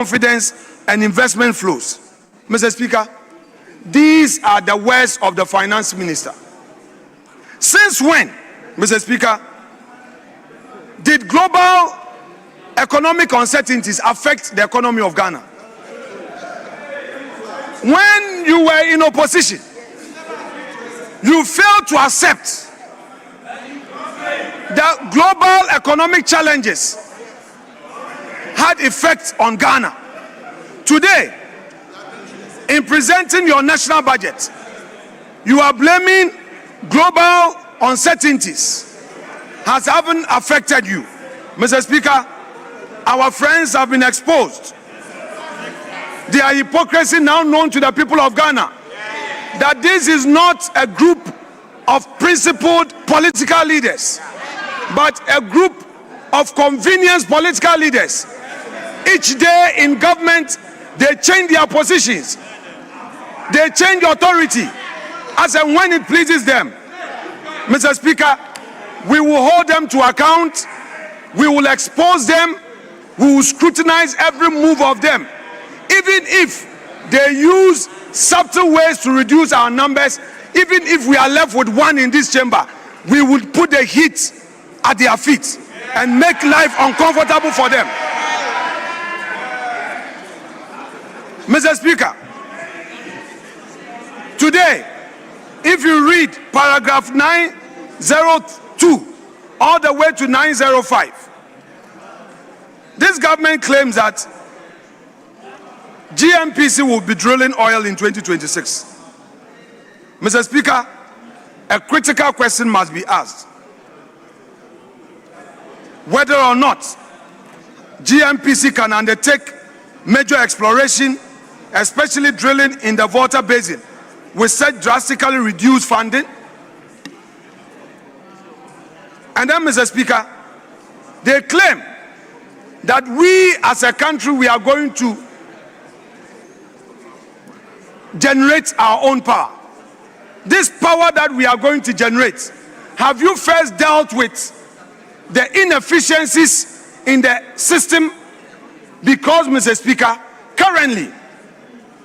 confidence and investment flows. Mr. Speaker, these are the words of the finance minister. Since when, Mr. Speaker, did global economic uncertainties affect the economy of Ghana? When you were in opposition, you failed to accept that global economic challenges had effects on Ghana. Today, in presenting your national budget, you are blaming global uncertainties has haven't affected you. Mr. Speaker, our friends have been exposed. Their hypocrisy now known to the people of Ghana, that this is not a group of principled political leaders, but a group of convenience political leaders. Each day in government, they change their positions. They change authority as and when it pleases them. Mr. Speaker, we will hold them to account. We will expose them. We will scrutinize every move of them. Even if they use subtle ways to reduce our numbers, even if we are left with one in this chamber, we will put the heat at their feet and make life uncomfortable for them. Mr. Speaker, today, if you read paragraph 902 all the way to 905, this government claims that GMPC will be drilling oil in 2026. Mr. Speaker, a critical question must be asked. Whether or not GMPC can undertake major exploration, especially drilling in the Volta Basin, with such drastically reduced funding. And then, Mr. Speaker, they claim that we as a country, we are going to generate our own power. This power that we are going to generate, have you first dealt with the inefficiencies in the system? Because, Mr. Speaker, currently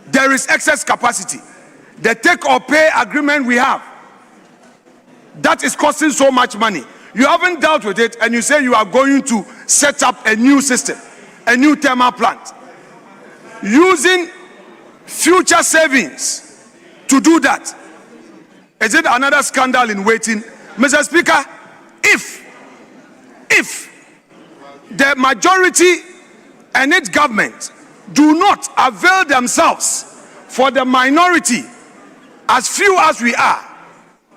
there is excess capacity. The take or pay agreement we have, that is costing so much money. You haven't dealt with it, and you say you are going to set up a new system, a new thermal plant, using future savings to do that. Is it another scandal in waiting? Mr. Speaker, if the majority and its government do not avail themselves for the minority, as few as we are,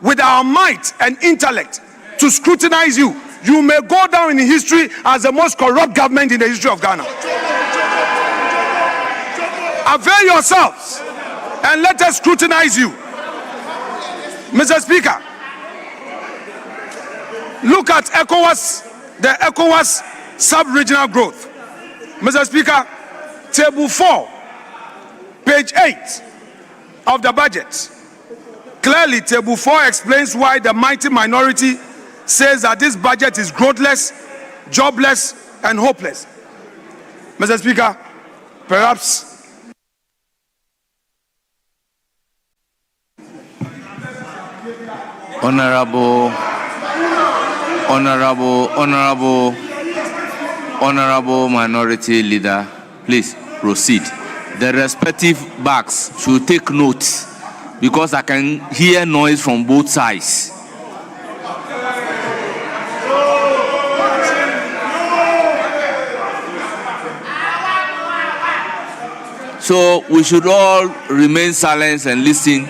with our might and intellect to scrutinize you, you may go down in history as the most corrupt government in the history of Ghana. Avail yourselves and let us scrutinize you. Mr. Speaker, look at ECOWAS, the ECOWAS sub-regional growth. Mr. Speaker, table 4, page 8 of the budget. Clearly, table 4 explains why the mighty minority says that this budget is growthless, jobless, and hopeless. Mr. Speaker, perhaps Honorable Minority Leader, please proceed. The respective backs should take note, because I can hear noise from both sides. So we should all remain silent and listen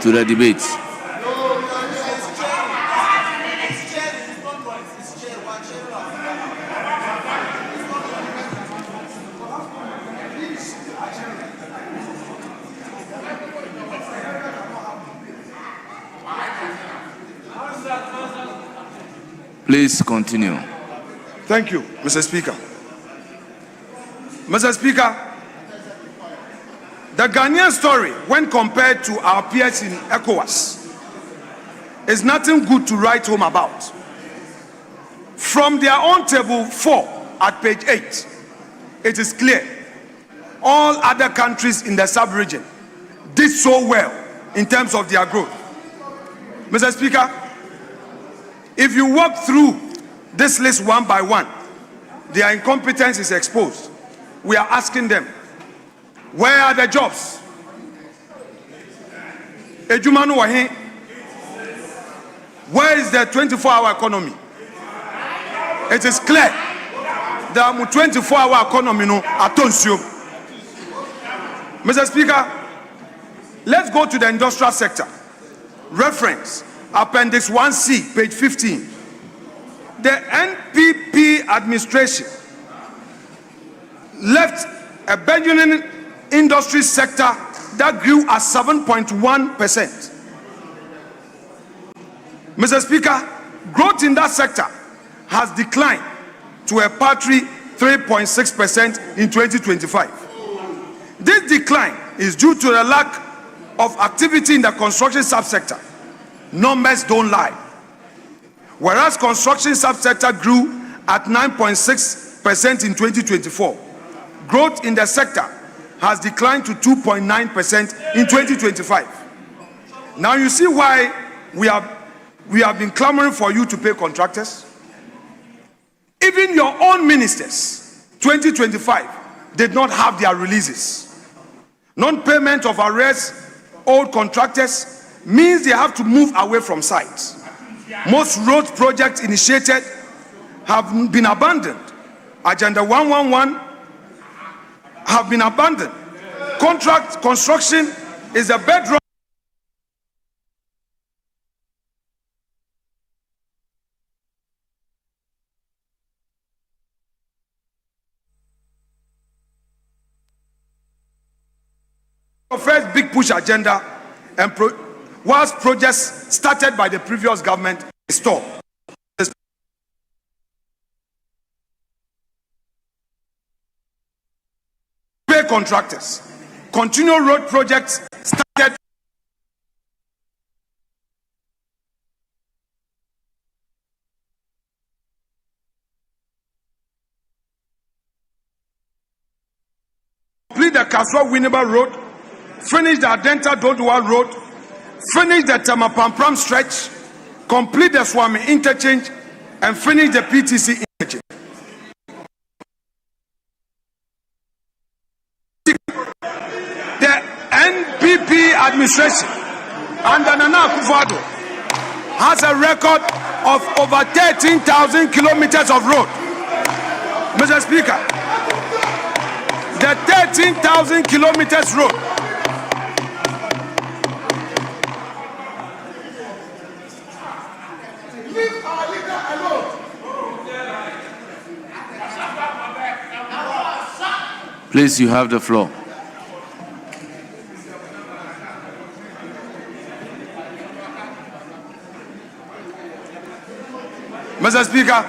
to the debate. Please continue. Thank you, Mr. Speaker. Mr. Speaker, the Ghanaian story, when compared to our peers in ECOWAS, is nothing good to write home about. From their own table 4 at page 8, it is clear all other countries in the sub-region did so well in terms of their growth. Mr. Speaker, if you walk through this list one by one, their incompetence is exposed. We are asking them, where are the jobs? Ejumanu wahi. Where is the 24-hour economy? It is clear that 24-hour economy no atonsio. Mr. Speaker, let's go to the industrial sector. Reference Appendix 1C, page 15. The NPP administration left a burgeoning industry sector that grew at 7.1%. Mr. Speaker, growth in that sector has declined to a paltry 3.6% in 2025. This decline is due to the lack of activity in the construction subsector. Numbers don't lie. Whereas construction subsector grew at 9.6% in 2024, growth in the sector has declined to 2.9% in 2025. Now you see why we have been clamoring for you to pay contractors. Even your own ministers, 2025, did not have their releases. Non-payment of arrears owed contractors means they have to move away from sites. Most road projects initiated have been abandoned. Agenda 111 have been abandoned. Contract construction is a bedrock first big push agenda, and whilst projects started by the previous government stopped. Pay contractors. Continue road projects started. Complete the Kaswa-Winneba Road. Finish the Adenta-Dodua Road, finish the Tamapampram stretch, complete the Swami interchange, and finish the PTC interchange. The NPP administration under Nana Akufo-Addo has a record of over 13,000 kilometers of road. Mr. Speaker, the 13,000 kilometers road Please, you have the floor. Mr. Speaker,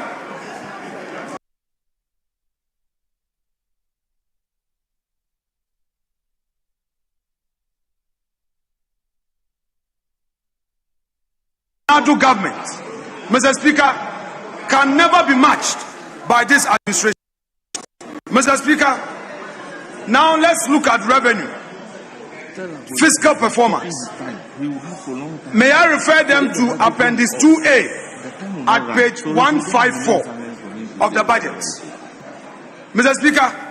Adu government, Mr. Speaker, can never be matched by this administration. Mr. Speaker, now let's look at revenue, fiscal performance. May I refer them to Appendix 2A at page 154 of the budget. Mr. Speaker,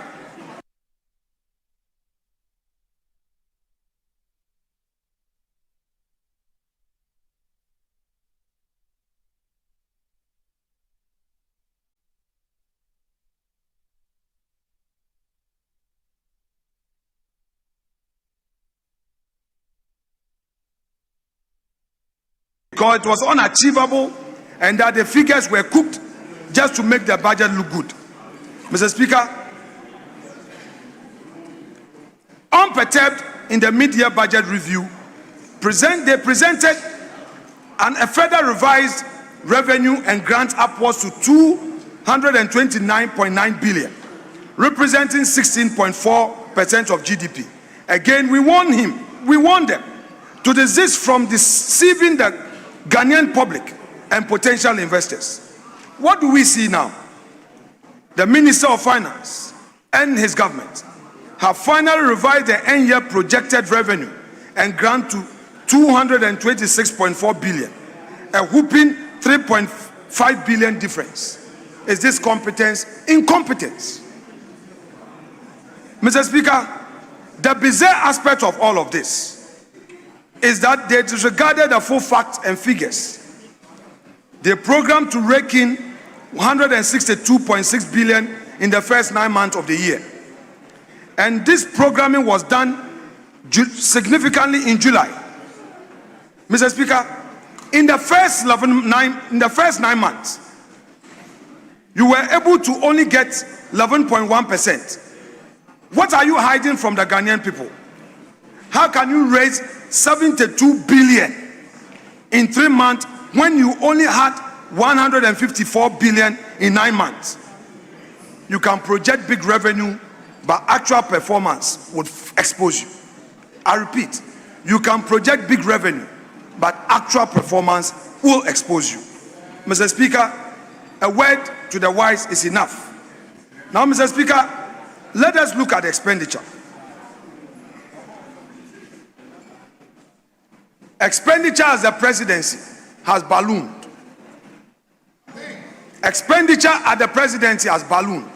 because it was unachievable and that the figures were cooked just to make the budget look good. Mr. Speaker, unperturbed in the mid-year budget review, they presented a further revised revenue and grant upwards to 229.9 billion, representing 16.4% of GDP. Again, we warn them to desist from deceiving the Ghanaian public and potential investors. What do we see now? The Minister of Finance and his government have finally revised the end-year projected revenue and grant to 226.4 billion, a whooping 3.5 billion difference. Is this competence? Incompetence. Mr. Speaker, the bizarre aspect of all of this is that they disregarded the full facts and figures. They programmed to rake in 162.6 billion in the first 9 months of the year. And this programming was done significantly in July. Mr. Speaker, in the first 9 months, you were able to only get 11.1%. What are you hiding from the Ghanaian people? How can you raise 72 billion in 3 months when you only had 154 billion in 9 months? You can project big revenue, but actual performance would expose you. I repeat, you can project big revenue, but actual performance will expose you. Mr. Speaker, a word to the wise is enough. Now, Mr. Speaker, let us look at expenditure. Expenditure as the presidency has ballooned. Expenditure at the presidency has ballooned.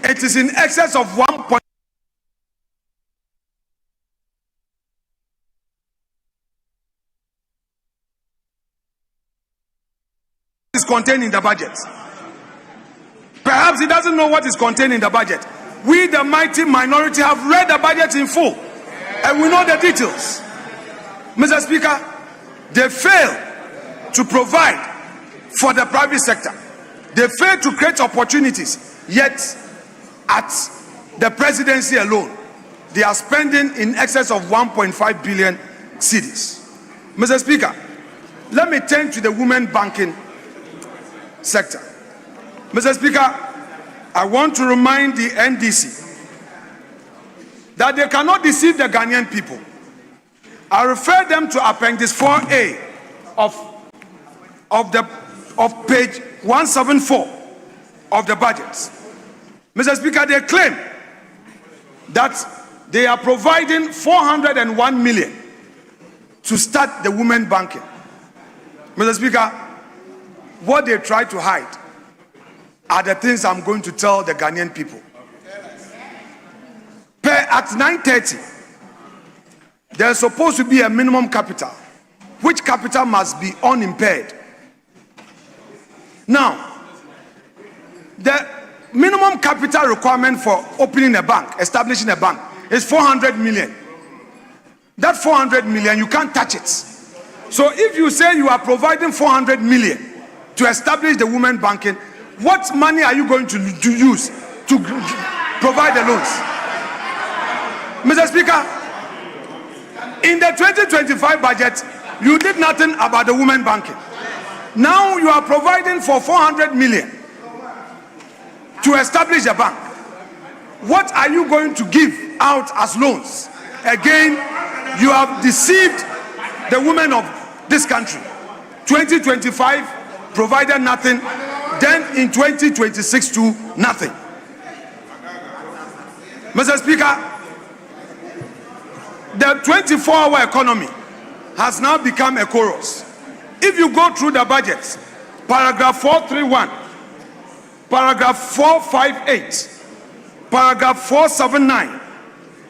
It is in excess of 1. Is contained in the budget. Perhaps he doesn't know what is contained in the budget. We, the mighty minority, have read the budget in full and we know the details. Mr. Speaker, they fail to provide for the private sector. They fail to create opportunities. Yet, at the presidency alone, they are spending in excess of 1.5 billion cedis. Mr. Speaker, let me turn to the women banking sector. Mr. Speaker, I want to remind the NDC that they cannot deceive the Ghanaian people. I refer them to Appendix 4A of page 174 of the budget. Mr. Speaker, they claim that they are providing 401 million to start the women banking. Mr. Speaker, what they try to hide are the things I'm going to tell the Ghanaian people. At 9:30, there's supposed to be a minimum capital, which capital must be unimpaired. Now, the minimum capital requirement for opening a bank, establishing a bank, is 400 million. That 400 million, you can't touch it. So if you say you are providing 400 million to establish the women banking, what money are you going to use to provide the loans? Mr. Speaker, in the 2025 budget, you did nothing about the women banking. Now you are providing for 400 million to establish a bank. What are you going to give out as loans? Again, you have deceived the women of this country. 2025 provided nothing, then in 2026 too, nothing. Mr. Speaker, the 24-hour economy has now become a chorus. If you go through the budget, paragraph 431, paragraph 458, paragraph 479,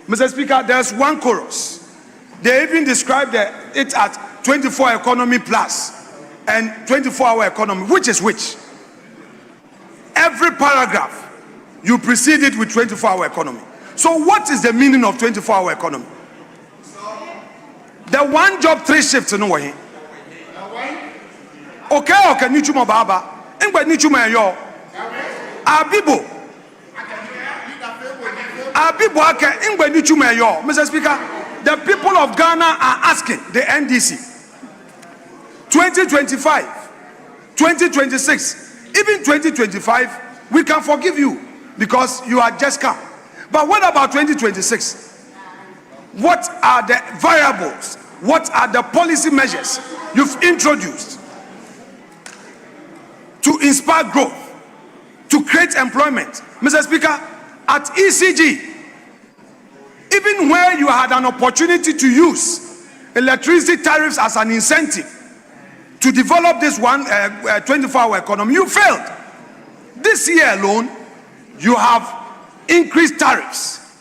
Mr. Speaker, there's one chorus. They even describe it at 24 economy plus and 24-hour economy. Which is which? Every paragraph, you precede it with 24-hour economy. So what is the meaning of 24-hour economy? The one job, 3 shifts in way. Okay, nichuma baba. Engbe nichuma yo. Abibo ake engbe nichuma yo. Mr. Speaker, the people of Ghana are asking the NDC 2025, 2026, even 2025, we can forgive you because you are just come. But what about 2026? What are the variables? What are the policy measures you've introduced to inspire growth, to create employment? Mr. Speaker, At ECG, even where you had an opportunity to use electricity tariffs as an incentive to develop this 24-hour economy, you failed. This year alone, you have increased tariffs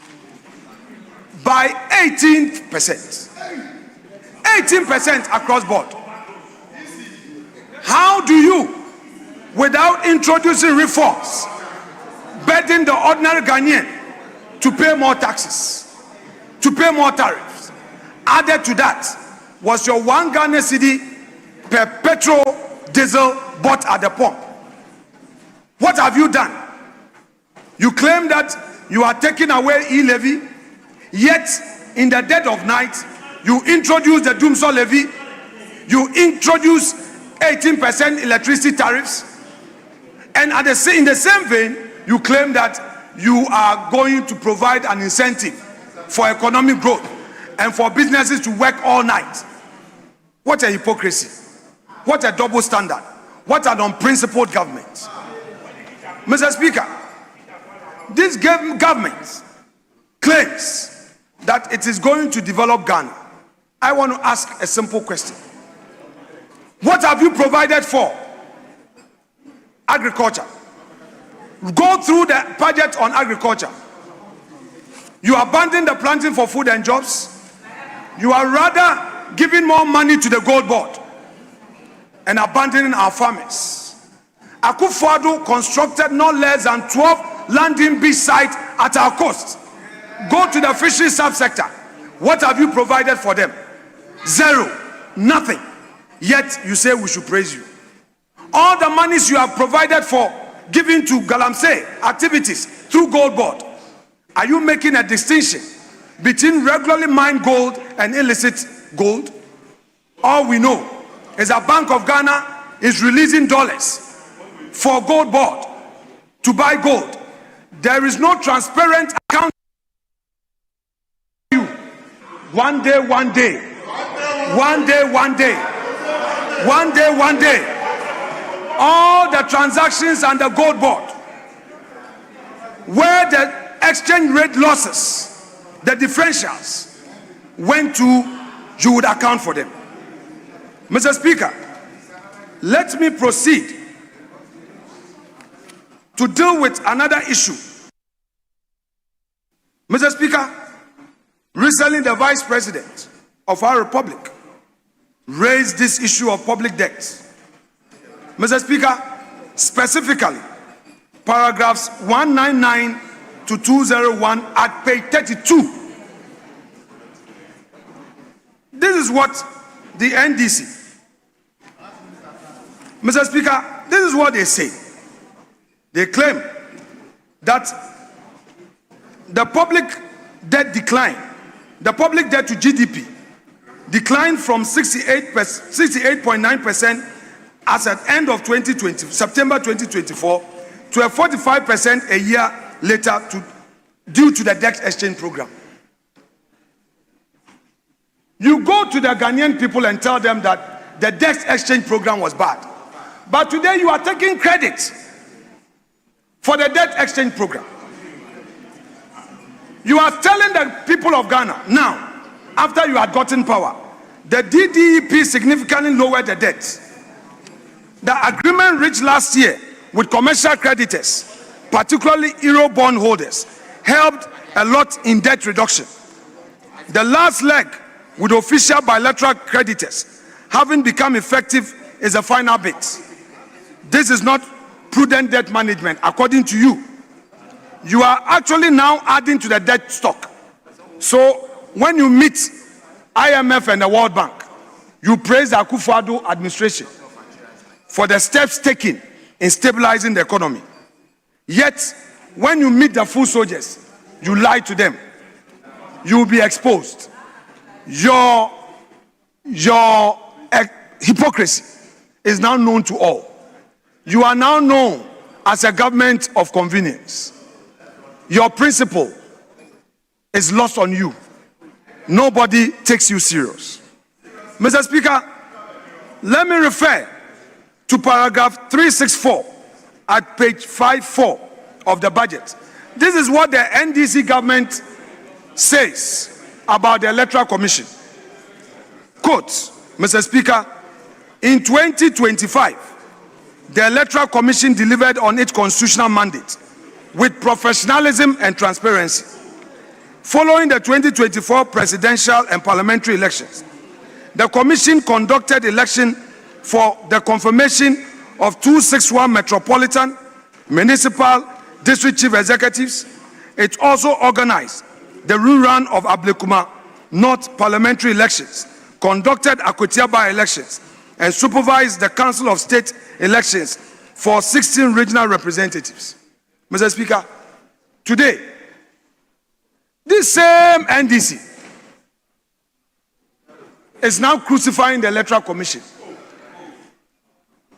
by 18%. 18% across board. How do you, without introducing reforms, burden the ordinary Ghanaian to pay more taxes, to pay more tariffs? Added to that was your 1 Ghana cedi per petrol diesel bought at the pump. What have you done? You claim that you are taking away e-levy, yet in the dead of night, you introduce the Doomsday levy, you introduce 18% electricity tariffs, and in the same vein, you claim that you are going to provide an incentive for economic growth and for businesses to work all night. What a hypocrisy. What a double standard. What an unprincipled government. Mr. Speaker, this government claims that it is going to develop Ghana. I want to ask a simple question. What have you provided for agriculture? Go through the budget on agriculture. You abandon the planting for food and jobs. You are rather giving more money to the gold board and abandoning our farmers. Akufo-Addo constructed no less than 12 landing beach sites at our coast. Go to the fishery subsector. What have you provided for them? Zero. Nothing. Yet you say we should praise you. All the monies you have provided for giving to galamsey activities through gold board, are you making a distinction between regularly mined gold and illicit gold? All we know is that Bank of Ghana is releasing dollars for gold board to buy gold. There is no transparent account. One day, one day. One day, one day. One day, one day. All the transactions and the gold board, where the exchange rate losses, the differentials went to, you would account for them. Mr. Speaker, let me proceed to deal with another issue. Mr. Speaker, recently the Vice President of our Republic raised this issue of public debt. Mr. Speaker, specifically, paragraphs 199 to 201 at page 32. This is what the NDC, Mr. Speaker, this is what they say. They claim that the public debt decline, the public debt to GDP declined from 68.9% as at end of September 2024 to a 45% a year later due to the debt exchange program. You go to the Ghanaian people and tell them that the debt exchange program was bad. But today you are taking credit for the debt exchange program. You are telling the people of Ghana now, after you had gotten power, the DDEP significantly lowered the debt. The agreement reached last year with commercial creditors, particularly Euro bond holders, helped a lot in debt reduction. The last leg with official bilateral creditors having become effective is the final bit. This is not prudent debt management, according to you. You are actually now adding to the debt stock. So when you meet IMF and the World Bank, you praise the Akufo-Addo administration for the steps taken in stabilizing the economy. Yet, when you meet the full soldiers, you lie to them. You will be exposed. Your hypocrisy is now known to all. You are now known as a government of convenience. Your principle is lost on you. Nobody takes you serious. Mr. Speaker, let me refer to paragraph 364 at page 54 of the budget. This is what the NDC government says about the Electoral Commission. Quote, Mr. Speaker, in 2025, the Electoral Commission delivered on its constitutional mandate with professionalism and transparency. Following the 2024 presidential and parliamentary elections, the Commission conducted election for the confirmation of 261 metropolitan, municipal, district chief executives. It also organized the rerun of Ablekuma North parliamentary elections, conducted Akotiaba elections, and supervised the Council of State elections for 16 regional representatives. Mr. Speaker, today, this same NDC is now crucifying the Electoral Commission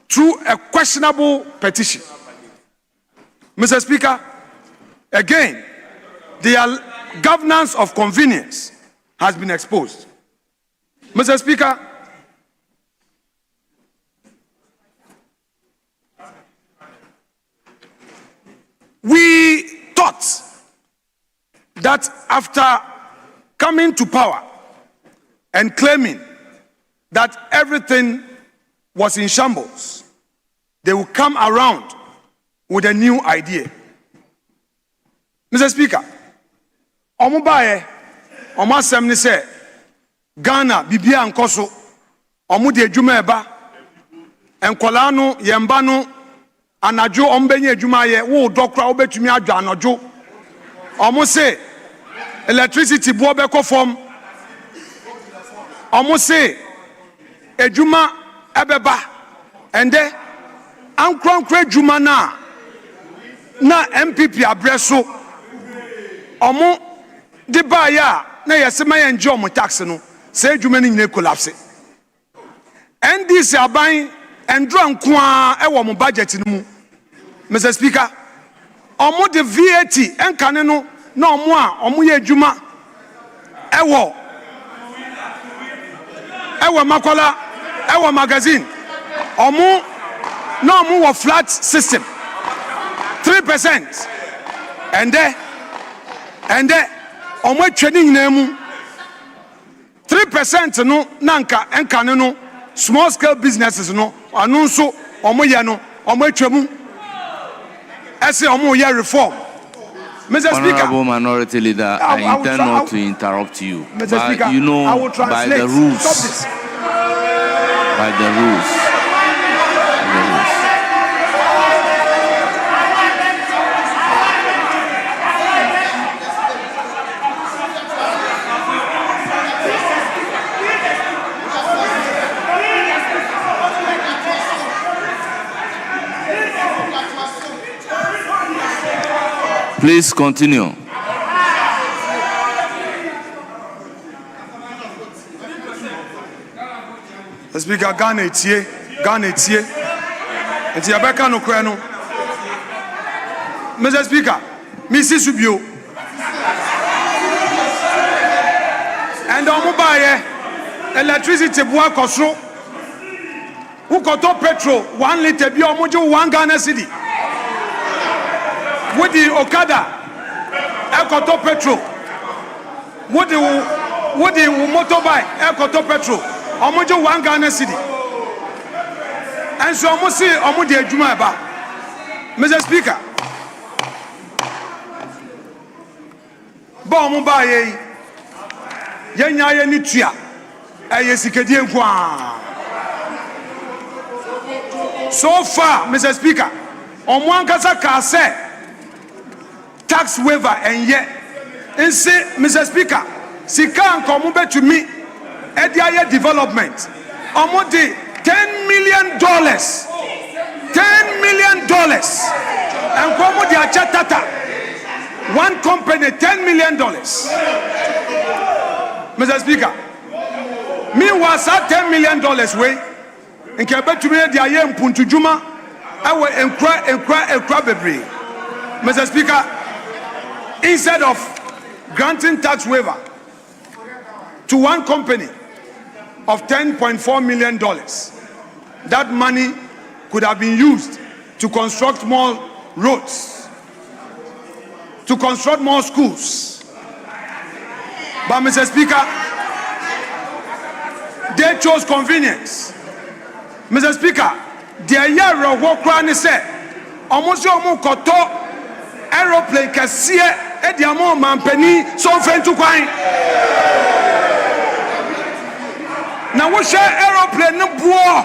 through a questionable petition. Mr. Speaker, again, the governance of convenience has been exposed. Mr. Speaker, we thought that after coming to power and claiming that everything was in shambles, they will come around with a new idea. Mr. Speaker, Omubaye, Omasem ni se Ghana bibia nkoso, Omude adwuma eba, enkola no yemba no anajo ombenye adwuma ye wo dokra obetumi adwa anojo. Omo se electricity bo beko form. Omo se adwuma ebeba ende ankronkro adwuma na MPP abreso omo de ba ya na yesema ye nje omo tax no se adwuma ni nyine collapse. NDC aban endro nkoa e wo mo budget no mu. Mr. Speaker, omo de VAT enkane no na omo a omo ye adwuma e wo makola e wo magazine omo na omo wo flat system 3% and there omo atwani nyina mu 3% no nanka enkane no small scale businesses no anu nso omo ye no omo atwamu ese omo ye reform. Mr. Speaker, Honorable Minority Leader, I intend not to interrupt you. Mr. But Speaker, you know, I will translate. by the rules. Stop this. By the rules. Please continue. The Speaker, Ghana etie. Enti abeka no kra no. Mr. Speaker, Mrs. Subio. And omo baye electricity bua kosro. Who koto petrol 1 liter bi omo ju 1 Ghana cedi. With the Okada, Ekoto petrol. With the motorbike, Ekoto petrol. Omojo 1 Ghana cedi. And so omo see omo de adwuma eba. Mr. Speaker, ba omo ba ye yenya ye ni tua. Eye sikadie nkwa. So far, Mr. Speaker, omo ankasa ka say tax waiver and yet and say, Mr. Speaker, sika ankomu betumi ediaye development omo de $10 million $10 million and komu de achatata one company $10 million. Mr. Speaker, meanwhile $10 million way nke betumi ediaye mpuntujuma awe enkra bebre. Mr. Speaker, instead of granting tax waiver to one company of $10.4 million, that money could have been used to construct more roads, to construct more schools. But Mr. Speaker, they chose convenience. Mr. Speaker, the year of work run said, almost your koto aeroplane kasie e di amo mampani so fentu kwan. Na wo share aeroplane no buo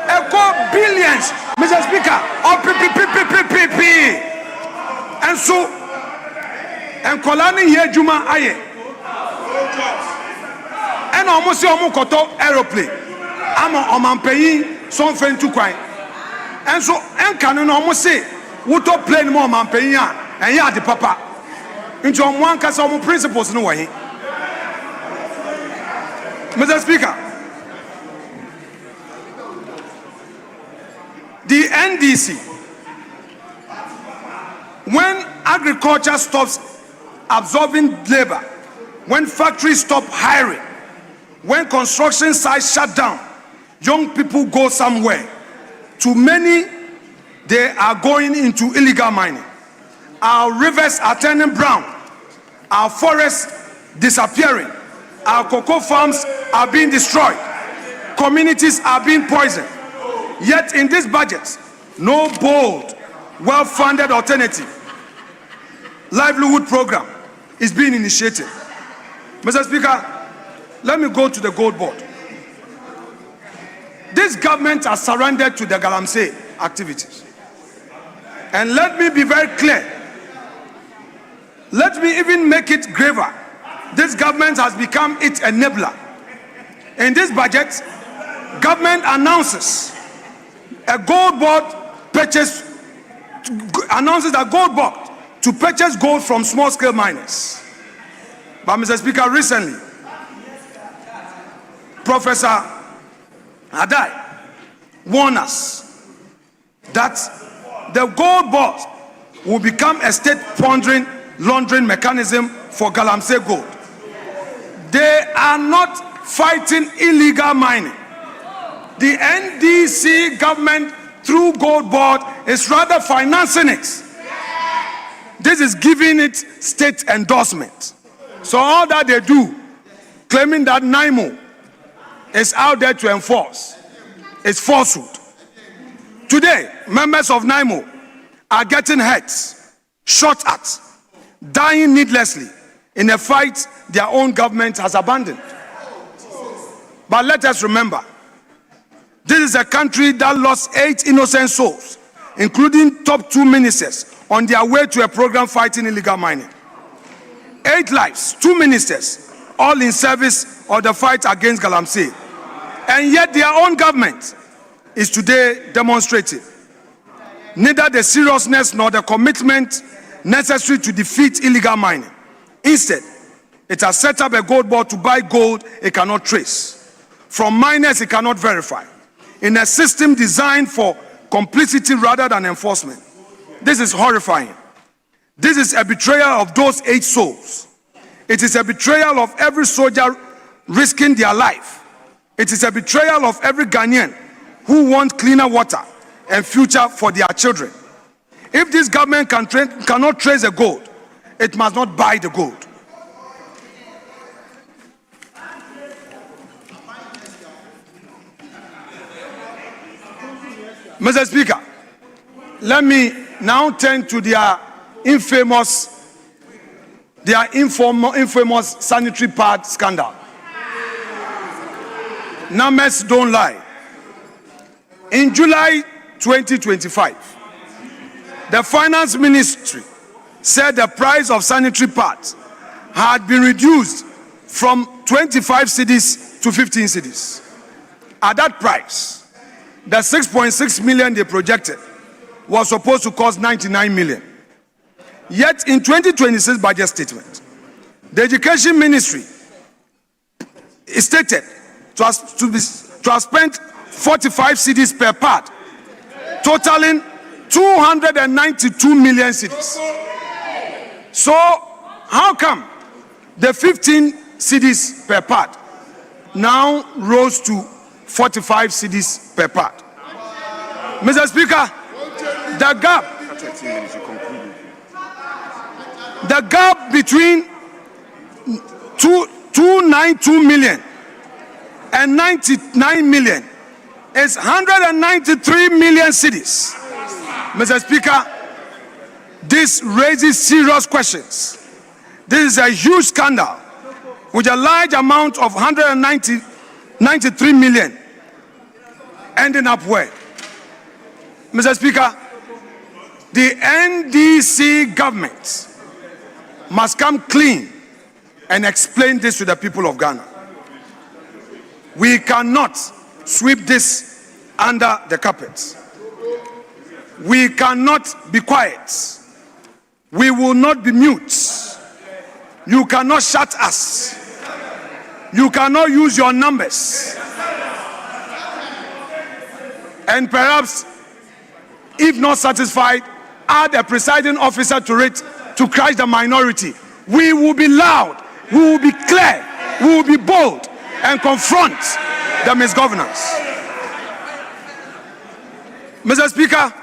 echo billions, Mr. Speaker, or p. And so and kolani here juma aye and almost your koto aeroplane ama omampayi so fentu kwan. And so and canon almost say wuto plane more mampayi and ya the papa into one case of principles no way. Mr. Speaker, the NDC, when agriculture stops absorbing labor, when factories stop hiring, when construction sites shut down, young people go somewhere. Too many, they are going into illegal mining. Our rivers are turning brown. Our forests disappearing. Our cocoa farms are being destroyed. Communities are being poisoned. Yet in this budget, no bold, well-funded alternative livelihood program is being initiated. Mr. Speaker, let me go to the gold board. This government has surrendered to the galamsey activities. And let me be very clear. Let me even make it graver. This government has become its enabler. In this budget, government announces a gold board announces a gold board to purchase gold from small-scale miners. But Mr. Speaker, recently, Professor Adai warned us that the gold board will become a state laundering mechanism for galamsey gold. They are not fighting illegal mining. The NDC government through gold board is rather financing it. This is giving it state endorsement. So all that they do, claiming that NIMO is out there to enforce, is falsehood. Today, members of NIMO are getting hurt, shot at, dying needlessly in a fight their own government has abandoned. But let us remember, this is a country that lost 8 innocent souls, including top 2 ministers, on their way to a program fighting illegal mining. 8 lives, 2 ministers, all in service of the fight against galamsey. And yet their own government is today demonstrating neither the seriousness nor the commitment necessary to defeat illegal mining. Instead, it has set up a gold board to buy gold it cannot trace, from miners it cannot verify, in a system designed for complicity rather than enforcement. This is horrifying. This is a betrayal of those 8 souls. It is a betrayal of every soldier risking their life. It is a betrayal of every Ghanaian who wants cleaner water and future for their children. If this government cannot trace the gold, it must not buy the gold. Mr. Speaker, let me now turn to their infamous sanitary pad scandal. Numbers don't lie. In July 2025, the Finance Ministry said the price of sanitary pads had been reduced from 25 cedis to 15 cedis. At that price, the 6.6 million they projected was supposed to cost 99 million. Yet in 2026 budget statement, the Education Ministry is stated to have spent 45 cedis per pad, totaling 292 million cedis. So how come the 15 cedis per pad now rose to 45 cedis per pad? Mr. Speaker, the gap The gap between 292 million and 99 million is 193 million cedis. Mr. Speaker, this raises serious questions. This is a huge scandal with a large amount of 193 million ending up where? Mr. Speaker, the NDC government must come clean and explain this to the people of Ghana. We cannot sweep this under the carpet. We cannot be quiet. We will not be mute. You cannot shut us. You cannot use your numbers. And perhaps, if not satisfied, add a presiding officer to it to crush the minority. We will be loud, we will be clear, we will be bold and confront the misgovernance. Mr. Speaker,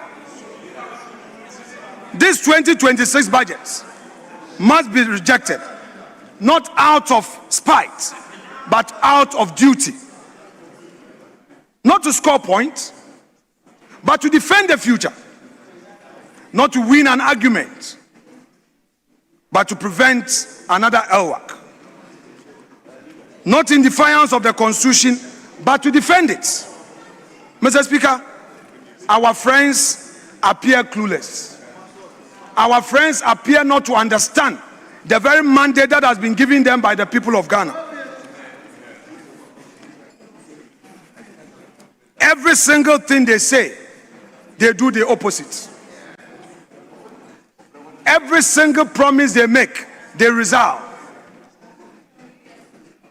this 2026 budget must be rejected, not out of spite, but out of duty. Not to score points, but to defend the future. Not to win an argument, but to prevent another LWAC. Not in defiance of the Constitution, but to defend it. Mr. Speaker, our friends appear clueless. Our friends appear not to understand the very mandate that has been given them by the people of Ghana. Every single thing they say, they do the opposite. Every single promise they make, they resolve.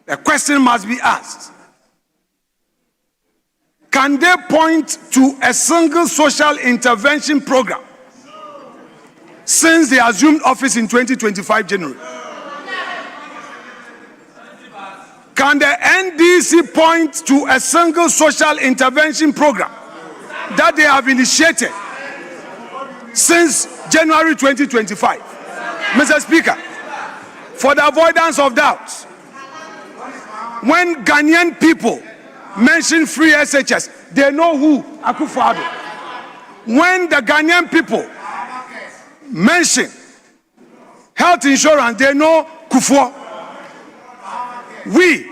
A question must be asked. Can they point to a single social intervention program since they assumed office in 2025 January? Can the NDC point to a single social intervention program that they have initiated since January 2025? Mr. Speaker, for the avoidance of doubt, when Ghanaian people mention free SHS, they know who Akufo-Addo. When the Ghanaian people mention health insurance, they know Kufuor. We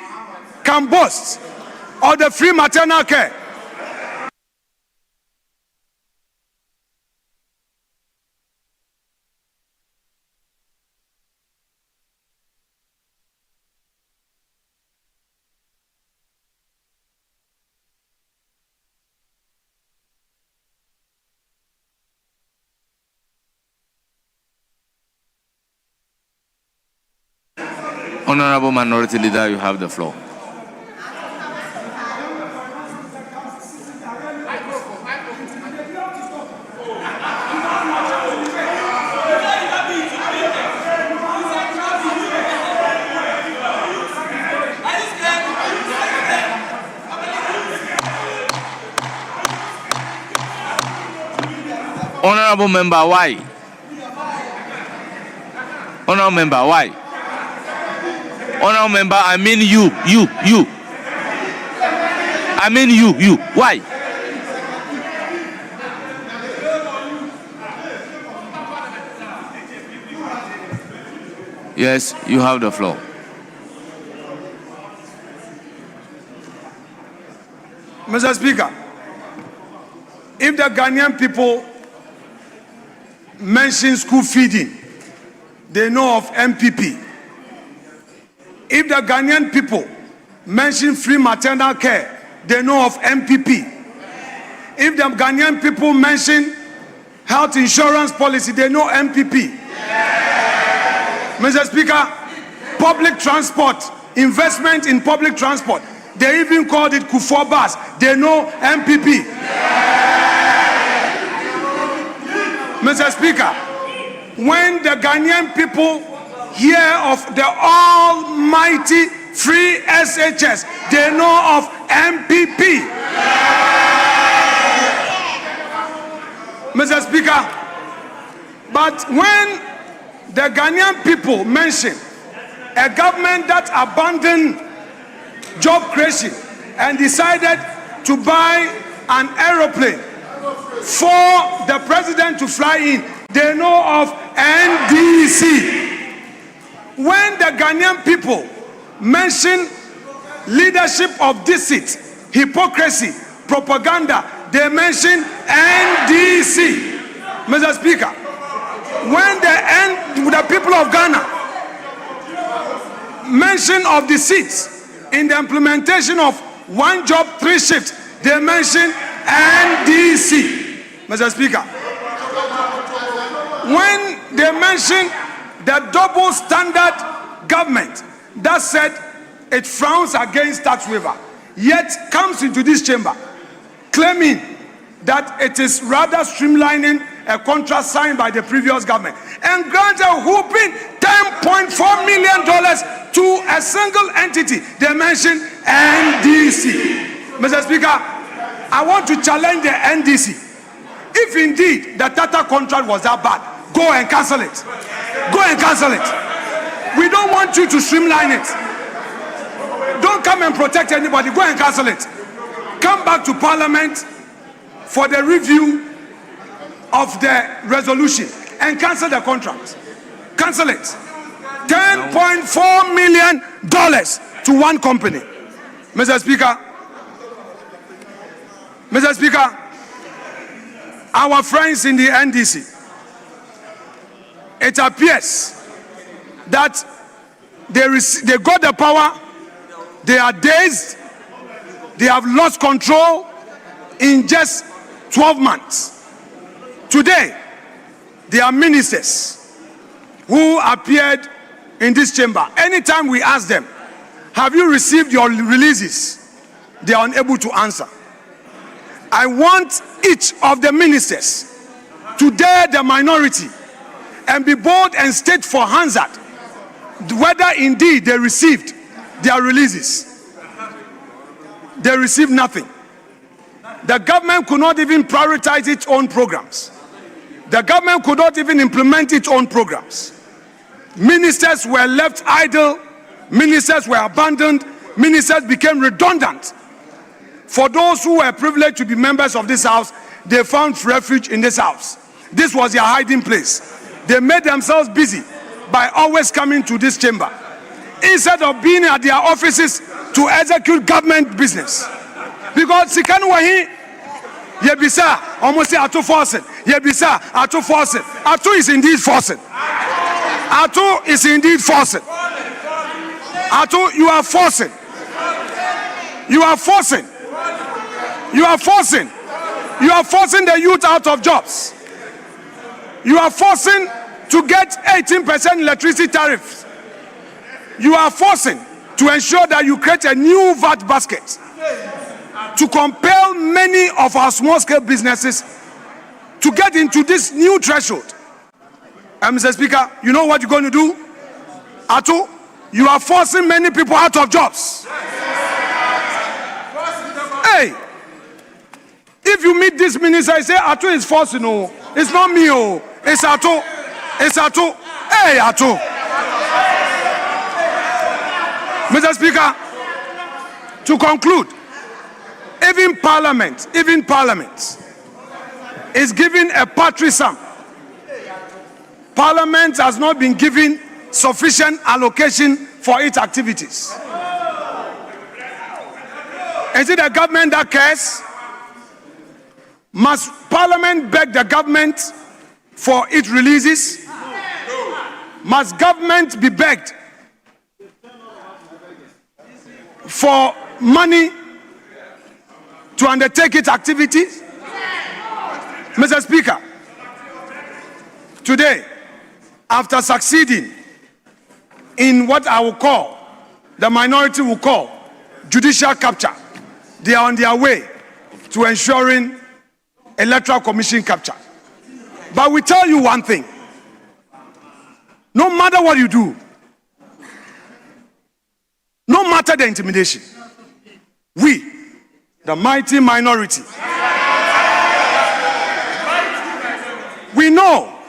can boast of the free maternal care. Honorable Minority Leader, you have the floor. Honorable Member, why? Honorable Member, why? Honorable Member, I mean you. I mean you. Why? Yes, you have the floor. Mr. Speaker, if the Ghanaian people mention school feeding, they know of MPP. If the Ghanaian people mention free maternal care, they know of MPP. If the Ghanaian people mention health insurance policy, they know MPP. Mr. Speaker, public transport, investment in public transport, they even called it Kufuor bus. They know MPP. Mr. Speaker, when the Ghanaian people hear of the almighty free SHS, they know of MPP. Mr. Speaker, but when the Ghanaian people mention a government that abandoned job creation and decided to buy an aeroplane for the president to fly in, they know of NDC. When the Ghanaian people mention leadership of deceit, hypocrisy, propaganda, they mention NDC. Mr. Speaker, when the people of Ghana mention of deceit in the implementation of one job, three shifts, they mention NDC. Mr. Speaker, when they mention the double standard government that said it frowns against tax waiver, yet comes into this chamber claiming that it is rather streamlining a contract signed by the previous government and grants a whooping $10.4 million to a single entity, they mention NDC. Mr. Speaker, I want to challenge the NDC. If indeed the Tata contract was that bad, go and cancel it. Go and cancel it. We don't want you to streamline it. Don't come and protect anybody. Go and cancel it. Come back to Parliament for the review of the resolution and cancel the contract. Cancel it. $10.4 million to one company. Mr. Speaker, our friends in the NDC, it appears that they got the power, they are dazed, they have lost control in just 12 months. Today, there are ministers who appeared in this chamber. Anytime we ask them, have you received your releases? They are unable to answer. I want each of the ministers to dare the minority and be bold and state for Hansard whether indeed they received their releases. They received nothing. The government could not even prioritize its own programs. The government could not even implement its own programs. Ministers were left idle. Ministers were abandoned. Ministers became redundant. For those who were privileged to be members of this house, they found refuge in this house. This was their hiding place. They made themselves busy by always coming to this chamber instead of being at their offices to execute government business. Because Sikanu Wahi, Yebisa, almost say Atu forcing. Yebisa, Atu forcing. Atu is indeed forcing. Atu is indeed forcing. Atu, you are forcing. You are forcing. You are forcing. You are forcing the youth out of jobs. You are forcing to get 18% electricity tariffs. You are forcing to ensure that you create a new VAT basket to compel many of our small-scale businesses to get into this new threshold. And Mr. Speaker, you know what you're going to do? Atu, you are forcing many people out of jobs. Hey, if you meet this minister, say Atu is forcing. No, it's not me. Oh, it's Atu. It's Atu. Hey, Atu. Mr. Speaker, to conclude, even Parliament is given a paltry sum. Parliament has not been given sufficient allocation for its activities. Is it the government that cares? Must Parliament beg the government for its releases? Must government be begged for money to undertake its activities? Mr. Speaker, today, after succeeding in what I will call, the minority will call, judicial capture, they are on their way to ensuring electoral commission capture. But we tell you one thing, no matter what you do, no matter the intimidation, we, the mighty minority, we know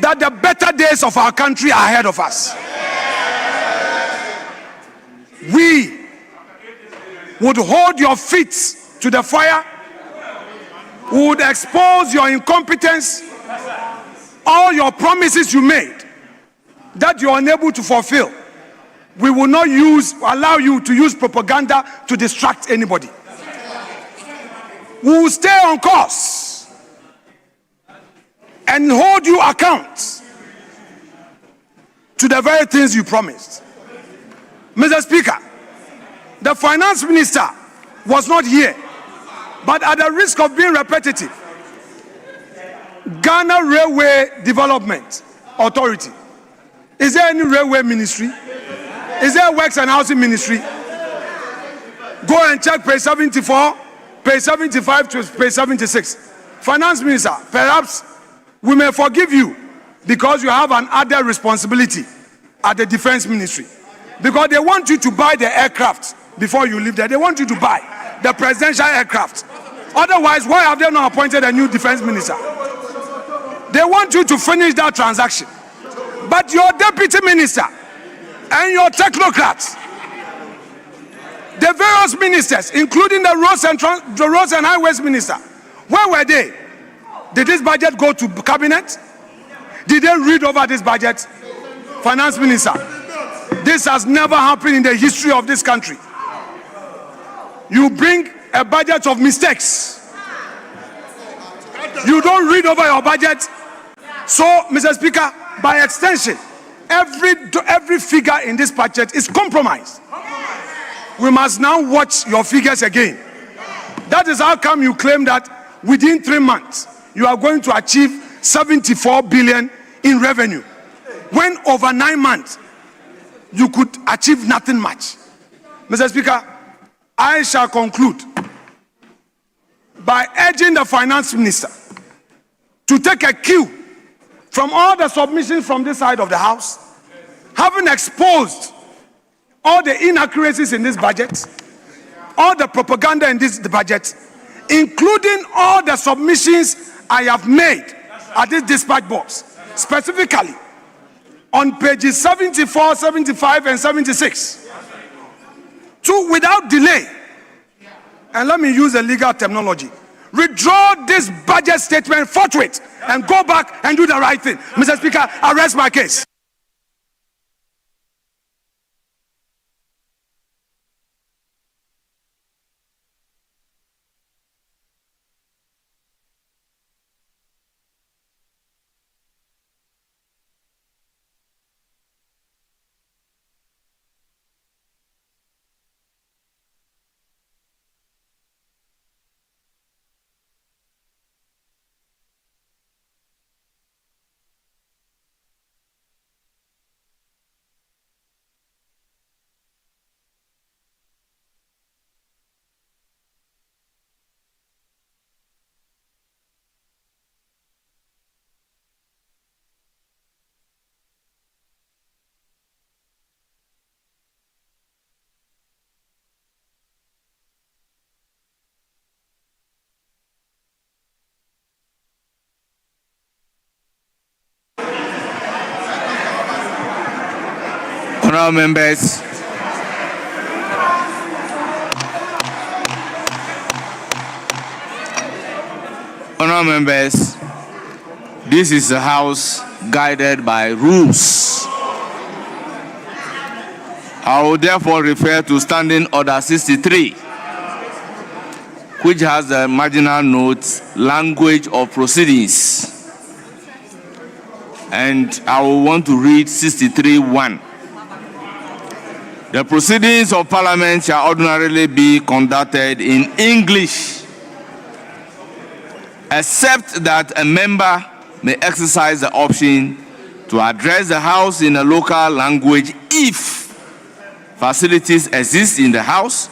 that the better days of our country are ahead of us. We would hold your feet to the fire, would expose your incompetence, all your promises you made that you are unable to fulfill. We will not allow you to use propaganda to distract anybody. We will stay on course and hold you account to the very things you promised. Mr. Speaker, the finance minister was not here, but at the risk of being repetitive, Ghana Railway Development Authority, is there any railway ministry? Is there a Works and Housing Ministry? Go and check page 74, page 75 to page 76. Finance Minister, perhaps we may forgive you because you have an added responsibility at the Defense Ministry. Because they want you to buy the aircraft before you leave there. They want you to buy the presidential aircraft. Otherwise, why have they not appointed a new Defense Minister? They want you to finish that transaction. But your Deputy Minister and your technocrats, the various ministers, including the Roads and Highways Minister, where were they? Did this budget go to cabinet? Did they read over this budget? Finance Minister, this has never happened in the history of this country. You bring a budget of mistakes. You don't read over your budget. So, Mr. Speaker, by extension, every figure in this budget is compromised. We must now watch your figures again. That is how come you claim that within 3 months you are going to achieve 74 billion in revenue, when over 9 months you could achieve nothing much. Mr. Speaker, I shall conclude by urging the finance minister to take a cue from all the submissions from this side of the house, having exposed all the inaccuracies in this budget, all the propaganda in this budget, including all the submissions I have made at this dispatch box, specifically on pages 74, 75, and 76, to, without delay, and let me use a legal terminology, withdraw this budget statement forthwith and go back and do the right thing. Mr. Speaker, I rest my case. Honourable members, this is a house guided by rules. I will therefore refer to Standing Order 63, which has the marginal notes, language of proceedings. And I will want to read 63.1. The proceedings of Parliament shall ordinarily be conducted in English, except that a member may exercise the option to address the House in a local language if facilities exist in the House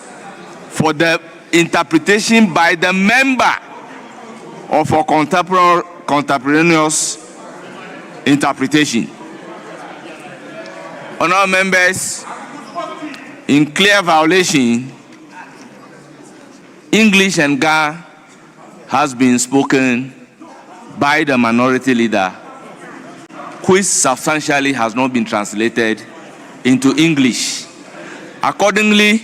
for the interpretation by the member or for contemporaneous interpretation. Honourable members, in clear violation, English and Ga has been spoken by the minority leader which substantially has not been translated into English. Accordingly,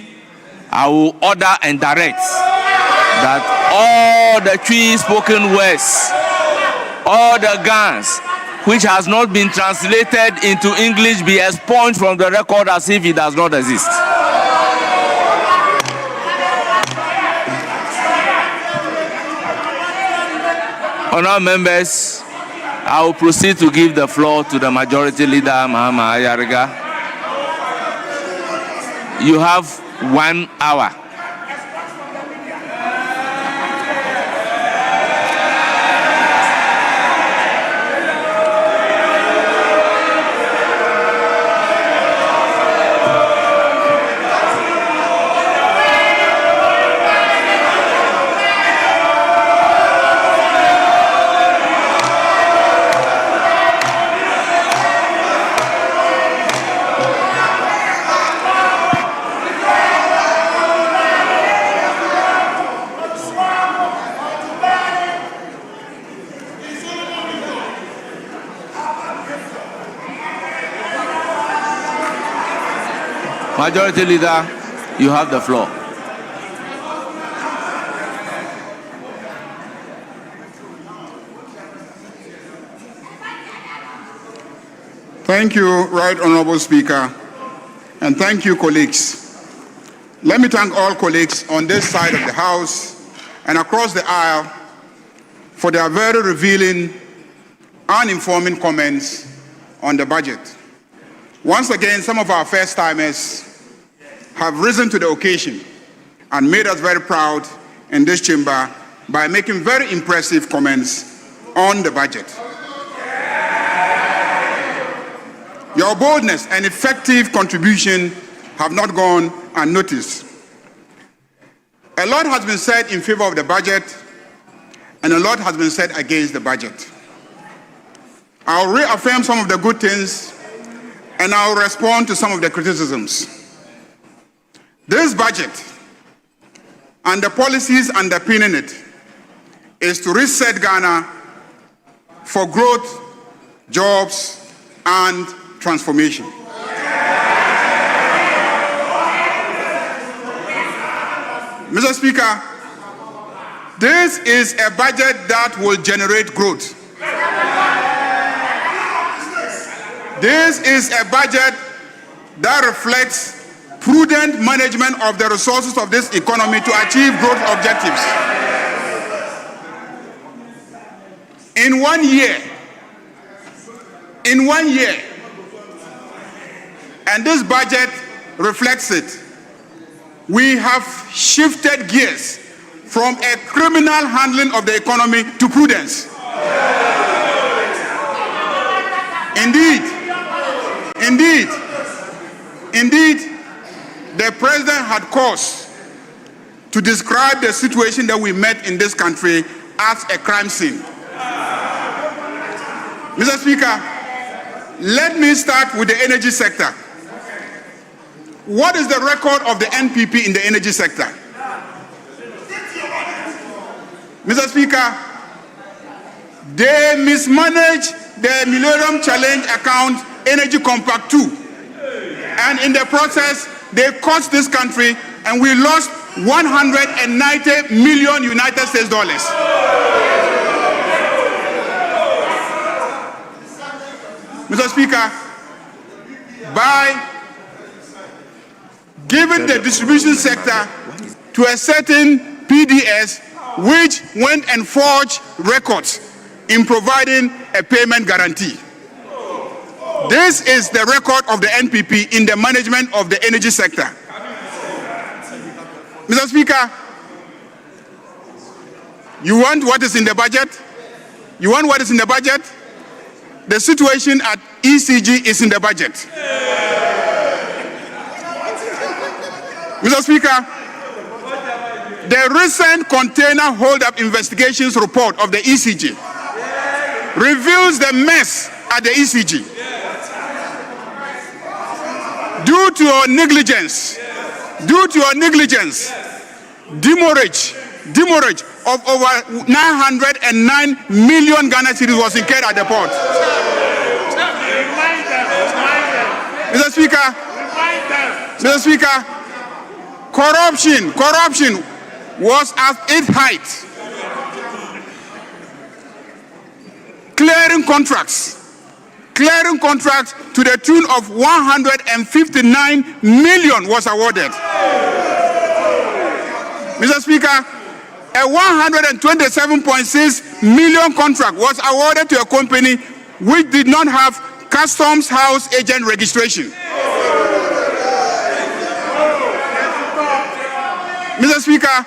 I will order and direct that all the three spoken words, all the guns which has not been translated into English be expunged from the record as if it does not exist. Honourable members, I will proceed to give the floor to the Majority Leader, Mahama Ayariga. You have 1 hour. Majority Leader, you have the floor. Thank you, Right Honourable Speaker, and thank you, colleagues. Let me thank all colleagues on this side of the House and across the aisle for their very revealing and informing comments on the budget. Once again, some of our first-timers have risen to the occasion and made us very proud in this chamber by making very impressive comments on the budget. Your boldness and effective contribution have not gone unnoticed. A lot has been said in favor of the budget, and a lot has been said against the budget. I'll reaffirm some of the good things, and I'll respond to some of the criticisms. This budget and the policies underpinning it is to reset Ghana for growth, jobs, and transformation. Mr. Speaker, this is a budget that will generate growth. This is a budget that reflects prudent management of the resources of this economy to achieve growth objectives. In one year, and this budget reflects it, we have shifted gears from a criminal handling of the economy to prudence. Indeed, the president had cause to describe the situation that we met in this country as a crime scene. Mr. Speaker, let me start with the energy sector. What is the record of the NPP in the energy sector? Mr. Speaker, they mismanaged the Millennium Challenge account Energy Compact 2. And in the process, they cost this country, and we lost $190 million United States dollars. Mr. Speaker, by giving the distribution sector to a certain PDS, which went and forged records in providing a payment guarantee. This is the record of the NPP in the management of the energy sector. Mr. Speaker, you want what is in the budget? You want what is in the budget? The situation at ECG is in the budget. Mr. Speaker, the recent container hold-up investigations report of the ECG reveals the mess at the ECG. Due to your negligence, demurrage of over 909 million Ghana cedis was incurred at the port. Mr. Speaker, corruption was at its height. Clearing contracts to the tune of 159 million was awarded. Mr. Speaker, a 127.6 million contract was awarded to a company which did not have customs house agent registration. Mr. Speaker,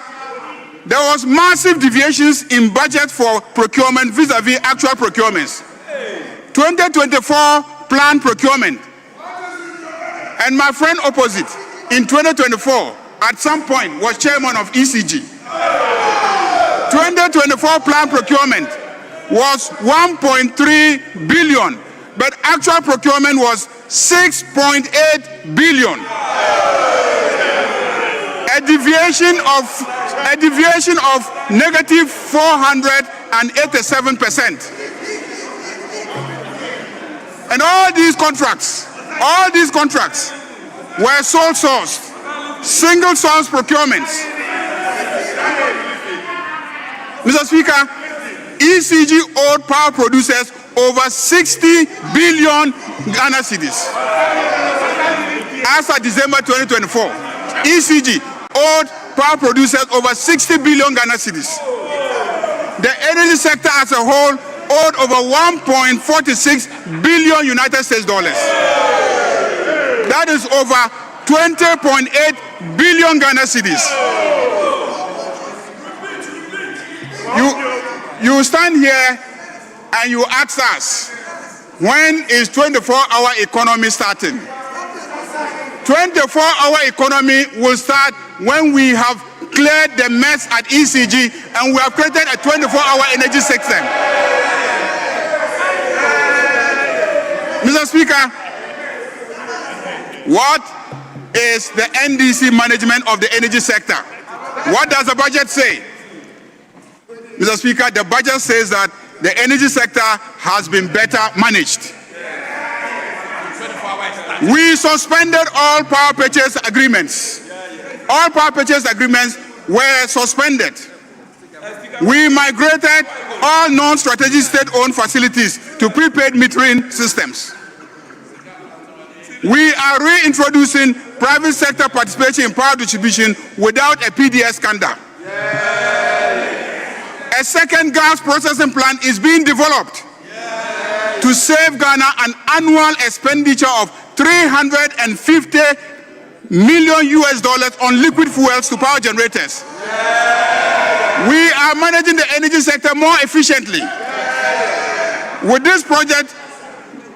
there was massive deviations in budget for procurement vis-a-vis actual procurements. 2024 planned procurement, and my friend opposite in 2024 at some point was chairman of ECG. 2024 planned procurement was 1.3 billion, but actual procurement was 6.8 billion. A deviation of negative 487%. And all these contracts were sole sourced, single source procurements. Mr. Speaker, ECG owed power producers over 60 billion Ghana cedis. As of December 2024, ECG owed power producers over 60 billion Ghana cedis. The energy sector as a whole owed over 1.46 billion United States dollars. That is over 20.8 billion Ghana cedis. You stand here and you ask us, when is 24-hour economy starting? 24-hour economy will start when we have cleared the mess at ECG and we have created a 24-hour energy system. Mr. Speaker, what is the NDC management of the energy sector? What does the budget say? Mr. Speaker, the budget says that the energy sector has been better managed. We suspended all power purchase agreements. All power purchase agreements were suspended. We migrated all non-strategic state-owned facilities to prepaid metering systems. We are reintroducing private sector participation in power distribution without a PDS scandal. A second gas processing plant is being developed to save Ghana an annual expenditure of $350 million on liquid fuels to power generators. We are managing the energy sector more efficiently. With this project,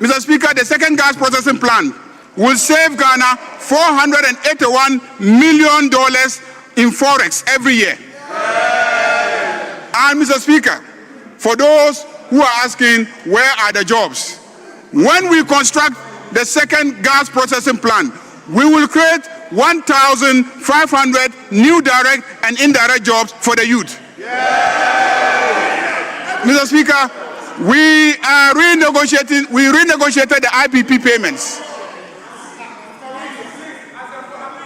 Mr. Speaker, the second gas processing plant will save Ghana $481 million in forex every year. And Mr. Speaker, for those who are asking where are the jobs, when we construct the second gas processing plant, we will create 1,500 new direct and indirect jobs for the youth. Mr. Speaker, we renegotiated the IPP payments.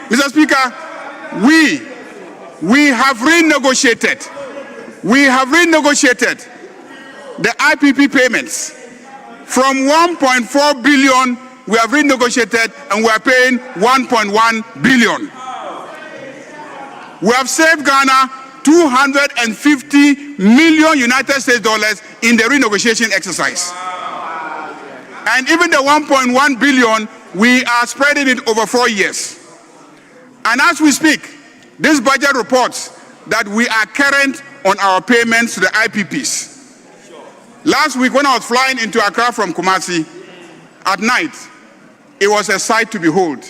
Mr. Speaker, we have renegotiated the IPP payments. From 1.4 billion, we have renegotiated and we are paying 1.1 billion. We have saved Ghana $250 million United States dollars in the renegotiation exercise. And even the 1.1 billion, we are spreading it over 4 years. And as we speak, this budget reports that we are current on our payments to the IPPs. Last week when I was flying into Accra from Kumasi, at night, it was a sight to behold.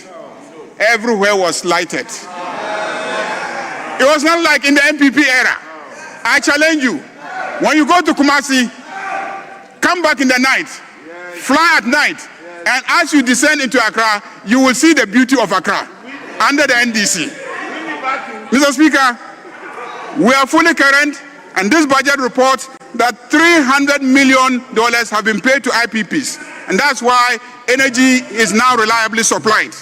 Everywhere was lighted. It was not like in the MPP era. I challenge you, when you go to Kumasi, come back in the night, fly at night, and as you descend into Accra, you will see the beauty of Accra under the NDC. Mr. Speaker, we are fully current, and this budget reports that $300 million have been paid to IPPs, and that's why energy is now reliably supplied.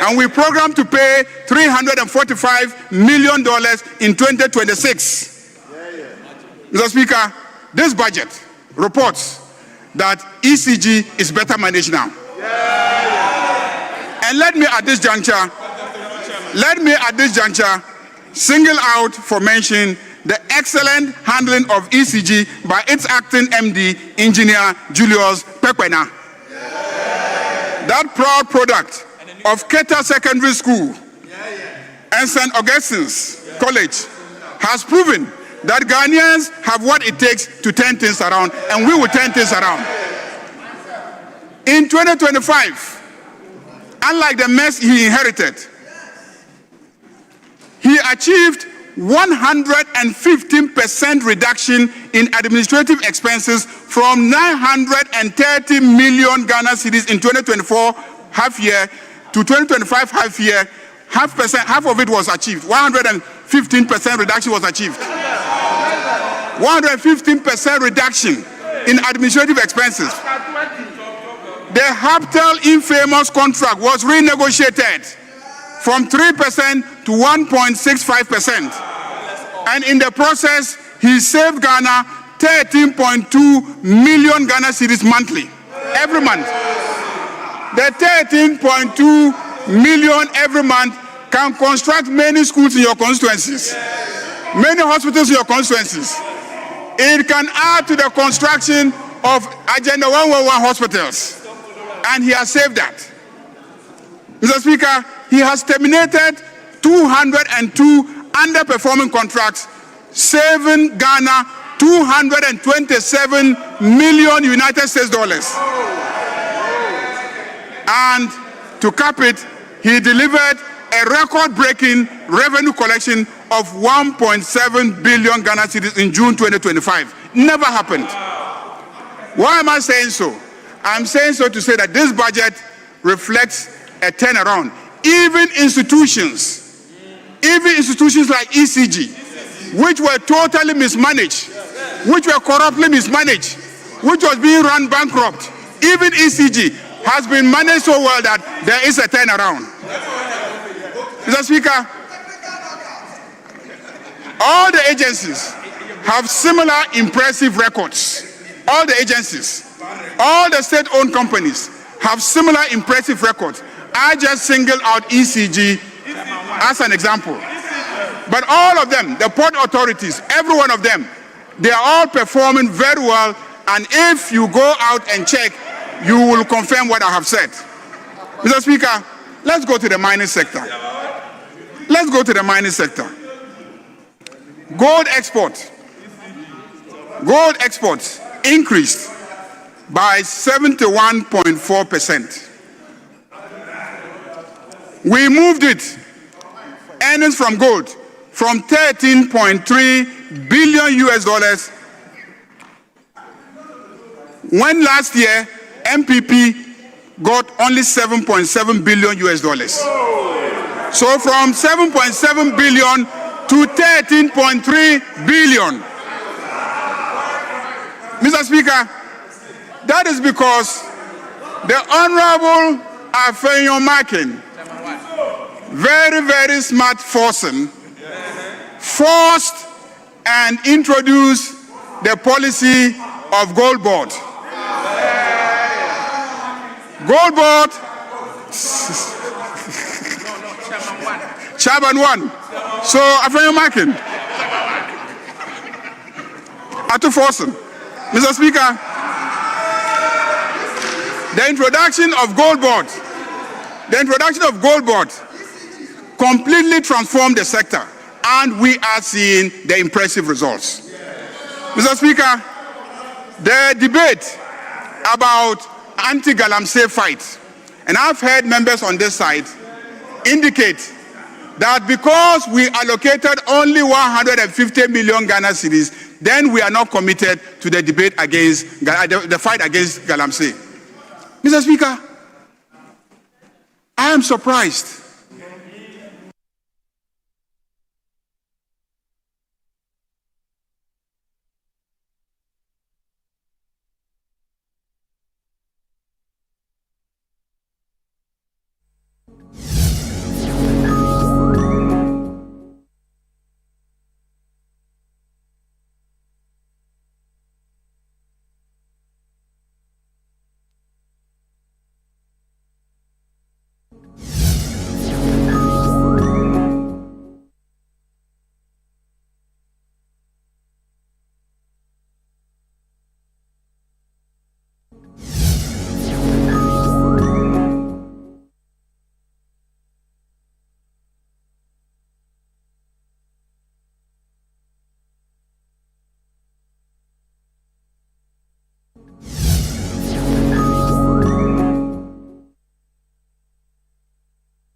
And we program to pay $345 million in 2026. Mr. Speaker, this budget reports that ECG is better managed now. And let me at this juncture single out for mention the excellent handling of ECG by its acting MD, Engineer Julius Pekwena. That proud product of Keta Secondary School and St. Augustine's College has proven that Ghanaians have what it takes to turn things around, and we will turn things around. In 2025, unlike the mess he inherited, he achieved 115% reduction in administrative expenses from 930 million Ghana cedis in 2024 half year to 2025 half year. Half of it was achieved. 115% reduction was achieved. 115% reduction in administrative expenses. The Haptel infamous contract was renegotiated from 3% to 1.65%. And in the process, he saved Ghana 13.2 million Ghana cedis monthly, every month. The 13.2 million every month can construct many schools in your constituencies, many hospitals in your constituencies. It can add to the construction of Agenda 111 hospitals. And he has saved that. Mr. Speaker, he has terminated 202 underperforming contracts, saving Ghana $227 million United States dollars. And to cap it, he delivered a record-breaking revenue collection of 1.7 billion Ghana cedis in June 2025. Never happened. Why am I saying so? I'm saying so to say that this budget reflects a turnaround. Even institutions like ECG, which were totally mismanaged, which were corruptly mismanaged, which was being run bankrupt, even ECG has been managed so well that there is a turnaround. Mr. Speaker, all the agencies have similar impressive records. All the agencies, all the state-owned companies have similar impressive records. I just singled out ECG as an example. But all of them, the port authorities, every one of them, they are all performing very well. And if you go out and check, you will confirm what I have said. Mr. Speaker, let's go to the mining sector. Let's go to the mining sector. Gold exports increased by 71.4%. We moved it, earnings from gold, from 13.3 billion US dollars, when last year MPP got only 7.7 billion US dollars. So from 7.7 billion to 13.3 billion. Mr. Speaker, that is because the Honorable Afenyo-Markin, very, very smart forced and introduced the policy of gold board. Gold board, Chairman 1. So Afenyo-Markin, Atu Forsen. Mr. Speaker, the introduction of gold board completely transformed the sector, and we are seeing the impressive results. Mr. Speaker, the debate about anti-galamsey fight, and I've heard members on this side indicate that because we allocated only 150 million Ghana cedis, then we are not committed to the debate against the fight against galamsey. Mr. Speaker, I am surprised.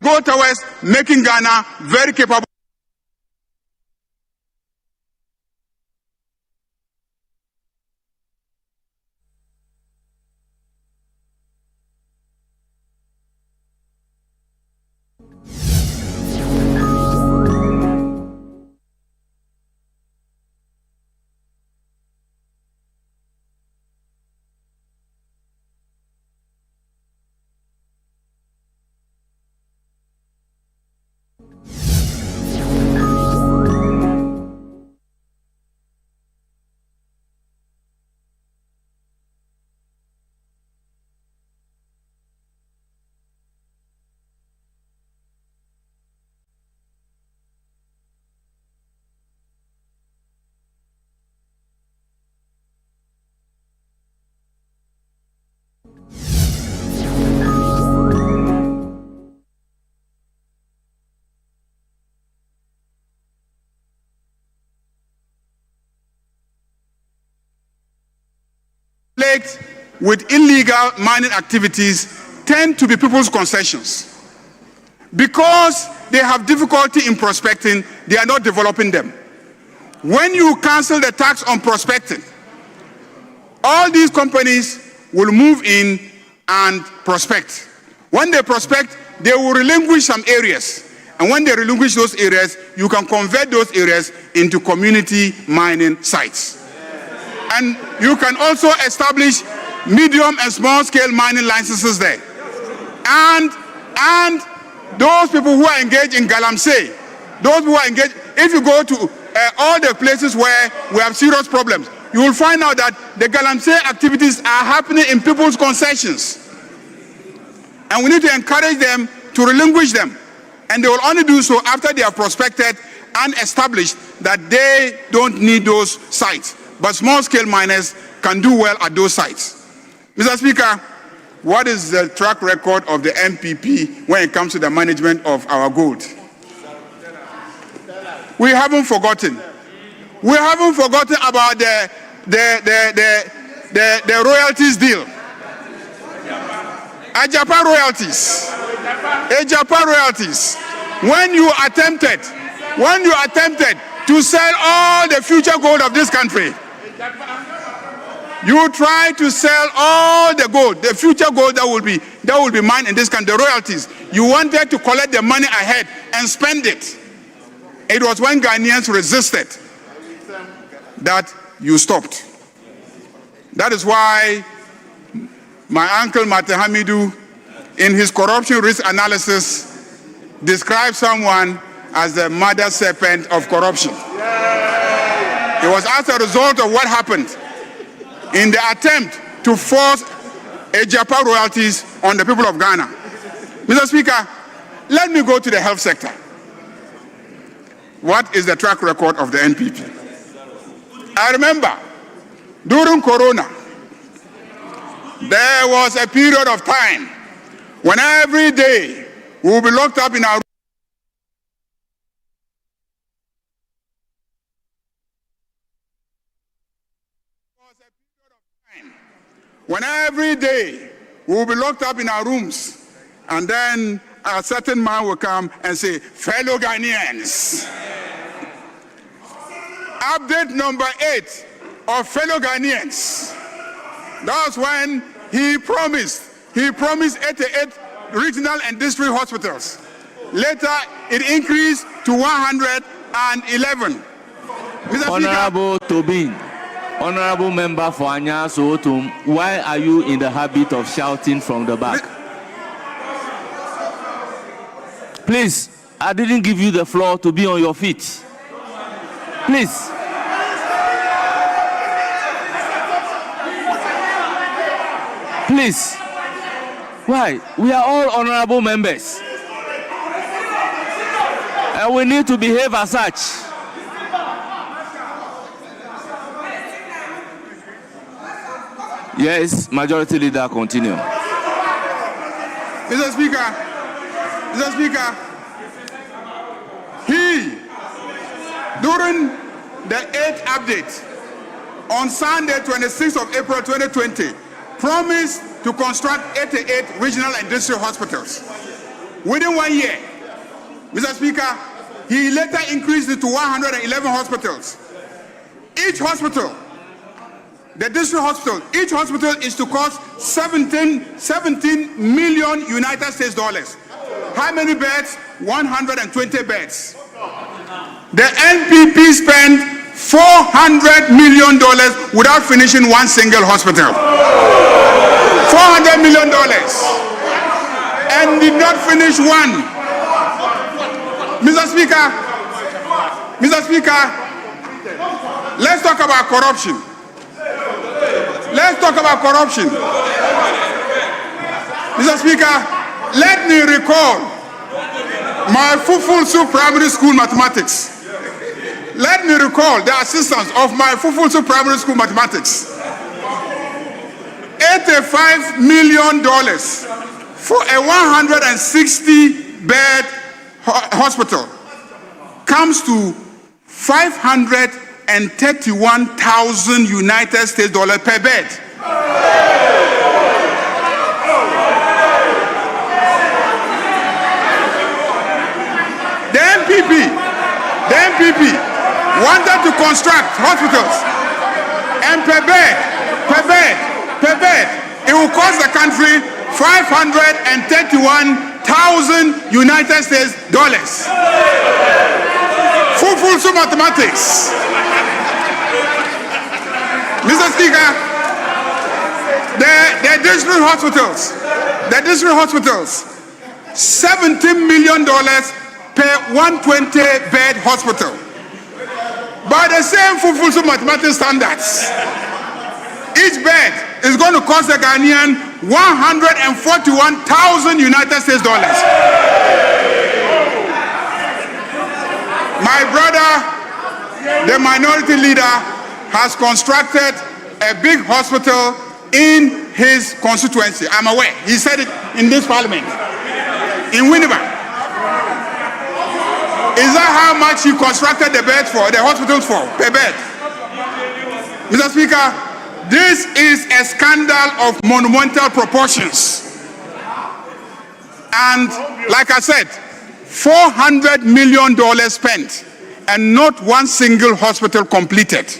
go towards making Ghana very capable. With illegal mining activities tend to be people's concessions. Because they have difficulty in prospecting, they are not developing them. When you cancel the tax on prospecting, all these companies will move in and prospect. When they prospect, they will relinquish some areas. And when they relinquish those areas, you can convert those areas into community mining sites. And you can also establish medium and small scale mining licenses there. And those people who are engaged in galamsey, those who are engaged, if you go to all the places where we have serious problems, you will find out that the galamsey activities are happening in people's concessions. And we need to encourage them to relinquish them. And they will only do so after they have prospected and established that they don't need those sites. But small-scale miners can do well at those sites. Mr. Speaker, what is the track record of the NPP when it comes to the management of our gold? We haven't forgotten. We haven't forgotten about the royalties deal. Ajapa royalties. Ajapa royalties. When you attempted to sell all the future gold of this country, you try to sell all the gold, the future gold that will be mined in this country, the royalties. You wanted to collect the money ahead and spend it. It was when Ghanaians resisted that you stopped. That is why my uncle Mate Hamidu, in his corruption risk analysis, described someone as the mother serpent of corruption. It was as a result of what happened in the attempt to force Ajapa royalties on the people of Ghana. Mr. Speaker, let me go to the health sector. What is the track record of the NPP? I remember during Corona, there was a period of time when every day we will be locked up in our rooms, and then a certain man will come and say, fellow Ghanaians. Update number 8 of fellow Ghanaians. That's when he promised 88 regional and district hospitals. Later, it increased to 111. Mr. Honorable Tobin, Honorable Member for Anya Sotum, why are you in the habit of shouting from the back? Please, I didn't give you the floor to be on your feet. Please. Please. Why? We are all honorable members. And we need to behave as such. Yes, Majority Leader, continue. Mr. Speaker, during the 8th update on Sunday, 26th of April 2020, promised to construct 88 regional and district hospitals. Within 1 year, Mr. Speaker, he later increased it to 111 hospitals. Each hospital, the district hospital, each hospital is to cost 17 million United States dollars. How many beds? 120 beds. The NPP spent $400 million without finishing one single hospital. $400 million and did not finish one. Mr. Speaker, let's talk about corruption. Let's talk about corruption. Mr. Speaker, let me recall my Fufusu Primary School mathematics. Let me recall the assistance of my Fufusu Primary School mathematics. $85 million for a 160-bed hospital comes to 531,000 United States dollars per bed. The MPP wanted to construct hospitals, and per bed, it will cost the country 531,000 United States dollars. Full mathematics. Mr. Speaker, the district hospitals, $17 million per 120-bed hospital. By the same full mathematics standards, each bed is going to cost the Ghanaian 141,000 United States dollars. My brother, the minority leader, has constructed a big hospital in his constituency. I'm aware. He said it in this parliament, in Winneba. Is that how much he constructed the beds for, the hospitals for, per bed? Mr. Speaker, this is a scandal of monumental proportions. And like I said, $400 million spent and not one single hospital completed.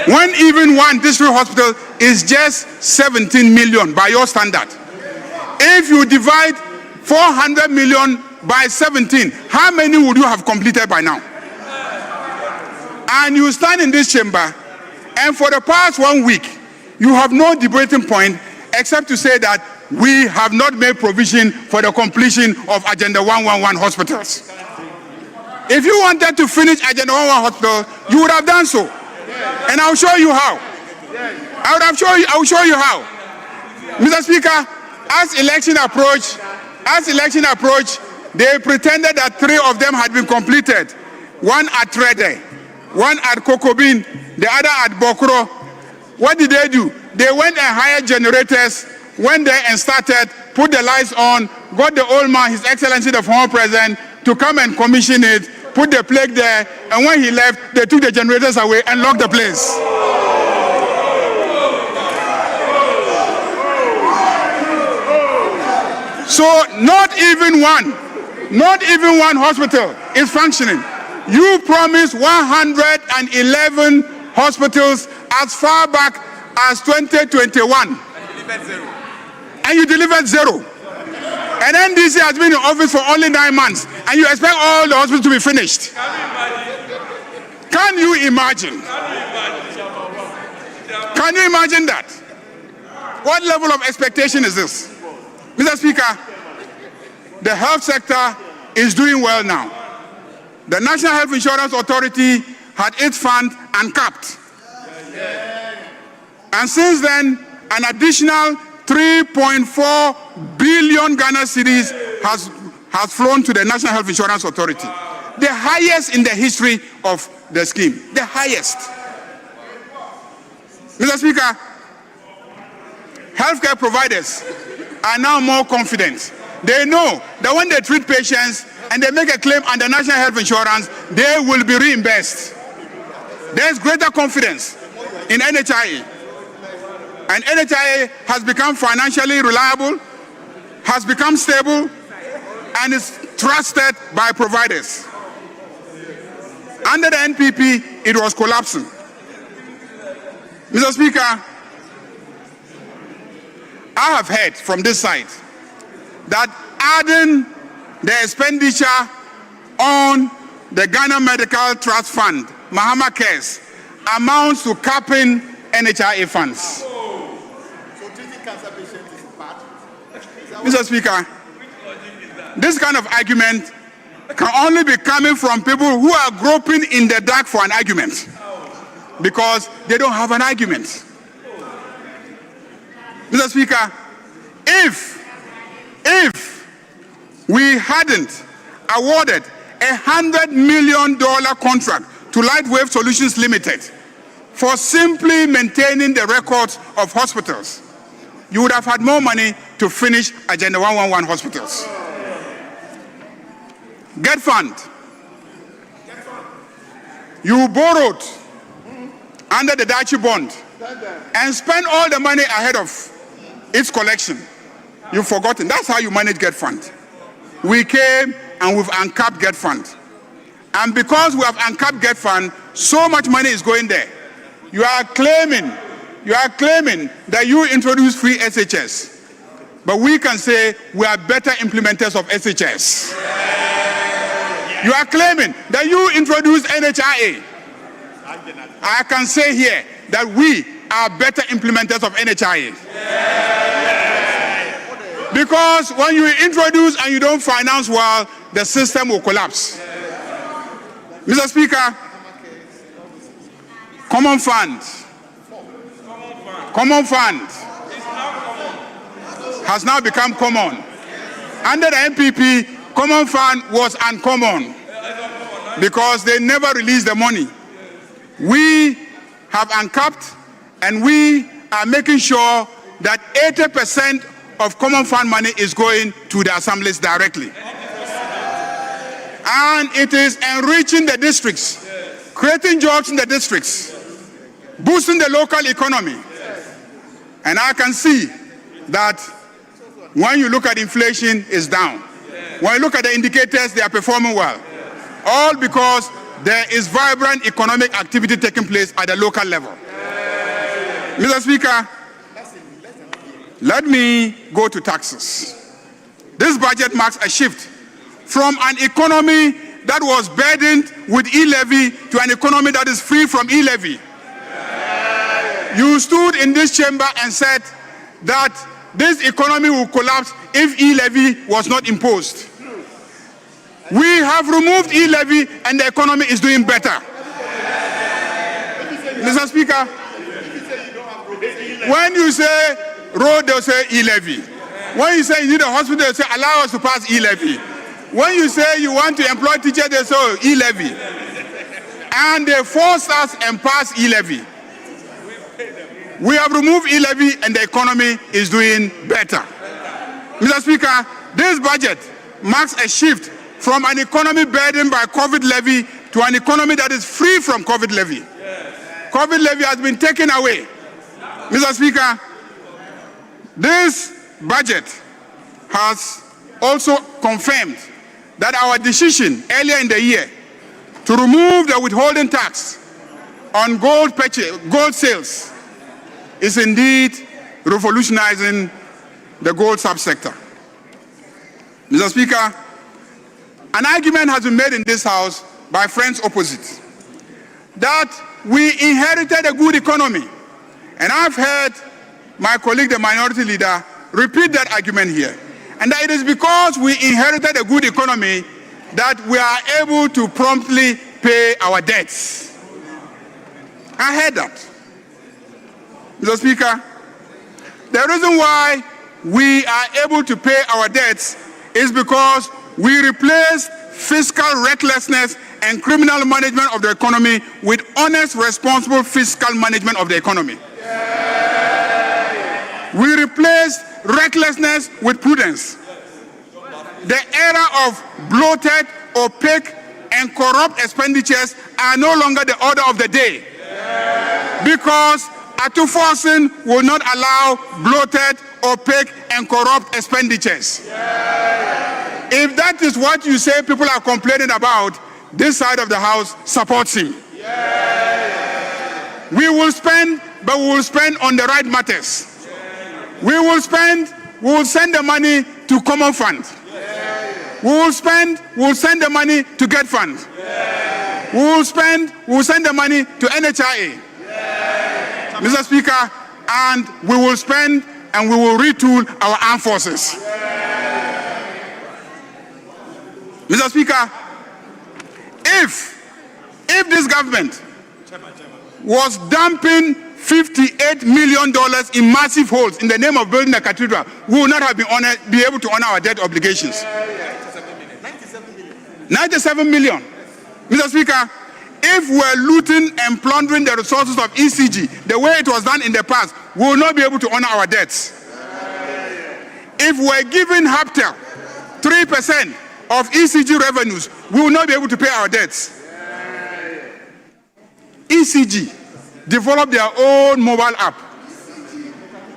When even one district hospital is just 17 million by your standard. If you divide 400 million by 17, how many would you have completed by now? And you stand in this chamber, and for the past 1 week, you have no debating point except to say that we have not made provision for the completion of Agenda 111 hospitals. If you wanted to finish Agenda 111 hospital, you would have done so. And I'll show you how. I will show you how. Mr. Speaker, as election approached, they pretended that 3 of them had been completed. One at Trede, one at Kokobin, the other at Bokro. What did they do? They went and hired generators, went there and started, put the lights on, got the old man, His Excellency the former president, to come and commission it, put the plaque there, and when he left, they took the generators away and locked the place. So not even one hospital is functioning. You promised 111 hospitals as far back as 2021. And you delivered zero. And NDC has been in office for only 9 months, and you expect all the hospitals to be finished. Can you imagine? Can you imagine that? What level of expectation is this? Mr. Speaker, the health sector is doing well now. The National Health Insurance Authority had its fund uncapped. And since then, an additional 3.4 billion Ghana cedis has flown to the National Health Insurance Authority. The highest in the history of the scheme. The highest. Mr. Speaker, healthcare providers are now more confident. They know that when they treat patients and they make a claim under National Health Insurance, they will be reimbursed. There's greater confidence in NHIA. And NHIA has become financially reliable. has become stable and is trusted by providers. Under the NPP, it was collapsing. Mr. Speaker, I have heard from this side that adding the expenditure on the Ghana Medical Trust Fund, Mahama Cares, amounts to capping NHIA funds. Mr. Speaker, this kind of argument can only be coming from people who are groping in the dark for an argument, because they don't have an argument. Mr. Speaker, if we hadn't awarded $100 million contract to Lightwave Solutions Limited for simply maintaining the records of hospitals, you would have had more money to finish Agenda 111 hospitals. Get fund. You borrowed under the Dachi bond and spent all the money ahead of its collection. You've forgotten. That's how you manage Get Fund. We came and we've uncapped Get Fund. And because we have uncapped Get Fund, so much money is going there. You are claiming that you introduced free SHS. But we can say we are better implementers of SHS. You are claiming that you introduced NHIA. I can say here that we are better implementers of NHIA. Because when you introduce and you don't finance well, the system will collapse. Mr. Speaker, Common Fund has now become common. Under the NPP, Common Fund was uncommon because they never released the money. We have uncapped and we are making sure that 80% of Common Fund money is going to the assemblies directly. And it is enriching the districts, creating jobs in the districts, boosting the local economy. And I can see that when you look at inflation, it's down. When you look at the indicators, they are performing well. All because there is vibrant economic activity taking place at the local level. Mr. Speaker, let me go to taxes. This budget marks a shift from an economy that was burdened with e-levy to an economy that is free from e-levy. You stood in this chamber and said that this economy will collapse if e-levy was not imposed. We have removed e-levy and the economy is doing better. Mr. Speaker, when you say road, they'll say e-levy. When you say you need a hospital, they'll say allow us to pass e-levy. When you say you want to employ teachers, they say e-levy. And they force us and pass e-levy. We have removed e-levy and the economy is doing better. Mr. Speaker, this budget marks a shift from an economy burdened by COVID levy to an economy that is free from COVID levy. COVID levy has been taken away. Mr. Speaker, this budget has also confirmed that our decision earlier in the year to remove the withholding tax on gold sales is indeed revolutionizing the gold subsector. Mr. Speaker, an argument has been made in this House by friends opposite that we inherited a good economy. And I've heard my colleague, the minority leader, repeat that argument here. And that it is because we inherited a good economy that we are able to promptly pay our debts. I heard that. Mr. Speaker, the reason why we are able to pay our debts is because we replaced fiscal recklessness and criminal management of the economy with honest, responsible fiscal management of the economy. We replaced recklessness with prudence. The era of bloated, opaque, and corrupt expenditures are no longer the order of the day. Because Atuforcing will not allow bloated, opaque, and corrupt expenditures. If that is what you say people are complaining about, this side of the House supports him. We will spend, but we will spend on the right matters. We will send the money to common fund. We will send the money to get fund. We will send the money to NHIA. Mr. Speaker, and we will spend and we will retool our armed forces. Mr. Speaker, if this government was dumping $58 million in massive holes in the name of building a cathedral, we will not have be able to honor our debt obligations. 97 million. Mr. Speaker, if we're looting and plundering the resources of ECG the way it was done in the past, we will not be able to honor our debts. If we're giving HAPTEL 3% of ECG revenues, we will not be able to pay our debts. ECG developed their own mobile app,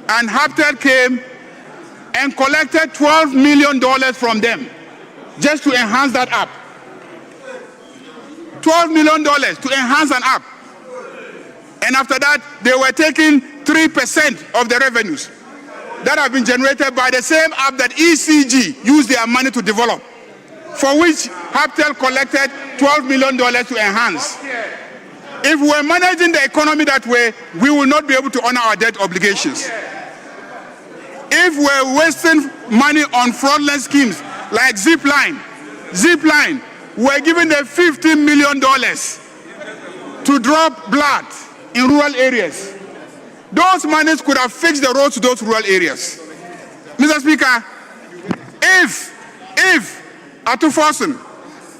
and HAPTEL came and collected $12 million from them just to enhance that app. $12 million to enhance an app. And after that, they were taking 3% of the revenues that have been generated by the same app that ECG used their money to develop, for which HAPTEL collected $12 million to enhance. If we're managing the economy that way, we will not be able to honor our debt obligations. If we're wasting money on fraudulent schemes like Zipline, we're giving them $15 million to drop blood in rural areas. Those monies could have fixed the roads to those rural areas. Mr. Speaker, if Atufosun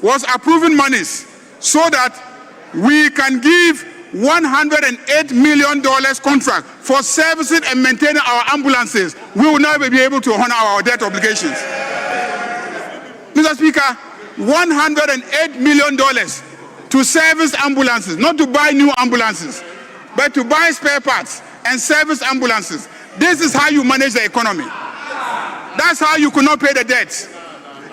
was approving monies so that we can give $108 million contract for servicing and maintaining our ambulances, we will not be able to honor our debt obligations. Mr. Speaker, $108 million to service ambulances, not to buy new ambulances, but to buy spare parts and service ambulances. This is how you manage the economy. That's how you could not pay the debts.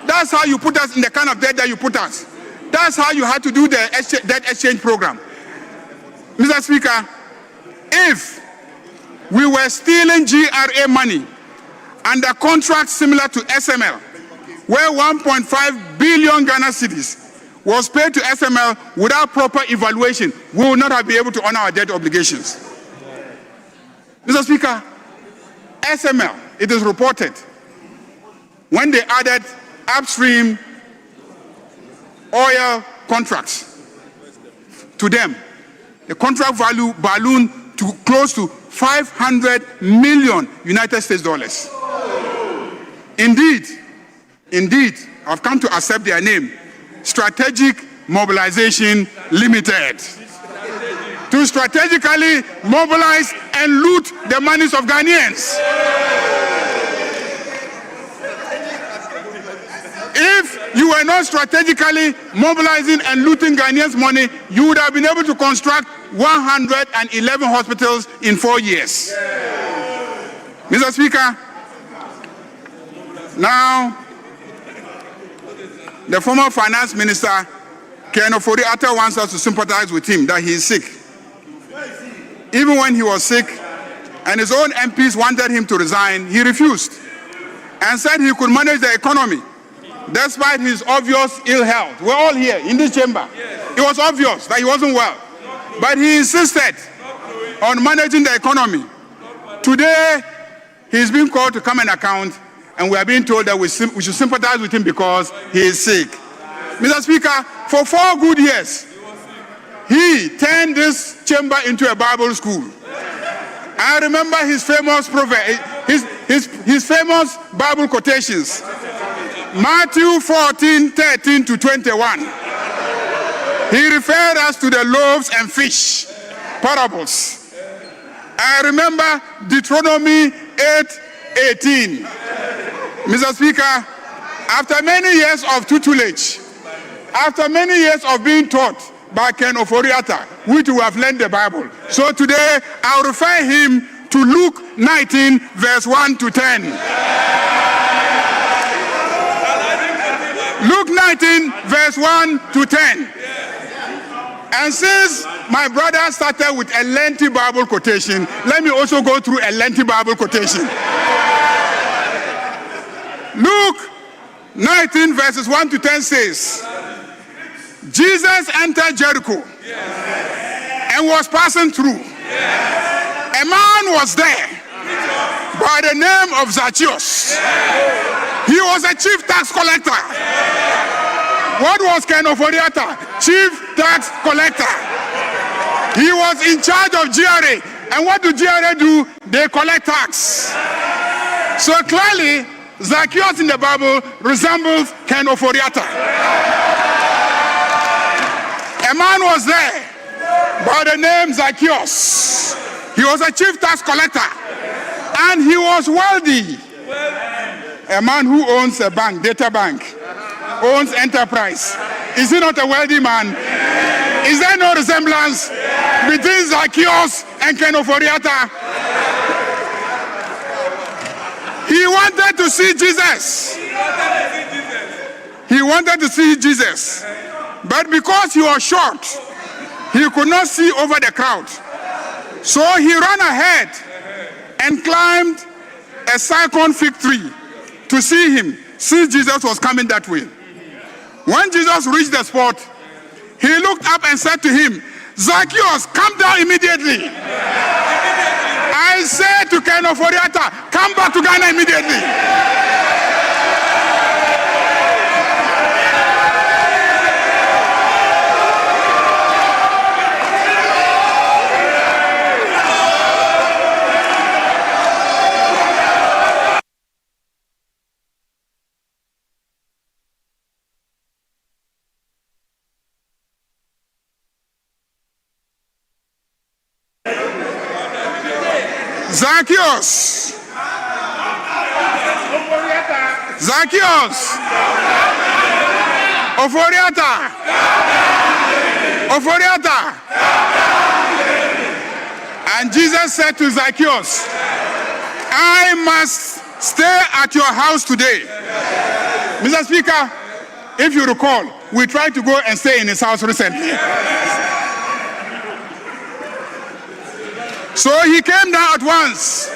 That's how you put us in the kind of debt that you put us. That's how you had to do the debt exchange program. Mr. Speaker, if we were stealing GRA money under contracts similar to SML, where 1.5 billion Ghana cedis was paid to SML without proper evaluation, we will not have been able to honor our debt obligations. Mr. Speaker, SML, it is reported, when they added upstream oil contracts to them, the contract value ballooned to close to 500 million United States dollars. Indeed, I've come to accept their name, Strategic Mobilization Limited, to strategically mobilize and loot the monies of Ghanaians. If you were not strategically mobilizing and looting Ghanaians' money, you would have been able to construct 111 hospitals in 4 years. Mr. Speaker, now the former finance minister, Ken Ofori-Atta, wants us to sympathize with him that he is sick. Even when he was sick and his own MPs wanted him to resign, he refused and said he could manage the economy despite his obvious ill health. We're all here in this chamber. It was obvious that he wasn't well, but he insisted on managing the economy. Today, he's been called to come and account, and we are being told that we should sympathize with him because he is sick. Mr. Speaker, for 4 good years, he turned this chamber into a Bible school. I remember his famous proverb, his famous Bible quotations. Matthew 14:13-21. He referred us to the loaves and fish parables. I remember Deuteronomy 8:18. Mr. Speaker, after many years of tutelage, after many years of being taught by Ken Ofori-Atta, which we have learned the Bible, so today I'll refer him to Luke 19, verse 1 to 10. Luke 19, verse 1 to 10. And since my brother started with a lengthy Bible quotation, let me also go through a lengthy Bible quotation. Luke 19, verses 1 to 10 says, Jesus entered Jericho and was passing through. A man was there by the name of Zacchaeus. He was a chief tax collector. What was Ken Oforiata? Chief tax collector. He was in charge of GRA. And what do GRA do? They collect tax. So clearly, Zacchaeus in the Bible resembles Ken Oforiata. A man was there by the name Zacchaeus. He was a chief tax collector. And he was wealthy. A man who owns a bank, data bank, owns enterprise. Is he not a wealthy man? Is there no resemblance between Zacchaeus and Ken Oforiata? He wanted to see Jesus. He wanted to see Jesus. But because he was short, he could not see over the crowd. So he ran ahead and climbed a cycon fig tree to see him, since Jesus was coming that way. When Jesus reached the spot, he looked up and said to him, Zacchaeus, come down immediately. I said to Ken Oforiata, come back to Ghana immediately. Zacchaeus. Zacchaeus. Oforiata. Oforiata. And Jesus said to Zacchaeus, I must stay at your house today. Mr. Speaker, if you recall, we tried to go and stay in his house recently. So he came down at once,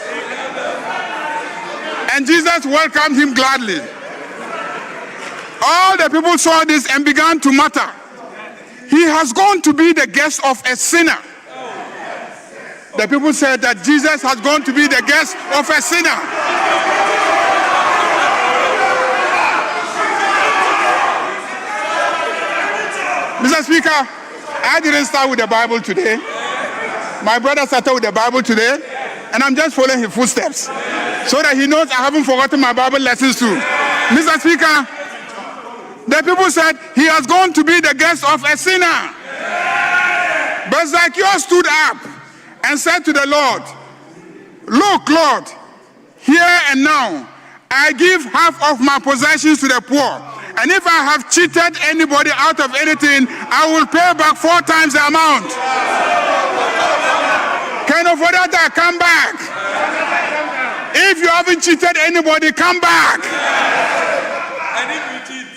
and Jesus welcomed him gladly. All the people saw this and began to mutter, he has gone to be the guest of a sinner. The people said that Jesus has gone to be the guest of a sinner. Mr. Speaker, I didn't start with the Bible today. My brother started with the Bible today, and I'm just following his footsteps so that he knows I haven't forgotten my Bible lessons too. Mr. Speaker, the people said he has gone to be the guest of a sinner. But Zacchaeus stood up and said to the Lord, look, Lord, here and now, I give half of my possessions to the poor. And if I have cheated anybody out of anything, I will pay back 4 times the amount. Ken Oforiata, come back. If you haven't cheated anybody, come back.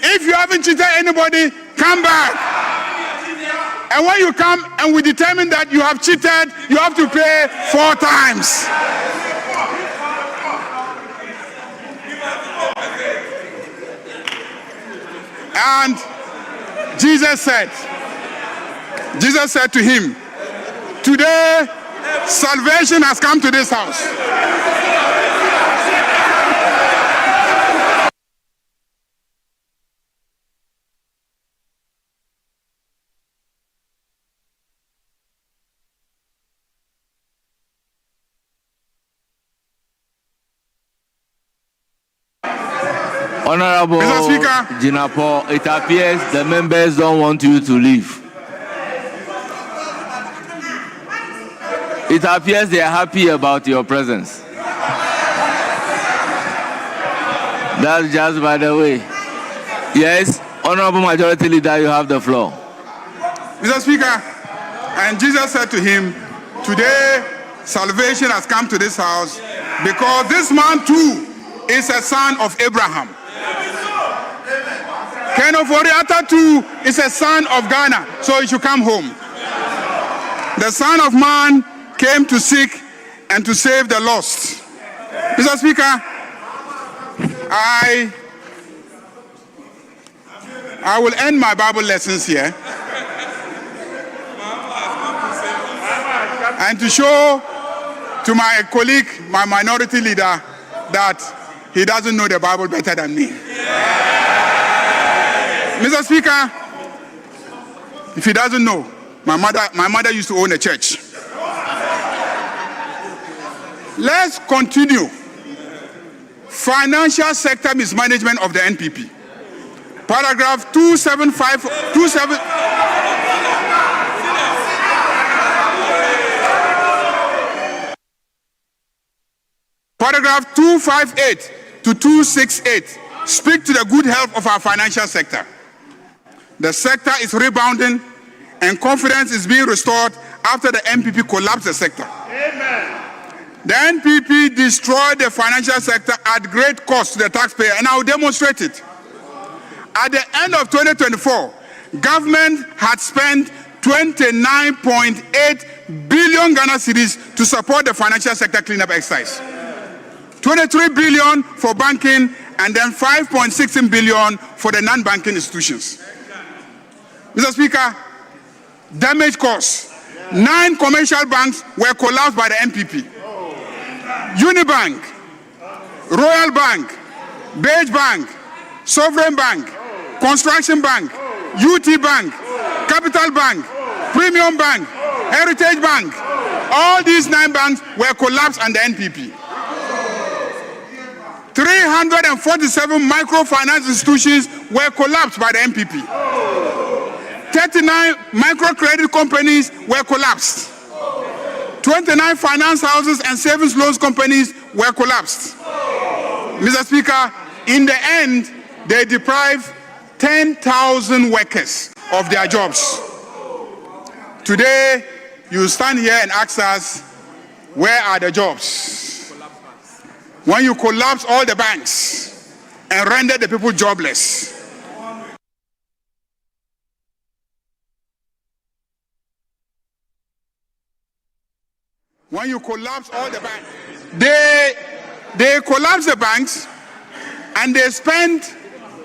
If you haven't cheated anybody, come back. And when you come and we determine that you have cheated, you have to pay 4 times. And Jesus said to him, today salvation has come to this house. Honorable Mr. Speaker, Jinapo, it appears the members don't want you to leave. It appears they are happy about your presence. That's just by the way. Yes, Honorable Majority Leader, you have the floor. Mr. Speaker, and Jesus said to him, today salvation has come to this house because this man too is a son of Abraham. Ken Ofori-Atta too is a son of Ghana, so he should come home. The Son of Man came to seek and to save the lost. Mr. Speaker, I will end my Bible lessons here and to show to my colleague, my minority leader, that he doesn't know the Bible better than me. Mr. Speaker, if he doesn't know, my mother used to own a church. Let's continue. Financial sector mismanagement of the NPP. Paragraph 275. Paragraph 258 to 268 speak to the good health of our financial sector. The sector is rebounding and confidence is being restored after the NPP collapsed the sector. Amen. The NPP destroyed the financial sector at great cost to the taxpayer, and I will demonstrate it. At the end of 2024, government had spent 29.8 billion Ghana cedis to support the financial sector cleanup exercise. 23 billion for banking and then 5.16 billion for the non-banking institutions. Mr. Speaker, damage costs. 9 commercial banks were collapsed by the NPP. Unibank, Royal Bank, Beige Bank, Sovereign Bank, Construction Bank, UT Bank, Capital Bank, Premium Bank, Heritage Bank. All these 9 banks were collapsed under NPP. 347 microfinance institutions were collapsed by the NPP. 39 microcredit companies were collapsed. 29 finance houses and savings loans companies were collapsed. Mr. Speaker, in the end, they deprived 10,000 workers of their jobs. Today, you stand here and ask us, where are the jobs? When you collapse all the banks and render the people jobless. When you collapse all the banks, they collapse the banks and they spend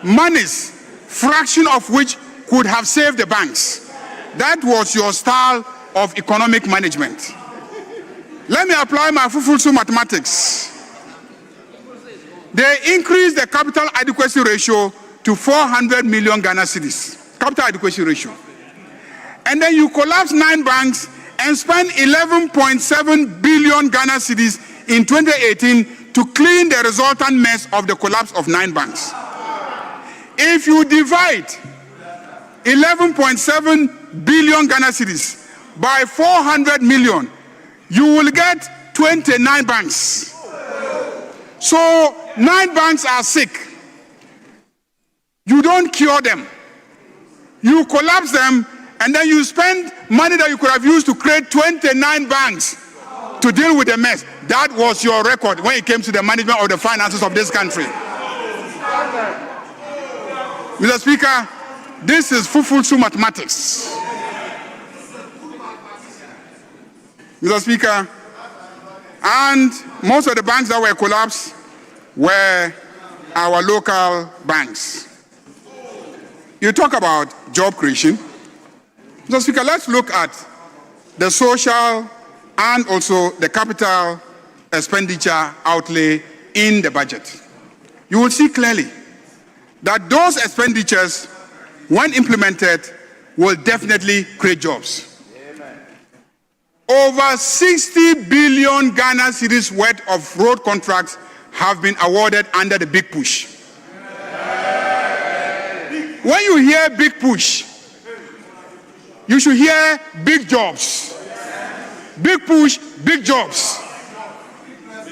monies, fraction of which could have saved the banks. That was your style of economic management. Let me apply my Fufulsu mathematics. They increased the capital adequacy ratio to 400 million Ghana cedis. Capital adequacy ratio. And then you collapse 9 banks and spend 11.7 billion Ghana cedis in 2018 to clean the resultant mess of the collapse of 9 banks. If you divide 11.7 billion Ghana cedis by 400 million, you will get 29 banks. So 9 banks are sick. You don't cure them. You collapse them, and then you spend money that you could have used to create 29 banks to deal with the mess. That was your record when it came to the management of the finances of this country. Mr. Speaker, this is Fufulsu mathematics. Mr. Speaker, and most of the banks that were collapsed were our local banks. You talk about job creation. Mr. Speaker, let's look at the social and also the capital expenditure outlay in the budget. You will see clearly that those expenditures, when implemented, will definitely create jobs. Amen. Over 60 billion Ghana cedis worth of road contracts have been awarded under the big push. Amen. When you hear big push, you should hear big jobs. Big push, big jobs.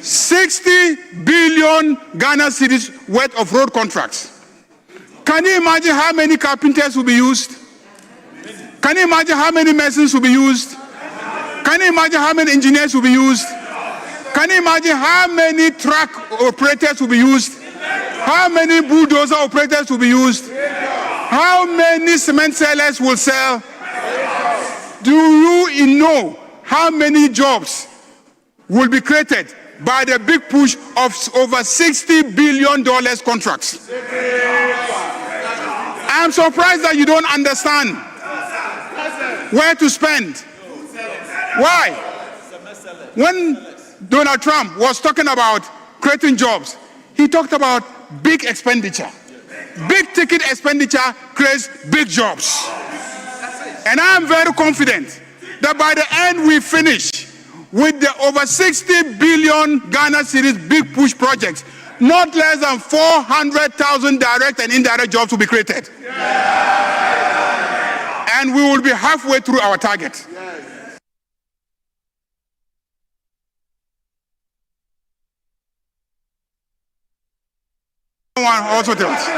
60 billion Ghana cedis worth of road contracts. Can you imagine how many carpenters will be used? Can you imagine how many masons will be used? Can you imagine how many engineers will be used? Can you imagine how many truck operators will be used? How many bulldozer operators will be used? How many cement sellers will sell? Do you know how many jobs will be created by the big push of over $60 billion contracts? I'm surprised that you don't understand where to spend. Why? When Donald Trump was talking about creating jobs, he talked about big expenditure. Big ticket expenditure creates big jobs. And I am very confident that by the end we finish with the over 60 billion Ghana cedis big push projects, not less than 400,000 direct and indirect jobs will be created. And we will be halfway through our target. One also tells.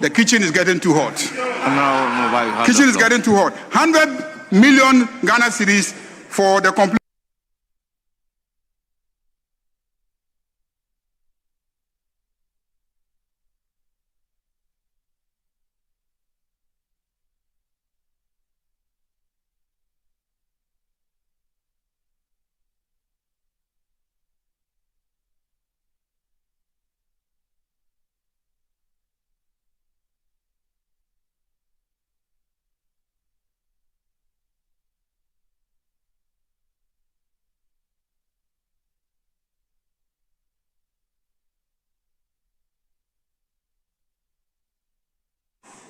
The kitchen is getting too hot. Kitchen is getting too hot. 100 million Ghana cedis for the complete.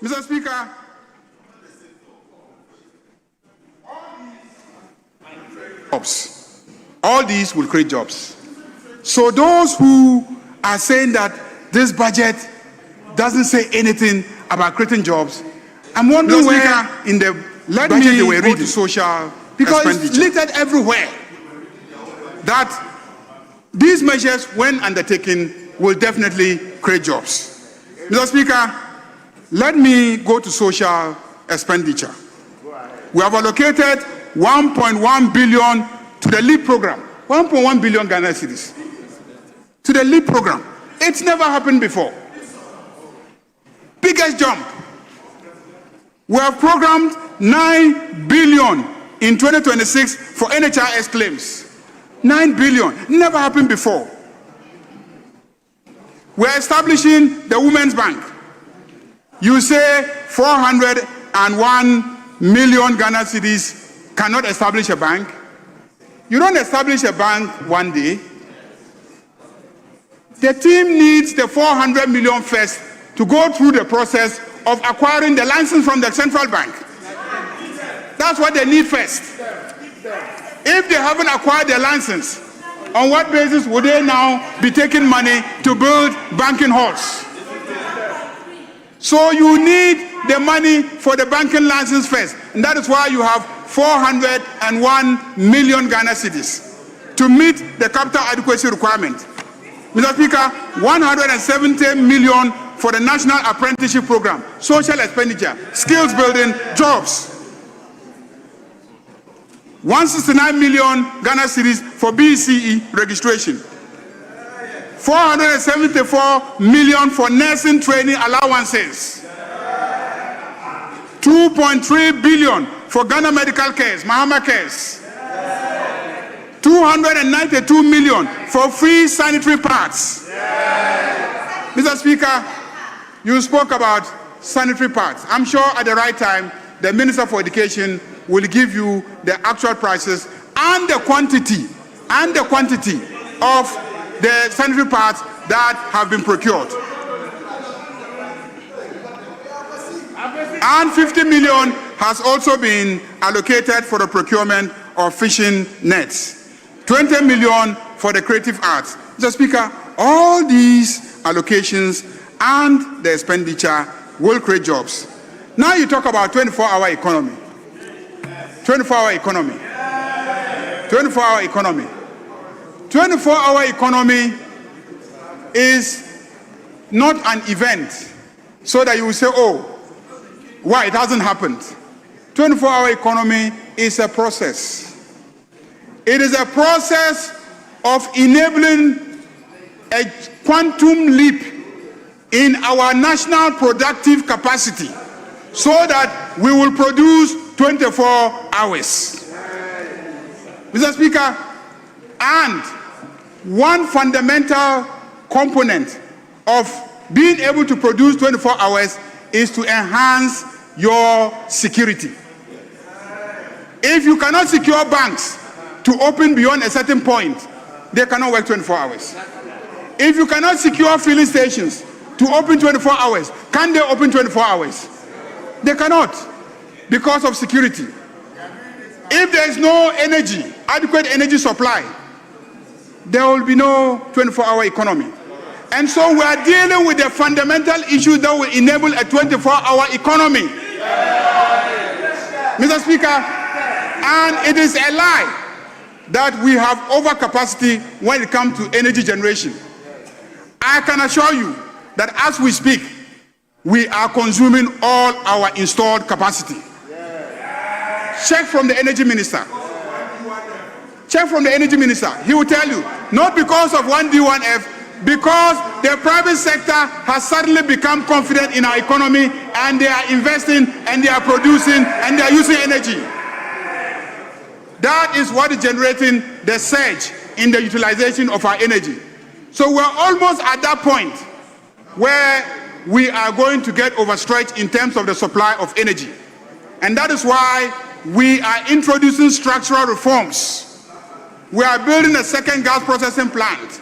Mr. Speaker, all these will create jobs. So those who are saying that this budget doesn't say anything about creating jobs, I'm wondering where in the budget they were reading social because it's littered everywhere that these measures, when undertaken, will definitely create jobs. Mr. Speaker, let me go to social expenditure. We have allocated 1.1 billion to the LEAP program. 1.1 billion Ghana cedis to the LEAP program. It's never happened before. Biggest jump. We have programmed 9 billion in 2026 for NHIS claims. 9 billion. Never happened before. We're establishing the Women's Bank. You say 401 million Ghana cedis cannot establish a bank. You don't establish a bank one day. The team needs the 400 million first to go through the process of acquiring the license from the central bank. That's what they need first. If they haven't acquired the license, on what basis would they now be taking money to build banking halls? So you need the money for the banking license first. And that is why you have 401 million Ghana cedis to meet the capital adequacy requirement. Mr. Speaker, 170 million for the National Apprenticeship Program, social expenditure, skills building, jobs. 169 million Ghana cedis for BCE registration. 474 million for nursing training allowances. 2.3 billion for Ghana Medical Cares, Mahama Cares. 292 million for free sanitary pads. Mr. Speaker, you spoke about sanitary pads. I'm sure at the right time, the Minister for Education will give you the actual prices and the quantity of the sanitary pads that have been procured. And 50 million has also been allocated for the procurement of fishing nets. 20 million for the creative arts. Mr. Speaker, all these allocations and the expenditure will create jobs. Now you talk about 24-hour economy. 24-hour economy. 24-hour economy. 24-hour economy is not an event so that you will say, oh, why it hasn't happened. 24-hour economy is a process. It is a process of enabling a quantum leap in our national productive capacity so that we will produce 24 hours. Mr. Speaker, and one fundamental component of being able to produce 24 hours is to enhance your security. If you cannot secure banks to open beyond a certain point, they cannot work 24 hours. If you cannot secure filling stations to open 24 hours, can they open 24 hours? They cannot, because of security. If there is no energy, adequate energy supply, there will be no 24-hour economy. And so we are dealing with the fundamental issues that will enable a 24-hour economy. Mr. Speaker, and it is a lie that we have overcapacity when it comes to energy generation. I can assure you that as we speak, we are consuming all our installed capacity. Check from the energy minister. Check from the energy minister. He will tell you, not because of 1D1F, because the private sector has suddenly become confident in our economy and they are investing and they are producing and they are using energy. That is what is generating the surge in the utilization of our energy. So we're almost at that point where we are going to get overstretched in terms of the supply of energy. And that is why we are introducing structural reforms. We are building a second gas processing plant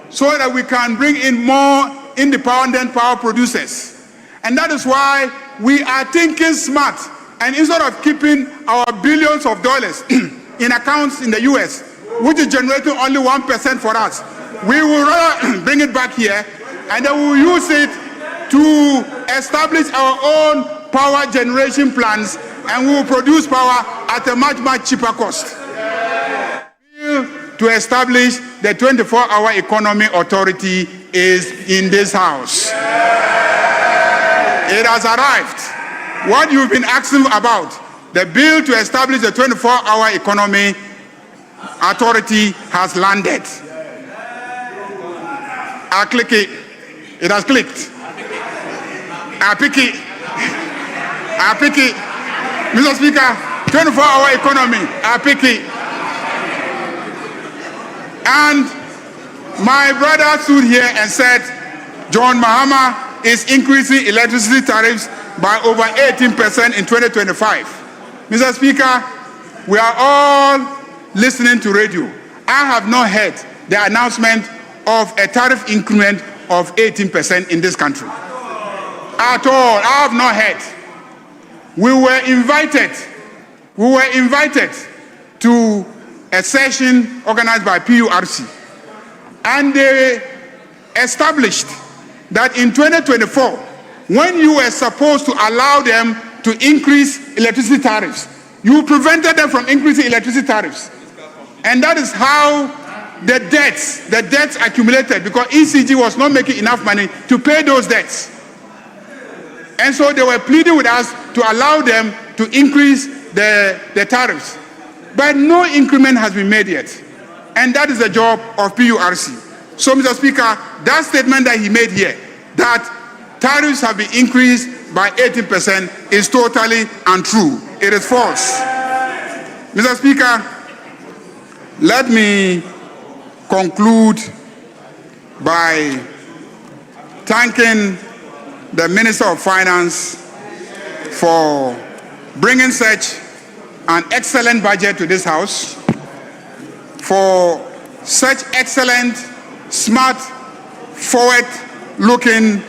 so that we can bring in more independent power producers. And that is why we are thinking smart. And instead of keeping our billions of dollars in accounts in the US, which is generating only 1% for us, we will rather bring it back here and then we will use it to establish our own power generation plants, and we will produce power at a much, much cheaper cost. To establish the 24-hour economy authority is in this house. It has arrived. What you've been asking about, the bill to establish the 24-hour economy authority has landed. I click it. It has clicked. I pick it. I pick it. Mr. Speaker, 24-hour economy. I pick it. And my brother stood here and said, John Mahama is increasing electricity tariffs by over 18% in 2025. Mr. Speaker, we are all listening to radio. I have not heard the announcement of a tariff increment of 18% in this country. At all, I have not heard. We were invited to a session organized by PURC, and they established that in 2024, when you were supposed to allow them to increase electricity tariffs, you prevented them from increasing electricity tariffs. And that is how the debts accumulated, because ECG was not making enough money to pay those debts. And so they were pleading with us to allow them to increase the tariffs. But no increment has been made yet. And that is the job of PURC. So, Mr. Speaker, that statement that he made here, that tariffs have been increased by 18%, is totally untrue. It is false. Mr. Speaker, let me conclude by thanking the Minister of Finance for bringing such an excellent budget to this House, for such excellent, smart, forward-looking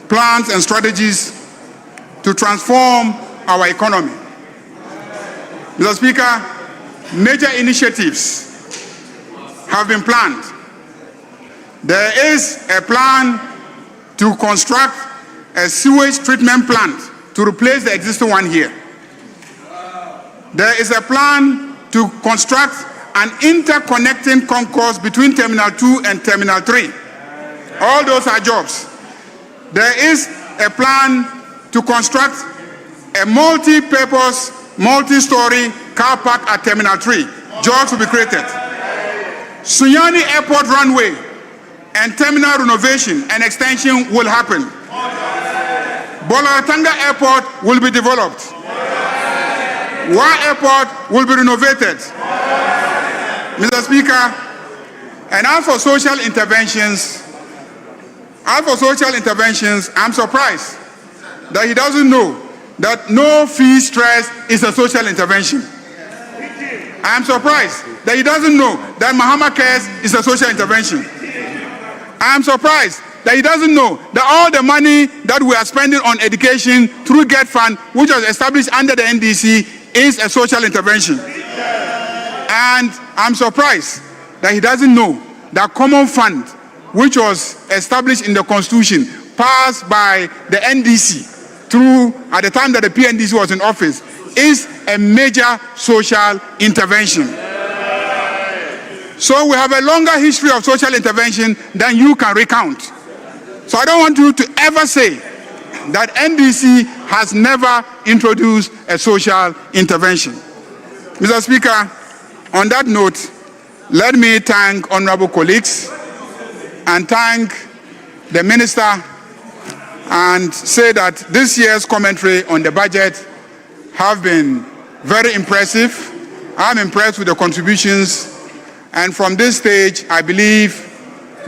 plans and strategies to transform our economy. Mr. Speaker, major initiatives have been planned. There is a plan to construct a sewage treatment plant to replace the existing one here. There is a plan to construct an interconnecting concourse between Terminal 2 and Terminal 3. All those are jobs. There is a plan to construct a multi-purpose, multi-story car park at Terminal 3. Jobs will be created. Sunyani Airport runway and terminal renovation and extension will happen. Bolaratanga Airport will be developed. Wa Airport will be renovated. Mr. Speaker, and as for social interventions, I'm surprised that he doesn't know that no fee stress is a social intervention. I'm surprised that he doesn't know that Mahama Cares is a social intervention. I'm surprised that he doesn't know that all the money that we are spending on education through GET Fund, which was established under the NDC, is a social intervention. And I'm surprised that he doesn't know that Common Fund, which was established in the Constitution, passed by the NDC through, at the time that the PNDC was in office, is a major social intervention. So we have a longer history of social intervention than you can recount. So I don't want you to ever say that NDC has never introduced a social intervention. Mr. Speaker, on that note, let me thank honorable colleagues and thank the minister and say that this year's commentary on the budget have been very impressive. I'm impressed with the contributions, and from this stage, I believe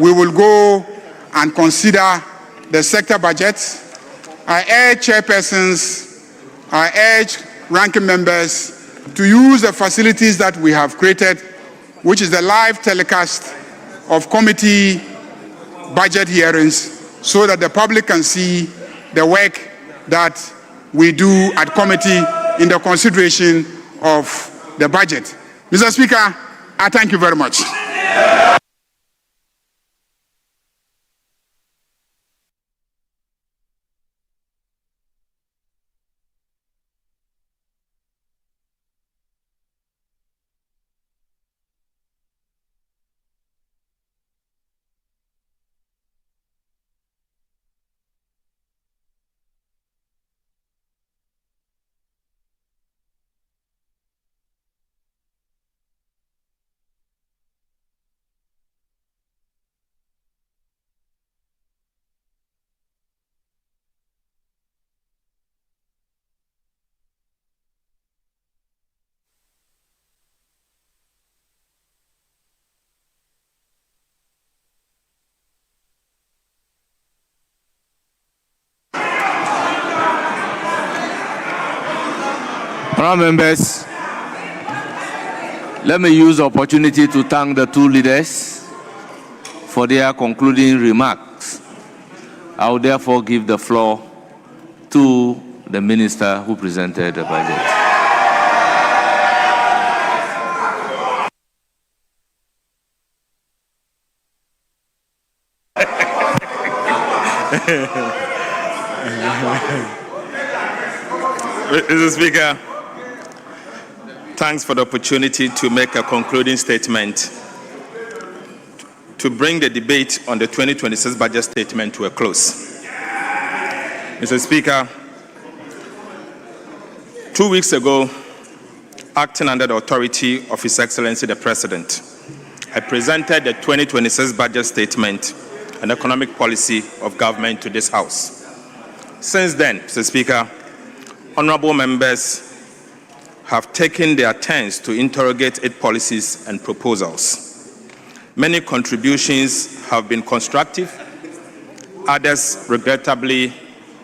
we will go and consider the sector budgets. I urge chairpersons, I urge ranking members to use the facilities that we have created, which is the live telecast of committee budget hearings, so that the public can see the work that we do at committee in the consideration of the budget. Mr. Speaker, I thank you very much. Honourable members, let me use the opportunity to thank the two leaders for their concluding remarks. I will therefore give the floor to the minister who presented the budget. Mr. Speaker, thanks for the opportunity to make a concluding statement to bring the debate on the 2026 budget statement to a close. Mr. Speaker, 2 weeks ago, acting under the authority of His Excellency the President, I presented the 2026 budget statement and economic policy of government to this House. Since then, Mr. Speaker, honorable members have taken their turns to interrogate its policies and proposals. Many contributions have been constructive. Others, regrettably,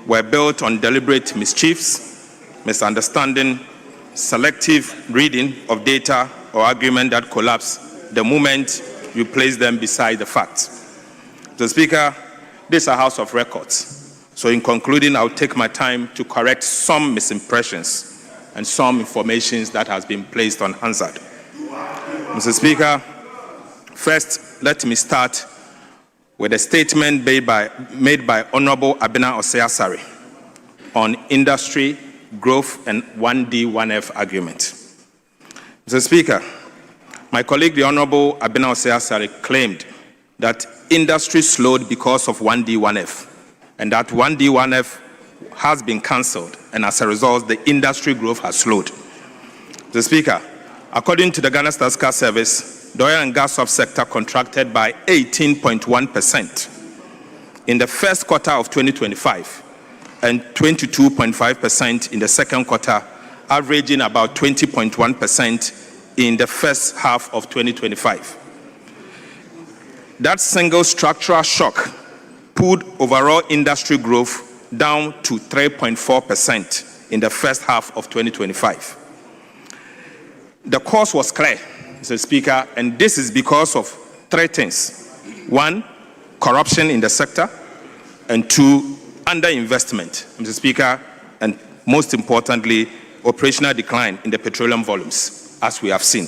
were built on deliberate mischiefs, misunderstanding, selective reading of data, or argument that collapse the moment you place them beside the facts. Mr. Speaker, this is a House of Records. So in concluding, I'll take my time to correct some misimpressions and some information that has been placed unanswered. Mr. Speaker, First, let me start with a statement made by Honorable Abena Osei-Asare on industry, growth, and 1D, 1F agreement. Mr. Speaker, my colleague, the Honorable Abena Osei-Asare, claimed that industry slowed because of 1D, 1F, and that 1D, 1F has been cancelled, and as a result, the industry growth has slowed. Mr. Speaker, according to the Ghana Statistical Service, the oil and gas subsector contracted by 18.1% in the first quarter of 2025 and 22.5% in the second quarter, averaging about 20.1% in the first half of 2025. That single structural shock pulled overall industry growth down to 3.4% in the first half of 2025. The cause was clear, Mr. Speaker, and this is because of three things. One, corruption in the sector, and two, underinvestment, Mr. Speaker, and most importantly, operational decline in the petroleum volumes, as we have seen.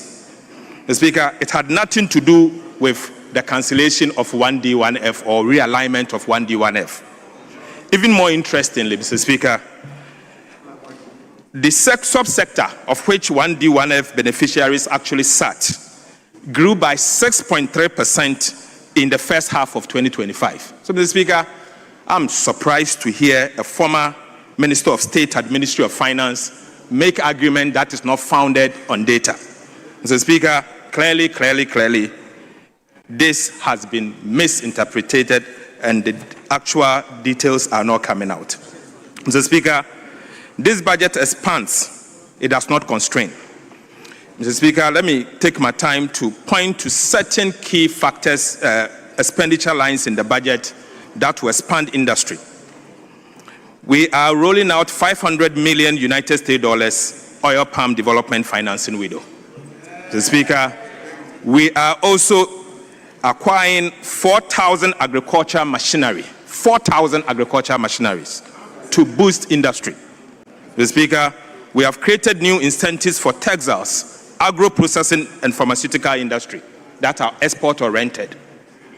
Mr. Speaker, it had nothing to do with the cancellation of 1D, 1F or realignment of 1D, 1F. Even more interestingly, Mr. Speaker, the subsector of which 1D, 1F beneficiaries actually sat grew by 6.3% in the first half of 2025. So, Mr. Speaker, I'm surprised to hear a former Minister of State at Ministry of Finance make argument that is not founded on data. Mr. Speaker, clearly, this has been misinterpreted and the actual details are not coming out. Mr. Speaker, this budget expands, it does not constrain. Mr. Speaker, let me take my time to point to certain key factors, expenditure lines in the budget that will expand industry. We are rolling out $500 million United States dollars oil palm development financing window. Mr. Speaker, we are also acquiring 4,000 agriculture machineries to boost industry. Mr. Speaker, we have created new incentives for textiles, agro-processing, and pharmaceutical industry that are export-oriented.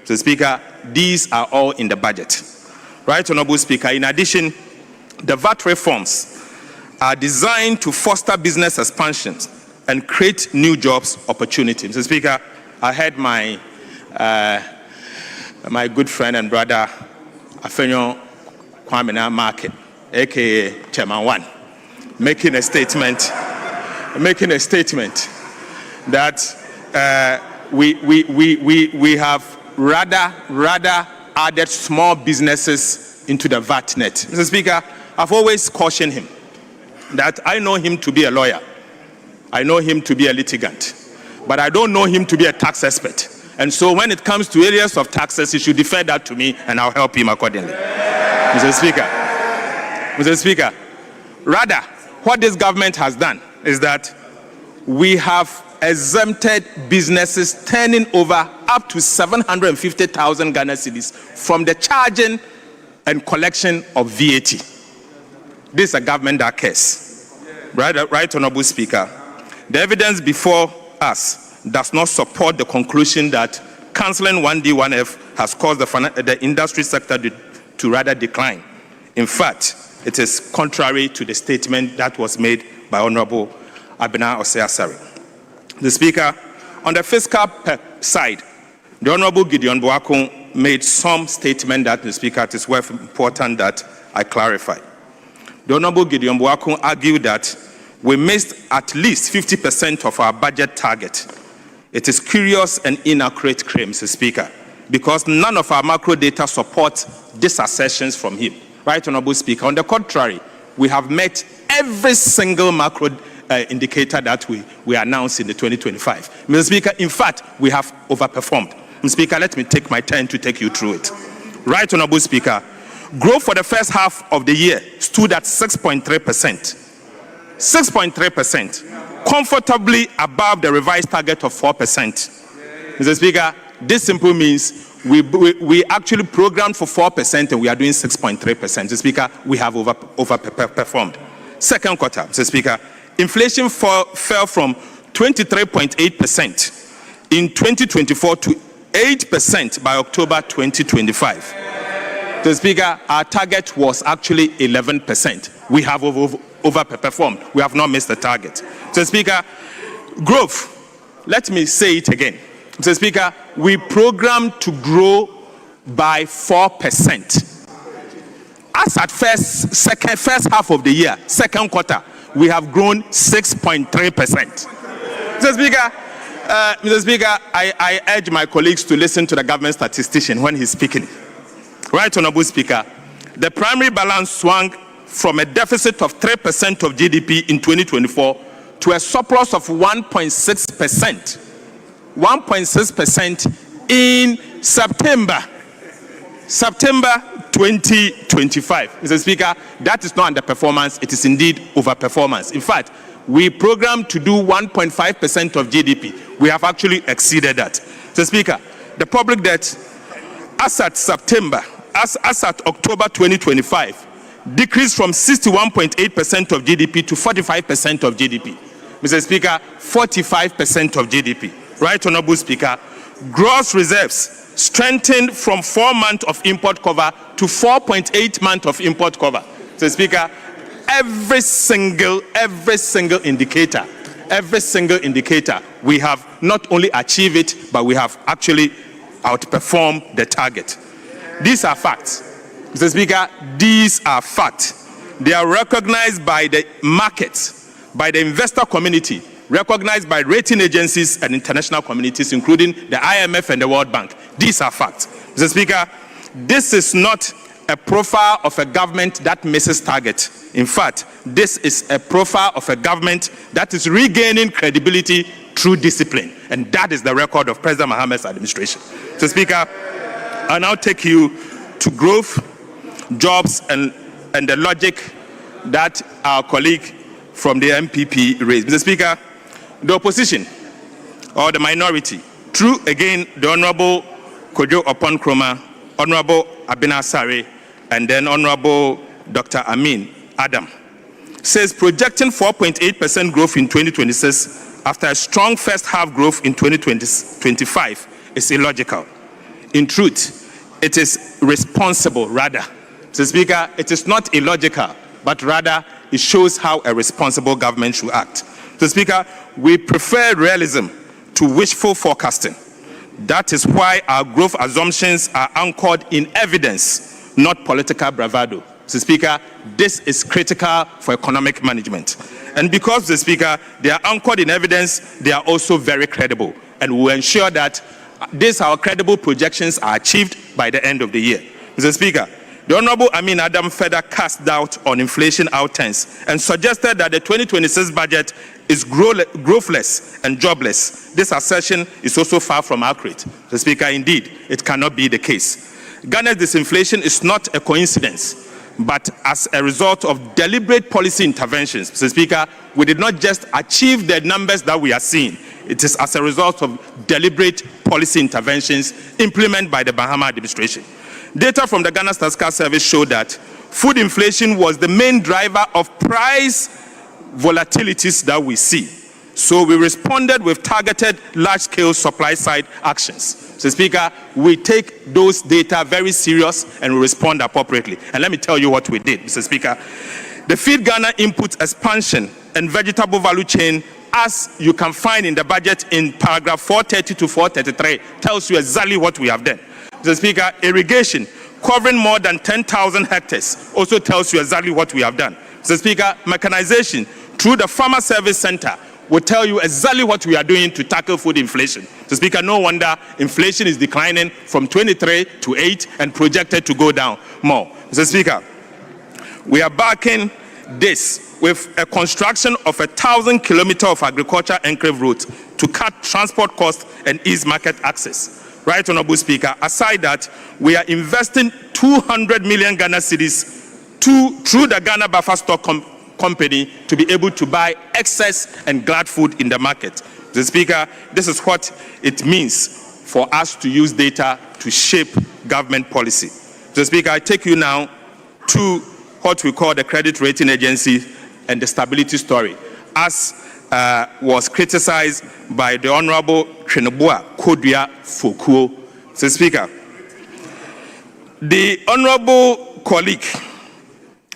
Mr. Speaker, these are all in the budget. Right, Honorable Speaker, in addition, the VAT reforms are designed to foster business expansions and create new jobs opportunities. Mr. Speaker, I heard my good friend and brother, Afenyo-Markin, aka Chairman One, making a statement that we have rather added small businesses into the VAT net. Mr. Speaker, I've always cautioned him that I know him to be a lawyer, I know him to be a litigant, but I don't know him to be a tax expert. And so when it comes to areas of taxes, he should defer that to me and I'll help him accordingly. Mr. Speaker, rather, what this government has done is that we have exempted businesses turning over up to 750,000 Ghana cedis from the charging and collection of VAT. This is a government that cares. Right, Honorable Speaker. The evidence before us does not support the conclusion that cancelling 1D, 1F has caused the industry sector to rather decline. In fact, it is contrary to the statement that was made by Honorable Abena Osei-Asare. The Speaker, on the fiscal side, the Honorable Gideon Boakun made some statement that, the Speaker, it is worth important that I clarify. The Honorable Gideon Boakun argued that we missed at least 50% of our budget target. It is curious and inaccurate claim, Mr. Speaker, because none of our macro data support these assertions from him. Right, Honorable Speaker. On the contrary, we have met every single macro indicator that we announced in the 2025. Mr. Speaker, in fact, we have overperformed. Mr. Speaker, let me take my turn to take you through it. Right, Honorable Speaker. Growth for the first half of the year stood at 6.3%. 6.3%. Comfortably above the revised target of 4%. Mr. Speaker, this simply means we actually programmed for 4% and we are doing 6.3%. Mr. Speaker, we have overperformed. Second quarter, Mr. Speaker, inflation fell from 23.8% in 2024 to 8% by October 2025. Mr. Speaker, our target was actually 11%. We have overperformed. We have not missed the target. Mr. Speaker, growth, let me say it again. Mr. Speaker, we programmed to grow by 4%. As at first half of the year, second quarter, we have grown 6.3%. Mr. Speaker, I urge my colleagues to listen to the government statistician when he's speaking. Right, Honorable Speaker, the primary balance swung from a deficit of 3% of GDP in 2024 to a surplus of 1.6%. 1.6% in September 2025. Mr. Speaker, that is not underperformance, it is indeed overperformance. In fact, we programmed to do 1.5% of GDP. We have actually exceeded that. Mr. Speaker, the public debt, as at October 2025, decreased from 61.8% of GDP to 45% of GDP. Mr. Speaker, 45% of GDP. Right, Honorable Speaker, gross reserves strengthened from 4 months of import cover to 4.8 months of import cover. Mr. Speaker, every single indicator, we have not only achieved it, but we have actually outperformed the target. These are facts. Mr. Speaker, these are facts. They are recognized by the markets, by the investor community, recognized by rating agencies and international communities, including the IMF and the World Bank. These are facts. Mr. Speaker, this is not a profile of a government that misses target. In fact, this is a profile of a government that is regaining credibility through discipline. And that is the record of President Mohammed's administration. Mr. Speaker, I'll now take you to growth, jobs, and the logic that our colleague from the MPP raised. Mr. Speaker, the opposition or the minority, through again the Honorable Kojo Oponkroma, Honorable Abena Sare, and then Honorable Dr. Amin Adam, says projecting 4.8% growth in 2026 after a strong first half growth in 2025 is illogical. In truth, it is responsible rather. Mr. Speaker, it is not illogical, but rather it shows how a responsible government should act. Mr. Speaker, we prefer realism to wishful forecasting. That is why our growth assumptions are anchored in evidence, not political bravado. Mr. Speaker, this is critical for economic management. And because, Mr. Speaker, they are anchored in evidence, they are also very credible. And we will ensure that these our credible projections are achieved by the end of the year. Mr. Speaker, the Honorable Amin Adam further cast doubt on inflation outturns and suggested that the 2026 budget is growthless and jobless. This assertion is also far from accurate. Mr. Speaker, indeed, it cannot be the case. Ghana's disinflation is not a coincidence, but as a result of deliberate policy interventions. Mr. Speaker, we did not just achieve the numbers that we are seeing. It is as a result of deliberate policy interventions implemented by the Bahama administration. Data from the Ghana Statistical Service showed that food inflation was the main driver of price volatilities that we see. So we responded with targeted large-scale supply-side actions. Mr. Speaker, we take those data very serious and we respond appropriately. And let me tell you what we did, Mr. Speaker. The Feed Ghana input expansion and vegetable value chain, as you can find in the budget in paragraph 430 to 433, tells you exactly what we have done. Mr. Speaker, irrigation covering more than 10,000 hectares also tells you exactly what we have done. Mr. Speaker, mechanization through the Farmer Service Center will tell you exactly what we are doing to tackle food inflation. Mr. Speaker, no wonder inflation is declining from 23 to 8 and projected to go down more. Mr. Speaker, we are backing this with a construction of 1,000 kilometers of agriculture enclave route to cut transport costs and ease market access. Right, Honorable Speaker, aside that, we are investing 200 million Ghana cedis through the Ghana Buffer Stock Company to be able to buy excess and glad food in the market. Mr. Speaker, this is what it means for us to use data to shape government policy. Mr. Speaker, I take you now to what we call the credit rating agency and the stability story. As was criticized by the Honorable Tweneboa Kodua Fokuo. Mr. Speaker, the Honorable colleague,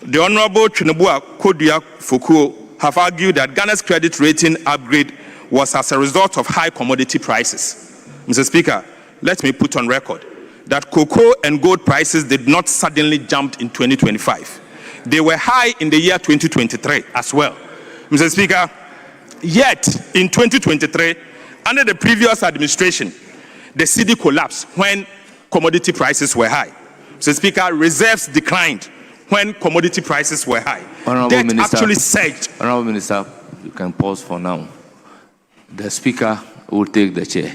the Honorable Tweneboa Kodua Fokuo, have argued that Ghana's credit rating upgrade was as a result of high commodity prices. Mr. Speaker, let me put on record that cocoa and gold prices did not suddenly jump in 2025. They were high in the year 2023 as well. Mr. Speaker, yet in 2023, under the previous administration, the cedi collapsed when commodity prices were high. Mr. Speaker, reserves declined when commodity prices were high. Honorable Minister, actually surged. Honorable Minister, you can pause for now. The Speaker will take the chair.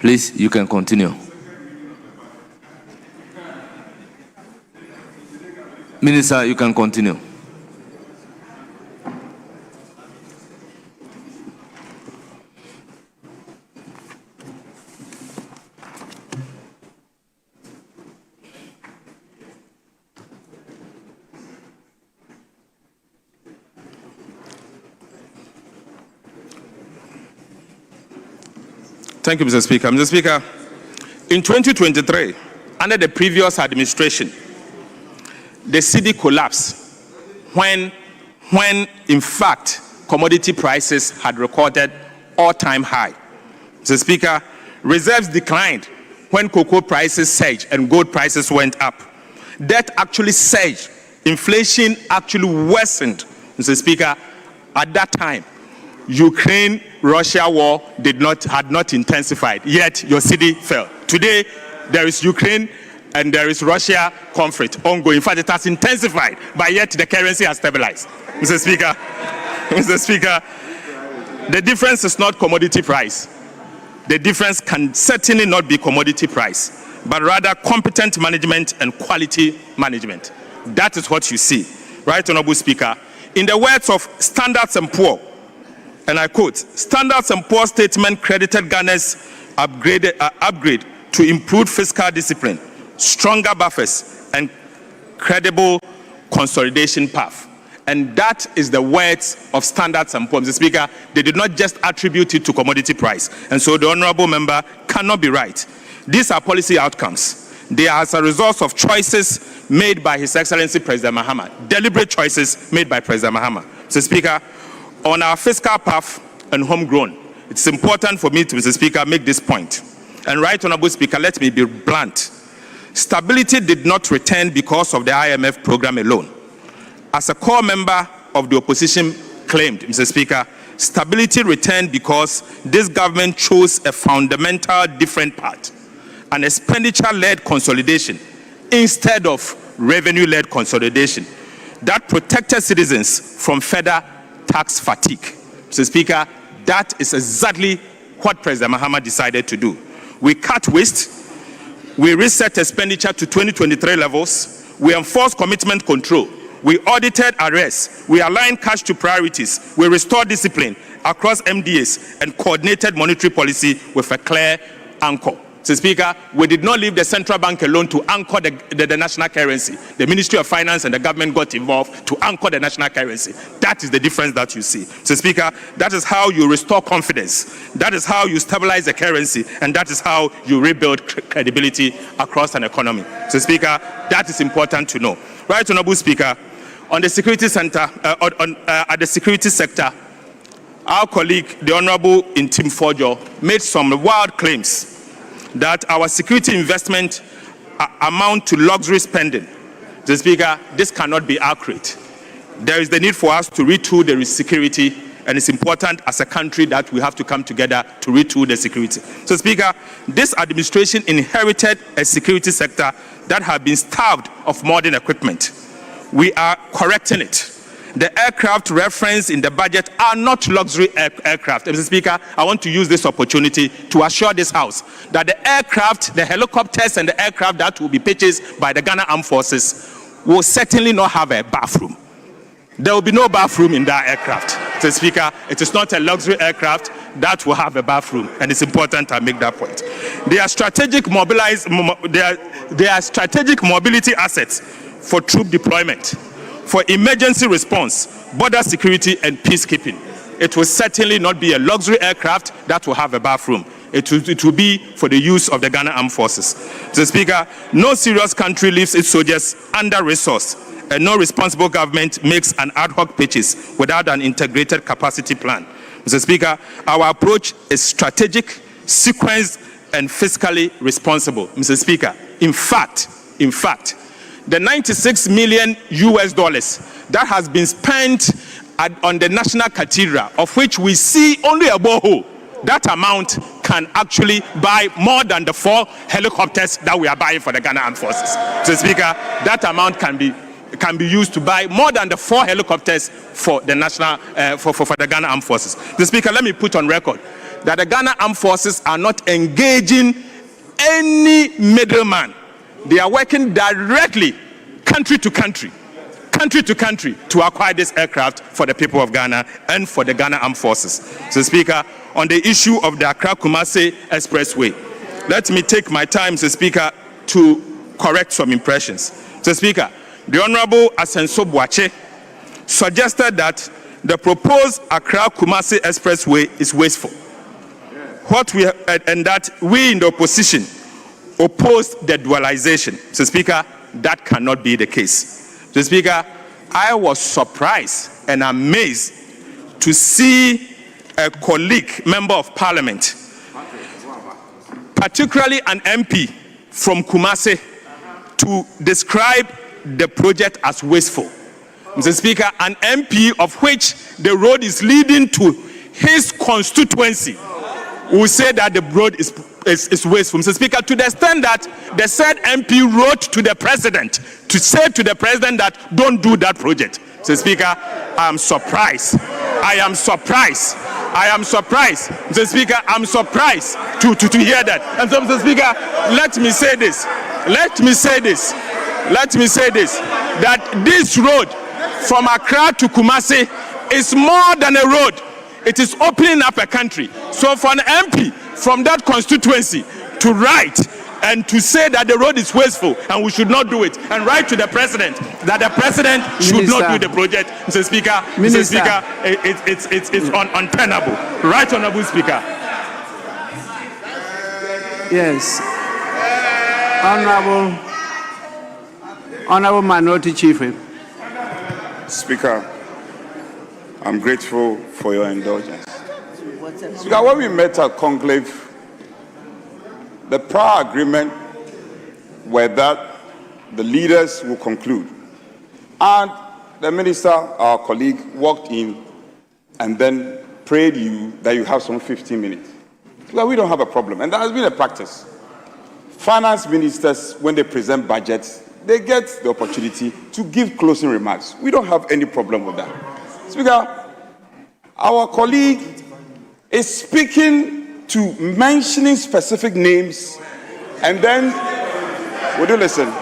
Please, you can continue. Minister, you can continue. Thank you, Mr. Speaker. Mr. Speaker, in 2023, under the previous administration, the cedi collapsed when in fact commodity prices had recorded all-time high. Mr. Speaker, reserves declined when cocoa prices surged and gold prices went up. Debt actually surged. Inflation actually worsened. Mr. Speaker, at that time, Ukraine-Russia war had not intensified, yet your cedi fell. Today, there is Ukraine and there is Russia conflict ongoing. In fact, it has intensified, but yet the currency has stabilized. Mr. Speaker, the difference is not commodity price. The difference can certainly not be commodity price, but rather competent management and quality management. That is what you see. Right, Honorable Speaker? In the words of Standards & Poor, and I quote, Standards & Poor statement credited Ghana's upgrade to improved fiscal discipline, stronger buffers, and credible consolidation path. And that is the words of Standards & Poor. Mr. Speaker, they did not just attribute it to commodity price. And so the honorable member cannot be right. These are policy outcomes. They are as a result of choices made by His Excellency President Mahama, deliberate choices made by President Mahama. Mr. Speaker, on our fiscal path and homegrown, it's important for me to, Mr. Speaker, make this point. And right, Honorable Speaker, let me be blunt. Stability did not return because of the IMF program alone. As a core member of the opposition claimed, Mr. Speaker, stability returned because this government chose a fundamental different path, an expenditure-led consolidation instead of revenue-led consolidation that protected citizens from further tax fatigue. Mr. Speaker, that is exactly what President Mahama decided to do. We cut waste, we reset expenditure to 2023 levels, we enforced commitment control, we audited arrests, we aligned cash to priorities, we restored discipline across MDAs and coordinated monetary policy with a clear anchor. Mr. Speaker, we did not leave the central bank alone to anchor the national currency. The Ministry of Finance and the government got involved to anchor the national currency. That is the difference that you see. Mr. Speaker, that is how you restore confidence. That is how you stabilize the currency. And that is how you rebuild credibility across an economy. Mr. Speaker, that is important to know. Right, Honorable Speaker, on the security center, at the security sector, our colleague, the Honorable Intim Fojo, made some wild claims that our security investment amount to luxury spending. Mr. Speaker, this cannot be accurate. There is the need for us to retool the security, and it's important as a country that we have to come together to retool the security. So, Speaker, this administration inherited a security sector that had been starved of modern equipment. We are correcting it. The aircraft referenced in the budget are not luxury aircraft. Mr. Speaker, I want to use this opportunity to assure this House that the aircraft, the helicopters and the aircraft that will be purchased by the Ghana Armed Forces will certainly not have a bathroom. There will be no bathroom in that aircraft. Mr. Speaker, it is not a luxury aircraft that will have a bathroom, and it's important I make that point. They are strategic mobility assets for troop deployment, for emergency response, border security, and peacekeeping. it will certainly not be a luxury aircraft that will have a bathroom. It will be for the use of the Ghana Armed Forces. Mr. Speaker, no serious country leaves its soldiers under-resourced, and no responsible government makes an ad hoc pitches without an integrated capacity plan. Mr. Speaker, our approach is strategic, sequenced, and fiscally responsible. Mr. Speaker, in fact, the $96 million that has been spent on the National Cathedral, of which we see only a borehole, that amount can actually buy more than the 4 helicopters that we are buying for the Ghana Armed Forces. Mr. Speaker, that amount can be used to buy more than the 4 helicopters for the national for the Ghana Armed Forces. Mr. Speaker, let me put on record that the Ghana Armed Forces are not engaging any middleman. They are working directly, country to country, to acquire this aircraft for the people of Ghana and for the Ghana Armed Forces. Mr. Speaker, on the issue of the Accra-Kumasi Expressway, let me take my time, Mr. Speaker, to correct some impressions. Mr. Speaker, the Honorable Asenso Boache suggested that the proposed Accra-Kumasi Expressway is wasteful. And that we in the opposition opposed the dualization. Mr. Speaker, that cannot be the case. Mr. Speaker, I was surprised and amazed to see a colleague, member of parliament, particularly an MP from Kumasi, to describe the project as wasteful. Mr. Speaker, an MP of which the road is leading to his constituency will say that the road is wasteful. Mr. Speaker, to the extent that the said MP wrote to the president to say to the president that don't do that project. Mr. Speaker, I am surprised. Mr. Speaker, I'm surprised to hear that. And so, Mr. Speaker, let me say this, that this road from Accra to Kumasi is more than a road. It is opening up a country. So for an MP from that constituency to write and to say that the road is wasteful and we should not do it, and write to the president that the president should not do the project, Mr. Speaker, it's untenable. Right, Honorable Speaker. Yes. Honorable Minority Chief Whip. Speaker, I'm grateful for your indulgence. Speaker, when we met at conclave, the prior agreement were that the leaders will conclude. And the minister, our colleague, walked in and then prayed you that you have some 15 minutes. Well, we don't have a problem, and that has been a practice. Finance ministers, when they present budgets, they get the opportunity to give closing remarks. We don't have any problem with that. Speaker, our colleague is speaking to mentioning specific names, and then, would you listen?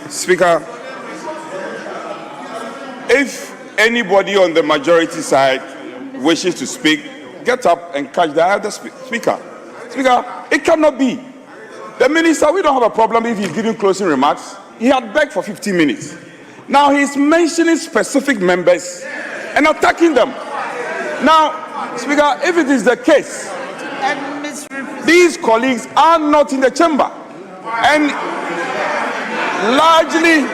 Speaker, if anybody on the majority side wishes to speak, get up and catch the other speaker. Speaker, it cannot be. The minister, we don't have a problem if he's giving closing remarks. He had begged for 15 minutes. Now he's mentioning specific members and attacking them. Now, Speaker, if it is the case, these colleagues are not in the chamber. And largely,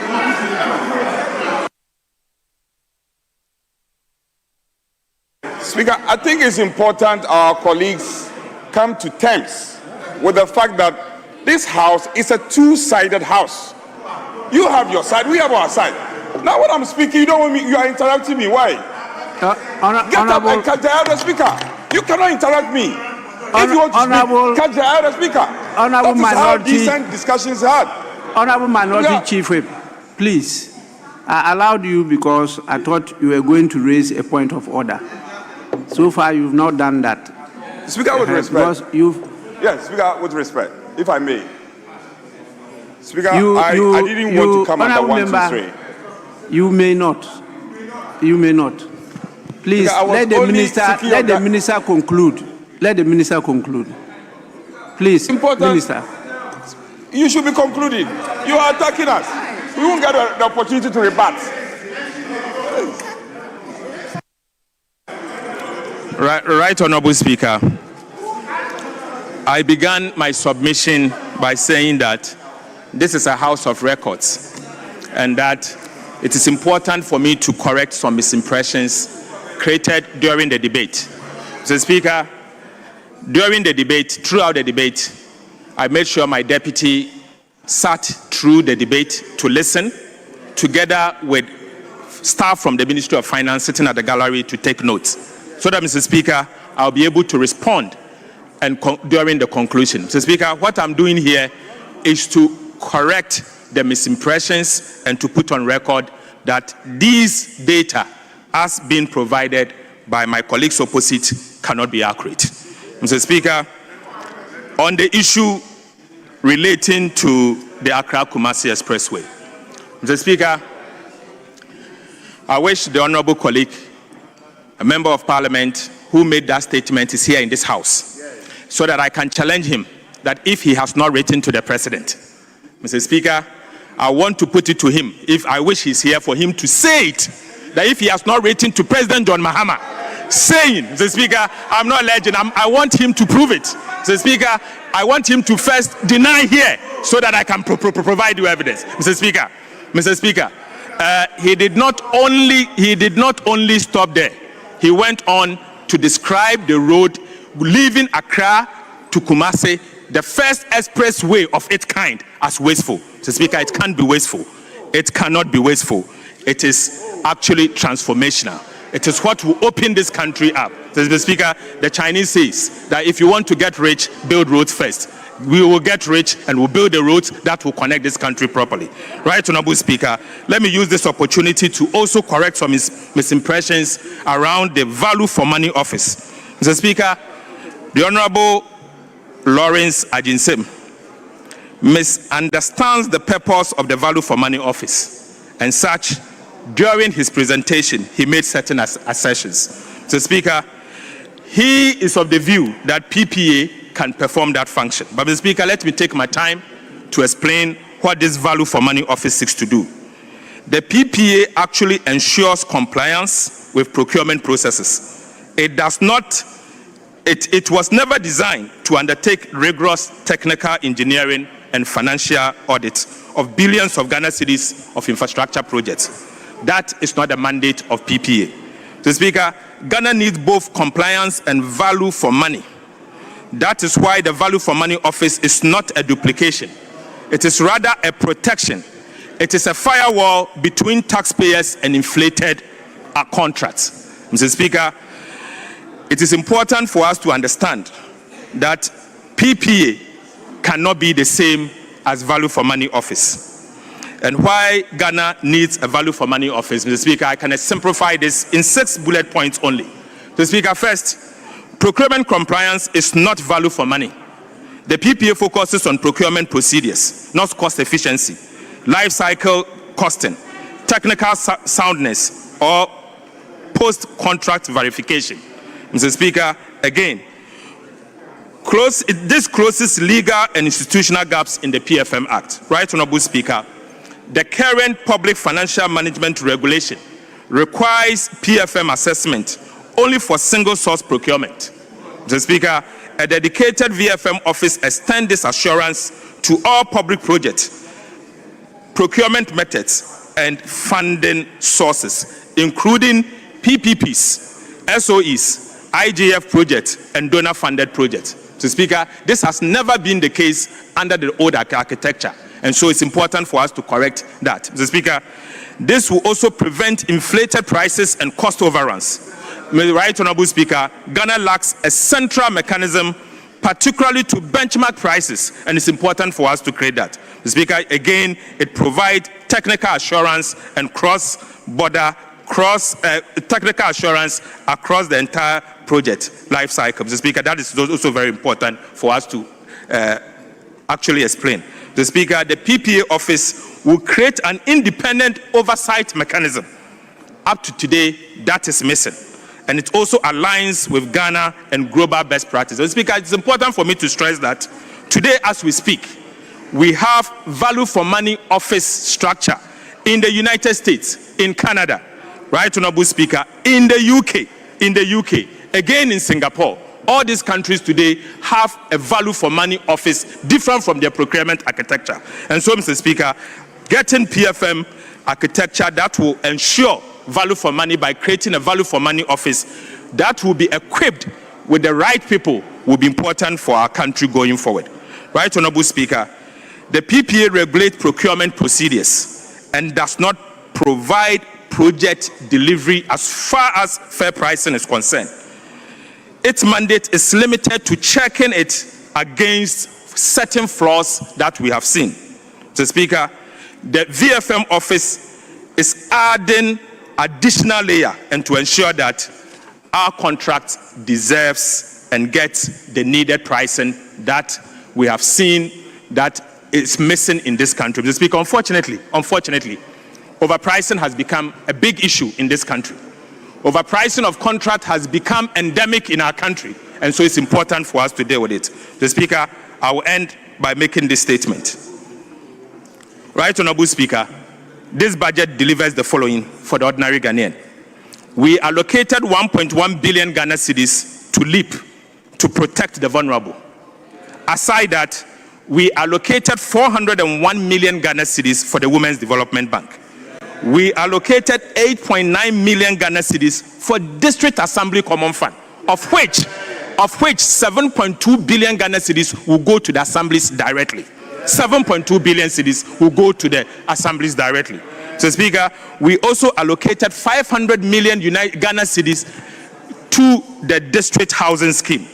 Speaker, I think it's important our colleagues come to terms with the fact that this house is a two-sided house. You have your side, we have our side. Now when I'm speaking, you don't want me, you are interrupting me. Why? Get up and catch the other speaker. You cannot interrupt me. If you want to speak, catch the other speaker. That is how decent discussions are. Honorable Minority Chief Whip, please. I allowed you because I thought you were going to raise a point of order. So far, you've not done that. Speaker, with respect. Yes, Speaker, with respect, if I may. Speaker, I didn't want to come under 123. You may not. You may not. Please, I was let the only minister, seeking let your the minister conclude. Let the minister conclude. Please, Important. Minister. You should be concluding. You are attacking us. We won't get the opportunity to rebut. Right, Honorable Speaker. I began my submission by saying that this is a house of records and that it is important for me to correct some misimpressions created during the debate. Mr. Speaker, during the debate, throughout the debate, I made sure my deputy sat through the debate to listen, together with staff from the Ministry of Finance sitting at the gallery to take notes, so that, Mr. Speaker, I'll be able to respond and during the conclusion. Mr. Speaker, what I'm doing here is to correct the misimpressions and to put on record that these data, as being provided by my colleagues opposite, cannot be accurate. Mr. Speaker, on the issue relating to the Accra-Kumasi Expressway, Mr. Speaker, I wish the honorable colleague, a member of Parliament who made that statement, is here in this house, so that I can challenge him that if he has not written to the President, Mr. Speaker, I want to put it to him, if I wish he's here, for him to say it, that if he has not written to President John Mahama, saying, Mr. Speaker, I'm not alleging, I want him to prove it. Mr. Speaker, I want him to first deny here so that I can provide you evidence. Mr. Speaker, he did not only stop there. He went on to describe the road leaving Accra to Kumasi, the first expressway of its kind, as wasteful. Mr. Speaker, it can't be wasteful. It cannot be wasteful. It is actually transformational. It is what will open this country up. Mr. Speaker, the Chinese says that if you want to get rich, build roads first. We will get rich and we'll build the roads that will connect this country properly. Right, Honorable Speaker, let me use this opportunity to also correct some misimpressions around the value for money office. Mr. Speaker, the Honorable Lawrence Ajinsem misunderstands the purpose of the value for money office, and such, during his presentation, he made certain assertions. Mr. Speaker, he is of the view that PPA can perform that function. But, Mr. Speaker, let me take my time to explain what this value for money office seeks to do. The PPA actually ensures compliance with procurement processes. It does not, it was never designed to undertake rigorous technical engineering and financial audits of billions of Ghana cedis of infrastructure projects. That is not the mandate of PPA. Mr. Speaker, Ghana needs both compliance and value for money. That is why the value for money office is not a duplication. It is rather a protection. It is a firewall between taxpayers and inflated contracts. Mr. Speaker, it is important for us to understand that PPA cannot be the same as value for money office. And why Ghana needs a value for money office, Mr. Speaker, I can simplify this in 6 bullet points only. Mr. Speaker, first, procurement compliance is not value for money. The PPA focuses on procurement procedures, not cost efficiency, life cycle costing, technical soundness, or post-contract verification. Mr. Speaker, again, this closes legal and institutional gaps in the PFM Act. Right, Honorable Speaker, the current public financial management regulation requires PFM assessment only for single source procurement. Mr. Speaker, a dedicated VFM office extends this assurance to all public projects, procurement methods, and funding sources, including PPPs, SOEs, IGF projects, and donor-funded projects. Mr. Speaker, this has never been the case under the old architecture, and so it's important for us to correct that. Mr. Speaker, this will also prevent inflated prices and cost overruns. Right, Honorable Speaker, Ghana lacks a central mechanism, particularly to benchmark prices, and it's important for us to create that. Mr. Speaker, again, it provides technical assurance and cross-border, technical assurance across the entire project life cycle. Mr. Speaker, that is also very important for us to actually explain. Mr. Speaker, the PPA office will create an independent oversight mechanism. Up to today, that is missing. and it also aligns with Ghana and global best practices. Speaker, it's important for me to stress that today, as we speak, we have value for money office structure in the United States, in Canada, right, Honorable Speaker, in the UK, again in Singapore. All these countries today have a value for money office different from their procurement architecture. And so, Mr. Speaker, getting PFM architecture that will ensure value for money by creating a value for money office that will be equipped with the right people will be important for our country going forward. Right, Honorable Speaker, the PPA regulates procurement procedures and does not provide project delivery as far as fair pricing is concerned. Its mandate is limited to checking it against certain flaws that we have seen. Mr. Speaker, the VFM office is adding additional layer and to ensure that our contract deserves and gets the needed pricing that we have seen that is missing in this country. Mr. Speaker, unfortunately, overpricing has become a big issue in this country. Overpricing of contract has become endemic in our country, and so it's important for us to deal with it. Mr. Speaker, I will end by making this statement. Right, Honorable Speaker, this budget delivers the following for the ordinary Ghanaian. We allocated 1.1 billion Ghana cedis to LEAP to protect the vulnerable. Aside that, we allocated 401 million Ghana cedis for the Women's Development Bank. We allocated 8.9 million Ghana cedis for District Assembly Common Fund, of which 7.2 billion Ghana cedis will go to the assemblies directly. 7.2 billion cedis will go to the assemblies directly. So, Speaker, we also allocated 500 million Ghana cedis to the district housing scheme.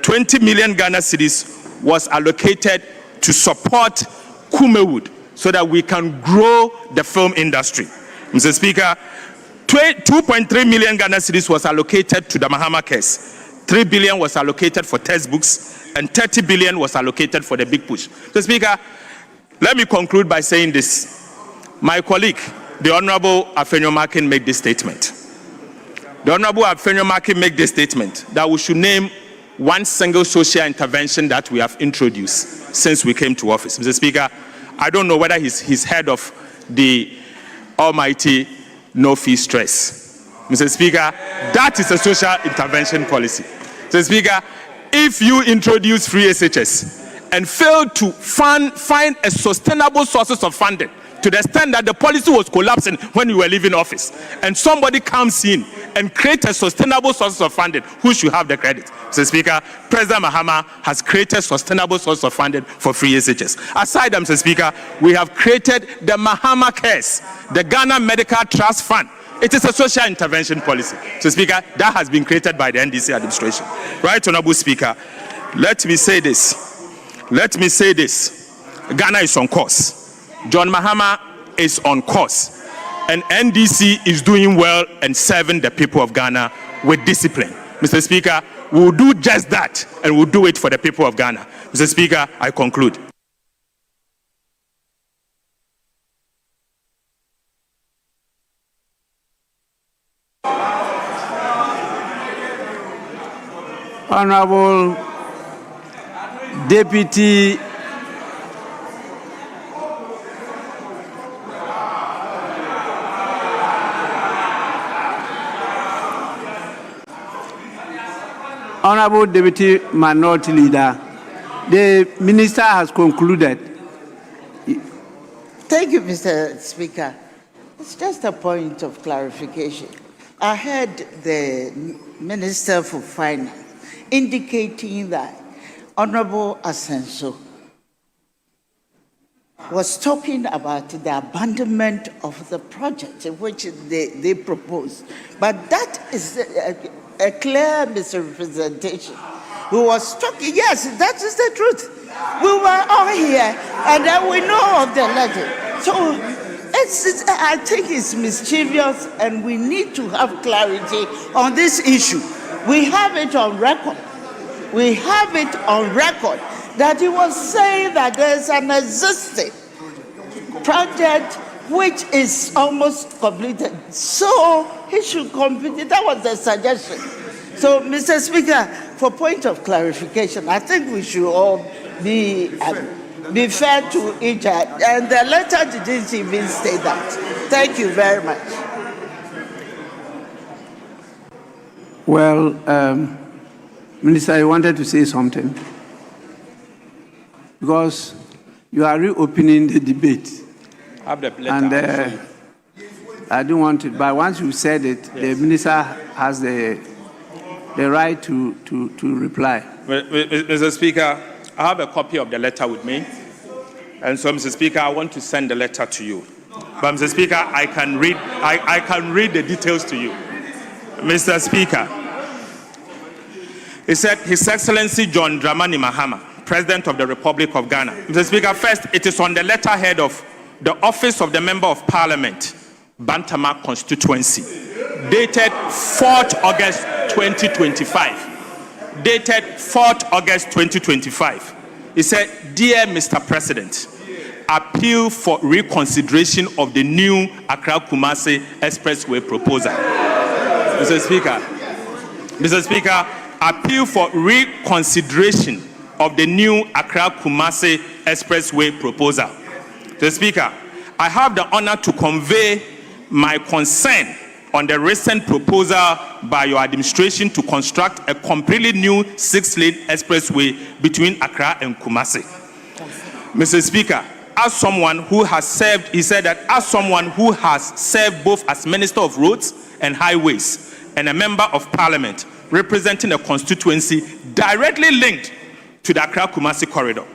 20 million Ghana cedis was allocated to support Kumewood so that we can grow the film industry. Mr. Speaker, 2.3 million Ghana cedis was allocated to the Mahama case. 3 billion was allocated for textbooks, and 30 billion was allocated for the big push. Mr. Speaker, let me conclude by saying this. My colleague, the Honorable Afenyo-Markin, made this statement. The Honorable Afenyo-Markin made this statement that we should name one single social intervention that we have introduced since we came to office. Mr. Speaker, I don't know whether he's heard of the almighty no-fee stress. Mr. Speaker, that is a social intervention policy. Mr. Speaker, if you introduce free SHS and fail to find a sustainable sources of funding to the extent that the policy was collapsing when you were leaving office, and somebody comes in and creates a sustainable source of funding, who should have the credit? Mr. Speaker, President Mahama has created sustainable source of funding for free SHS. Aside, Mr. Speaker, we have created the Mahama Cares, the Ghana Medical Trust Fund. It is a social intervention policy. Mr. Speaker, that has been created by the NDC administration. Right, Honorable Speaker, let me say this. Ghana is on course. John Mahama is on course, and NDC is doing well and serving the people of Ghana with discipline. Mr. Speaker, we will do just that, and we'll do it for the people of Ghana. Mr. Speaker, I conclude. Honorable Deputy Honorable Deputy Minority Leader, the Minister has concluded. Thank you, Mr. Speaker. It's just a point of clarification. I heard the Minister for Finance indicating that Honorable Asenso was talking about the abandonment of the project which they proposed. But that is a clear misrepresentation. He was talking, yes, that is the truth. We were all here, and then we know of the letter. So I think it's mischievous, and we need to have clarity on this issue. We have it on record. That he was saying that there's an existing project which is almost completed. So he should complete it. That was the suggestion. So, Mr. Speaker, for point of clarification, I think we should all be fair to each other. And the letter didn't even say that. Thank you very much. Well, Minister, I wanted to say something. Because you are reopening the debate. I have the letter. And I don't want it, but once you said it, yes, the minister has the right to reply. Mr. Speaker, I have a copy of the letter with me. And so, Mr. Speaker, I want to send the letter to you. But, Mr. Speaker, I can read the details to you. Mr. Speaker, he said, His Excellency John Dramani Mahama, President of the Republic of Ghana. Mr. Speaker, first, it is on the letterhead of the Office of the Member of Parliament, Bantama Constituency, dated 4th August 2025. Dated 4th August 2025. He said, Dear Mr. President, appeal for reconsideration of the new Accra-Kumasi Expressway proposal. Mr. Speaker, appeal for reconsideration of the new Accra-Kumasi Expressway proposal. Mr. Speaker, I have the honor to convey my concern on the recent proposal by your administration to construct a completely new 6-lane expressway between Accra and Kumasi. Mr. Speaker, as someone who has served, he said that as someone who has served both as Minister of Roads and Highways and a Member of Parliament representing a constituency directly linked to the Accra-Kumasi corridor,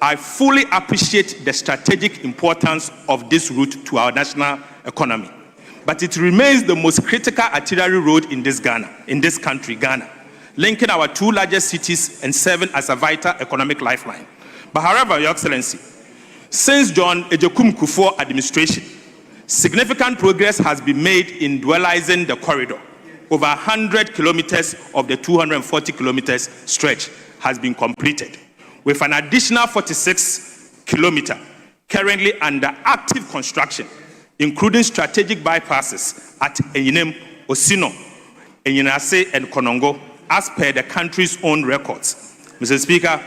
I fully appreciate the strategic importance of this route to our national economy. But it remains the most critical arterial road in this country, Ghana, linking our two largest cities and serving as a vital economic lifeline. But however, Your Excellency, since John Ejekum Kufuor administration, significant progress has been made in dualizing the corridor. Over 100 kilometers of the 240 kilometers stretch has been completed, with an additional 46 kilometers currently under active construction, including strategic bypasses at Enyinem, Osino, Enyinase, and Konongo, as per the country's own records. Mr. Speaker,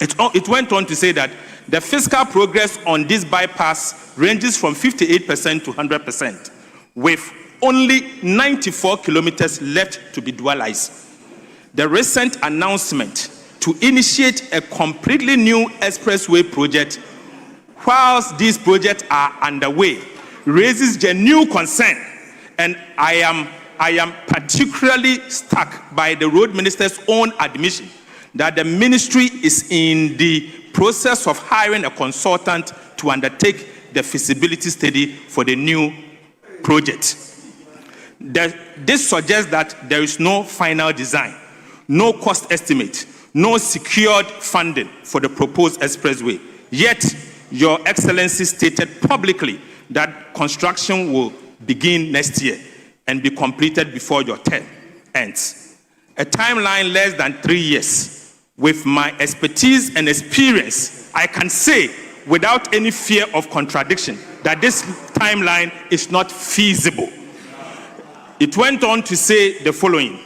it went on to say that the fiscal progress on this bypass ranges from 58% to 100%, with only 94 kilometers left to be dualized. The recent announcement to initiate a completely new expressway project, whilst these projects are underway, raises genuine concern, and I am particularly struck by the road minister's own admission that the ministry is in the process of hiring a consultant to undertake the feasibility study for the new project. This suggests that there is no final design, no cost estimate, no secured funding for the proposed expressway. Yet, Your Excellency stated publicly that construction will begin next year and be completed before your term ends. A timeline less than 3 years. With my expertise and experience, I can say without any fear of contradiction that this timeline is not feasible. It went on to say the following: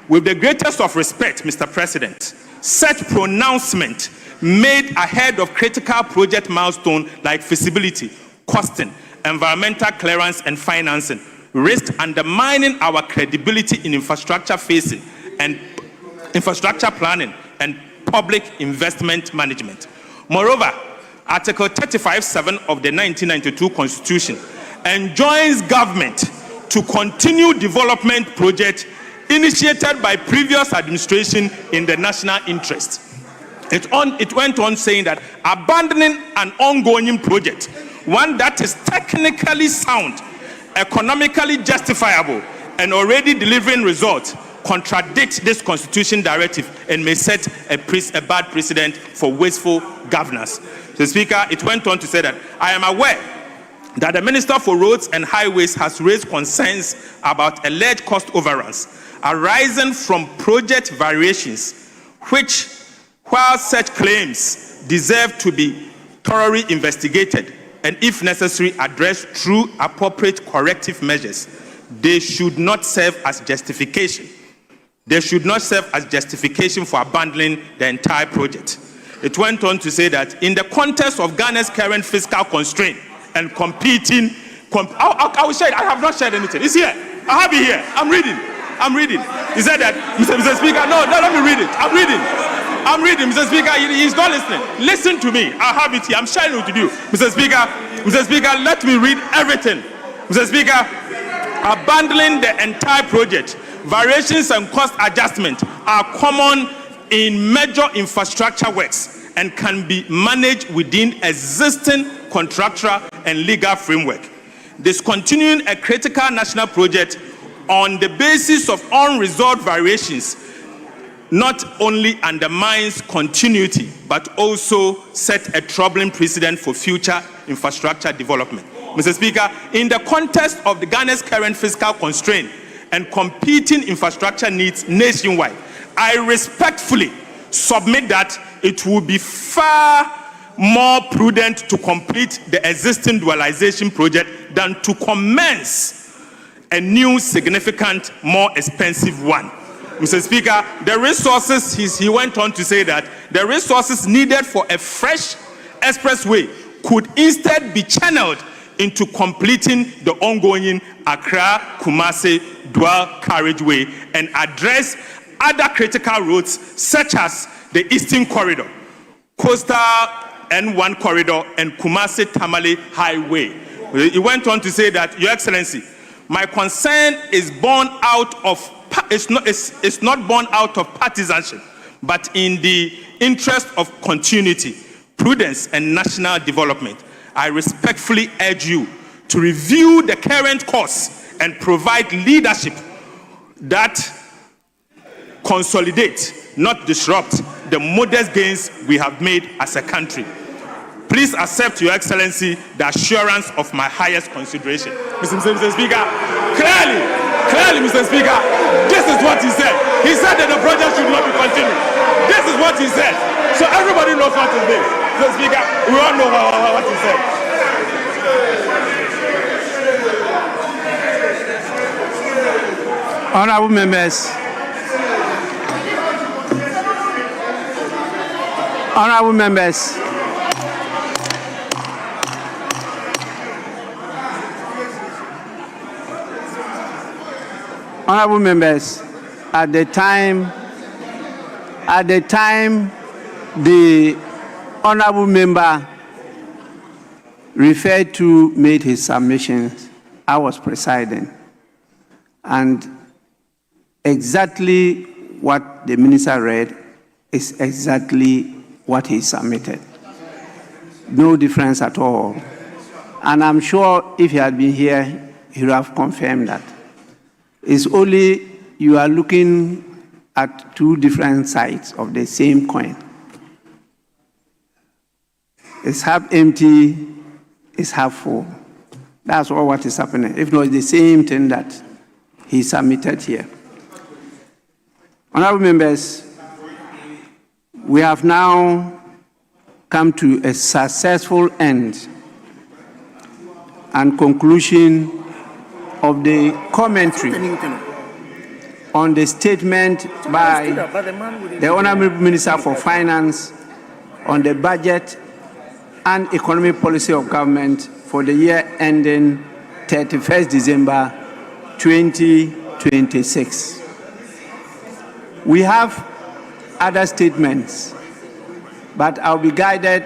with the greatest of respect, Mr. President, such pronouncement made ahead of critical project milestones like feasibility, costing, environmental clearance, and financing risk undermining our credibility in infrastructure facing and infrastructure planning and public investment management. Moreover, Article 35(7) of the 1992 Constitution enjoins government to continue development projects initiated by previous administration in the national interest. It went on saying that abandoning an ongoing project, one that is technically sound, economically justifiable, and already delivering results, contradicts this constitution directive and may set a bad precedent for wasteful governance. So, Speaker, it went on to say that I am aware that the Minister for Roads and Highways has raised concerns about alleged cost overruns arising from project variations, which, while such claims deserve to be thoroughly investigated, and if necessary, addressed through appropriate corrective measures, they should not serve as justification. They should not serve as justification for abandoning the entire project. It went on to say that in the context of Ghana's current fiscal constraint and competing, I will share it. I have not shared anything. It's here. I have it here. I'm reading. He said that, Mr. Speaker, no, let me read it. I'm reading, Mr. Speaker, he's not listening. Listen to me. I have it here. I'm sharing it with you. Mr. Speaker, let me read everything. Mr. Speaker, abandoning the entire project, variations and cost adjustment are common in major infrastructure works and can be managed within existing contractual and legal framework. Discontinuing a critical national project on the basis of unresolved variations not only undermines continuity, but also set a troubling precedent for future infrastructure development. Mr. Speaker, in the context of the Ghana's current fiscal constraint and competing infrastructure needs nationwide, I respectfully submit that it would be far more prudent to complete the existing dualization project than to commence a new, significant, more expensive one. Mr. Speaker, the resources, he went on to say that the resources needed for a fresh expressway could instead be channeled into completing the ongoing Accra-Kumasi dual carriageway and address other critical roads such as the Eastern Corridor, Coastal N1 Corridor, and Kumasi-Tamale Highway. He went on to say that, Your Excellency, my concern is born out of it's not born out of partisanship, but in the interest of continuity, prudence, and national development. I respectfully urge you to review the current course and provide leadership that consolidate, not disrupt, the modest gains we have made as a country. Please accept, Your Excellency, the assurance of my highest consideration. Mr. Speaker, clearly, Mr. Speaker, this is what he said. He said that the project should not be continued. This is what he said. So everybody knows what is this. Mr. Speaker, we all know what he said. Honorable members. Honorable members. Honorable members, at the time the honorable member referred to made his submissions, I was presiding. And exactly what the minister read is exactly what he submitted. No difference at all. And I'm sure if he had been here, he would have confirmed that. It's only you are looking at two different sides of the same coin. It's half empty, it's half full. That's all what is happening. If not, it's the same thing that he submitted here. Honorable members, we have now come to a successful end and conclusion of the commentary on the statement by the Honorable Minister for Finance on the budget and economic policy of government for the year ending 31st December 2026. We have other statements, but I'll be guided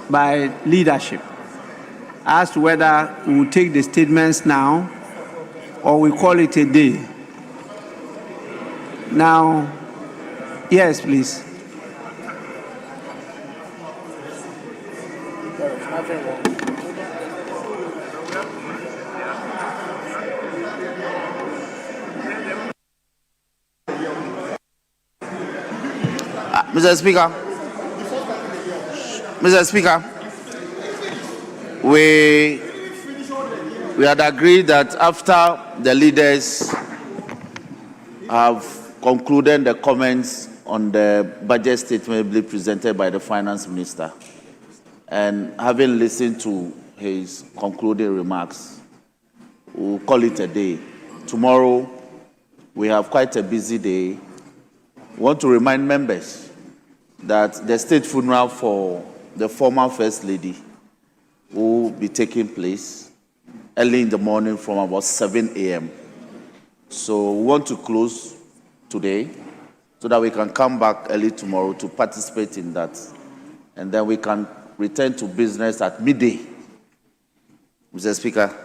by leadership as to whether we will take the statements now or we call it a day. Now, yes, please. Mr. Speaker, we had agreed that after the leaders have concluded the comments on the budget statement presented by the finance minister, and having listened to his concluding remarks. We'll call it a day. Tomorrow, we have quite a busy day. We want to remind members that the state funeral for the former First Lady will be taking place early in the morning from about 7 a.m. So we want to close today so that we can come back early tomorrow to participate in that. And then we can return to business at midday. Mr. Speaker,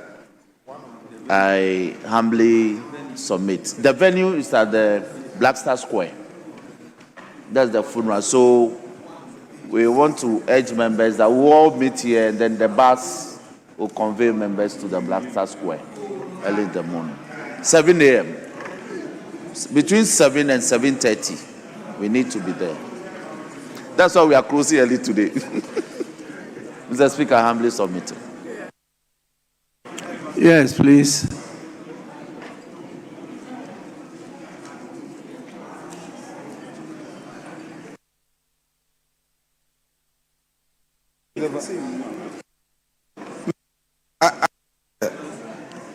I humbly submit. The venue is at the Black Star Square. That's the funeral. So we want to urge members that we all meet here, and then the bus will convey members to the Black Star Square early in the morning. 7 a.m. Between 7 and 7:30, we need to be there. That's why we are closing early today. Mr. Speaker, I humbly submit. Yes, please.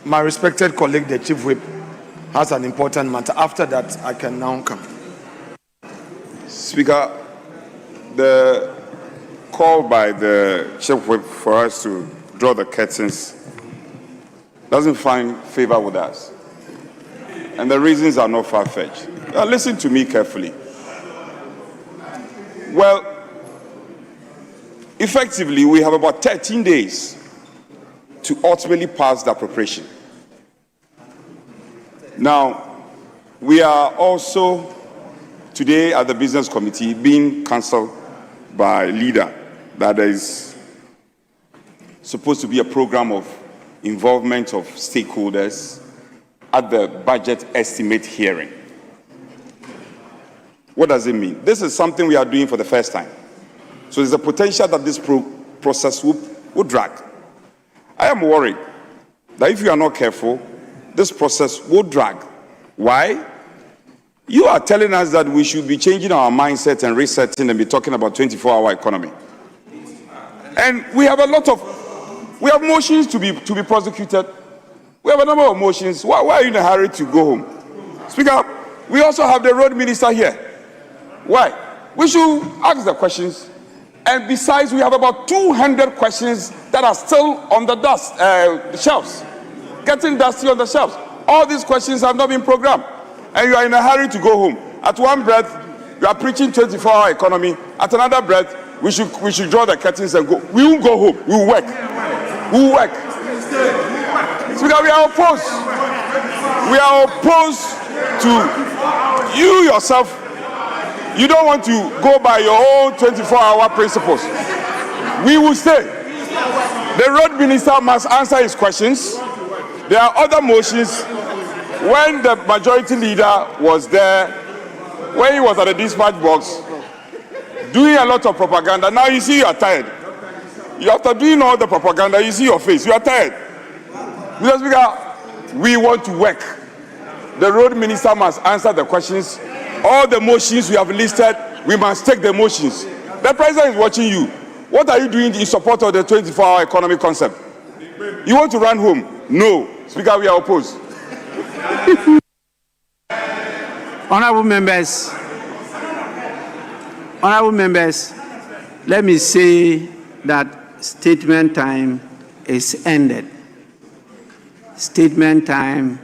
My respected colleague, the Chief Whip, has an important matter. After that, I can now come. Speaker, the call by the Chief Whip for us to draw the curtains doesn't find favor with us. And the reasons are not far-fetched. Now, listen to me carefully. Well, effectively, we have about 13 days to ultimately pass the appropriation. Now, we are also today at the Business Committee being counseled by leader that there is supposed to be a program of involvement of stakeholders at the budget estimate hearing. What does it mean? This is something we are doing for the first time. So there's a potential that this process will drag. I am worried that if you are not careful, this process will drag. Why? You are telling us that we should be changing our mindset and resetting and be talking about 24-hour economy. And we have we have motions to be prosecuted. We have a number of motions. Why are you in a hurry to go home? Speaker, we also have the road minister here. Why? We should ask the questions. And besides, we have about 200 questions that are still on the shelves, getting dusty on the shelves. All these questions have not been programmed. And you are in a hurry to go home. At one breath, you are preaching 24-hour economy. At another breath, we should draw the curtains and go. We won't go home. We will work. We will work. Speaker, we are opposed. We are opposed to you yourself. You don't want to go by your own 24-hour principles. We will stay. The road minister must answer his questions. There are other motions. When the majority leader was there, when he was at the dispatch box, doing a lot of propaganda, now you see you are tired. After doing all the propaganda, you see your face, you are tired. Mr. Speaker, we want to work. The road minister must answer the questions. All the motions we have listed, we must take the motions. The president is watching you. What are you doing in support of the 24-hour economy concept? You want to run home? No. Speaker, we are opposed. Honorable members, let me say that statement time is ended. Statement time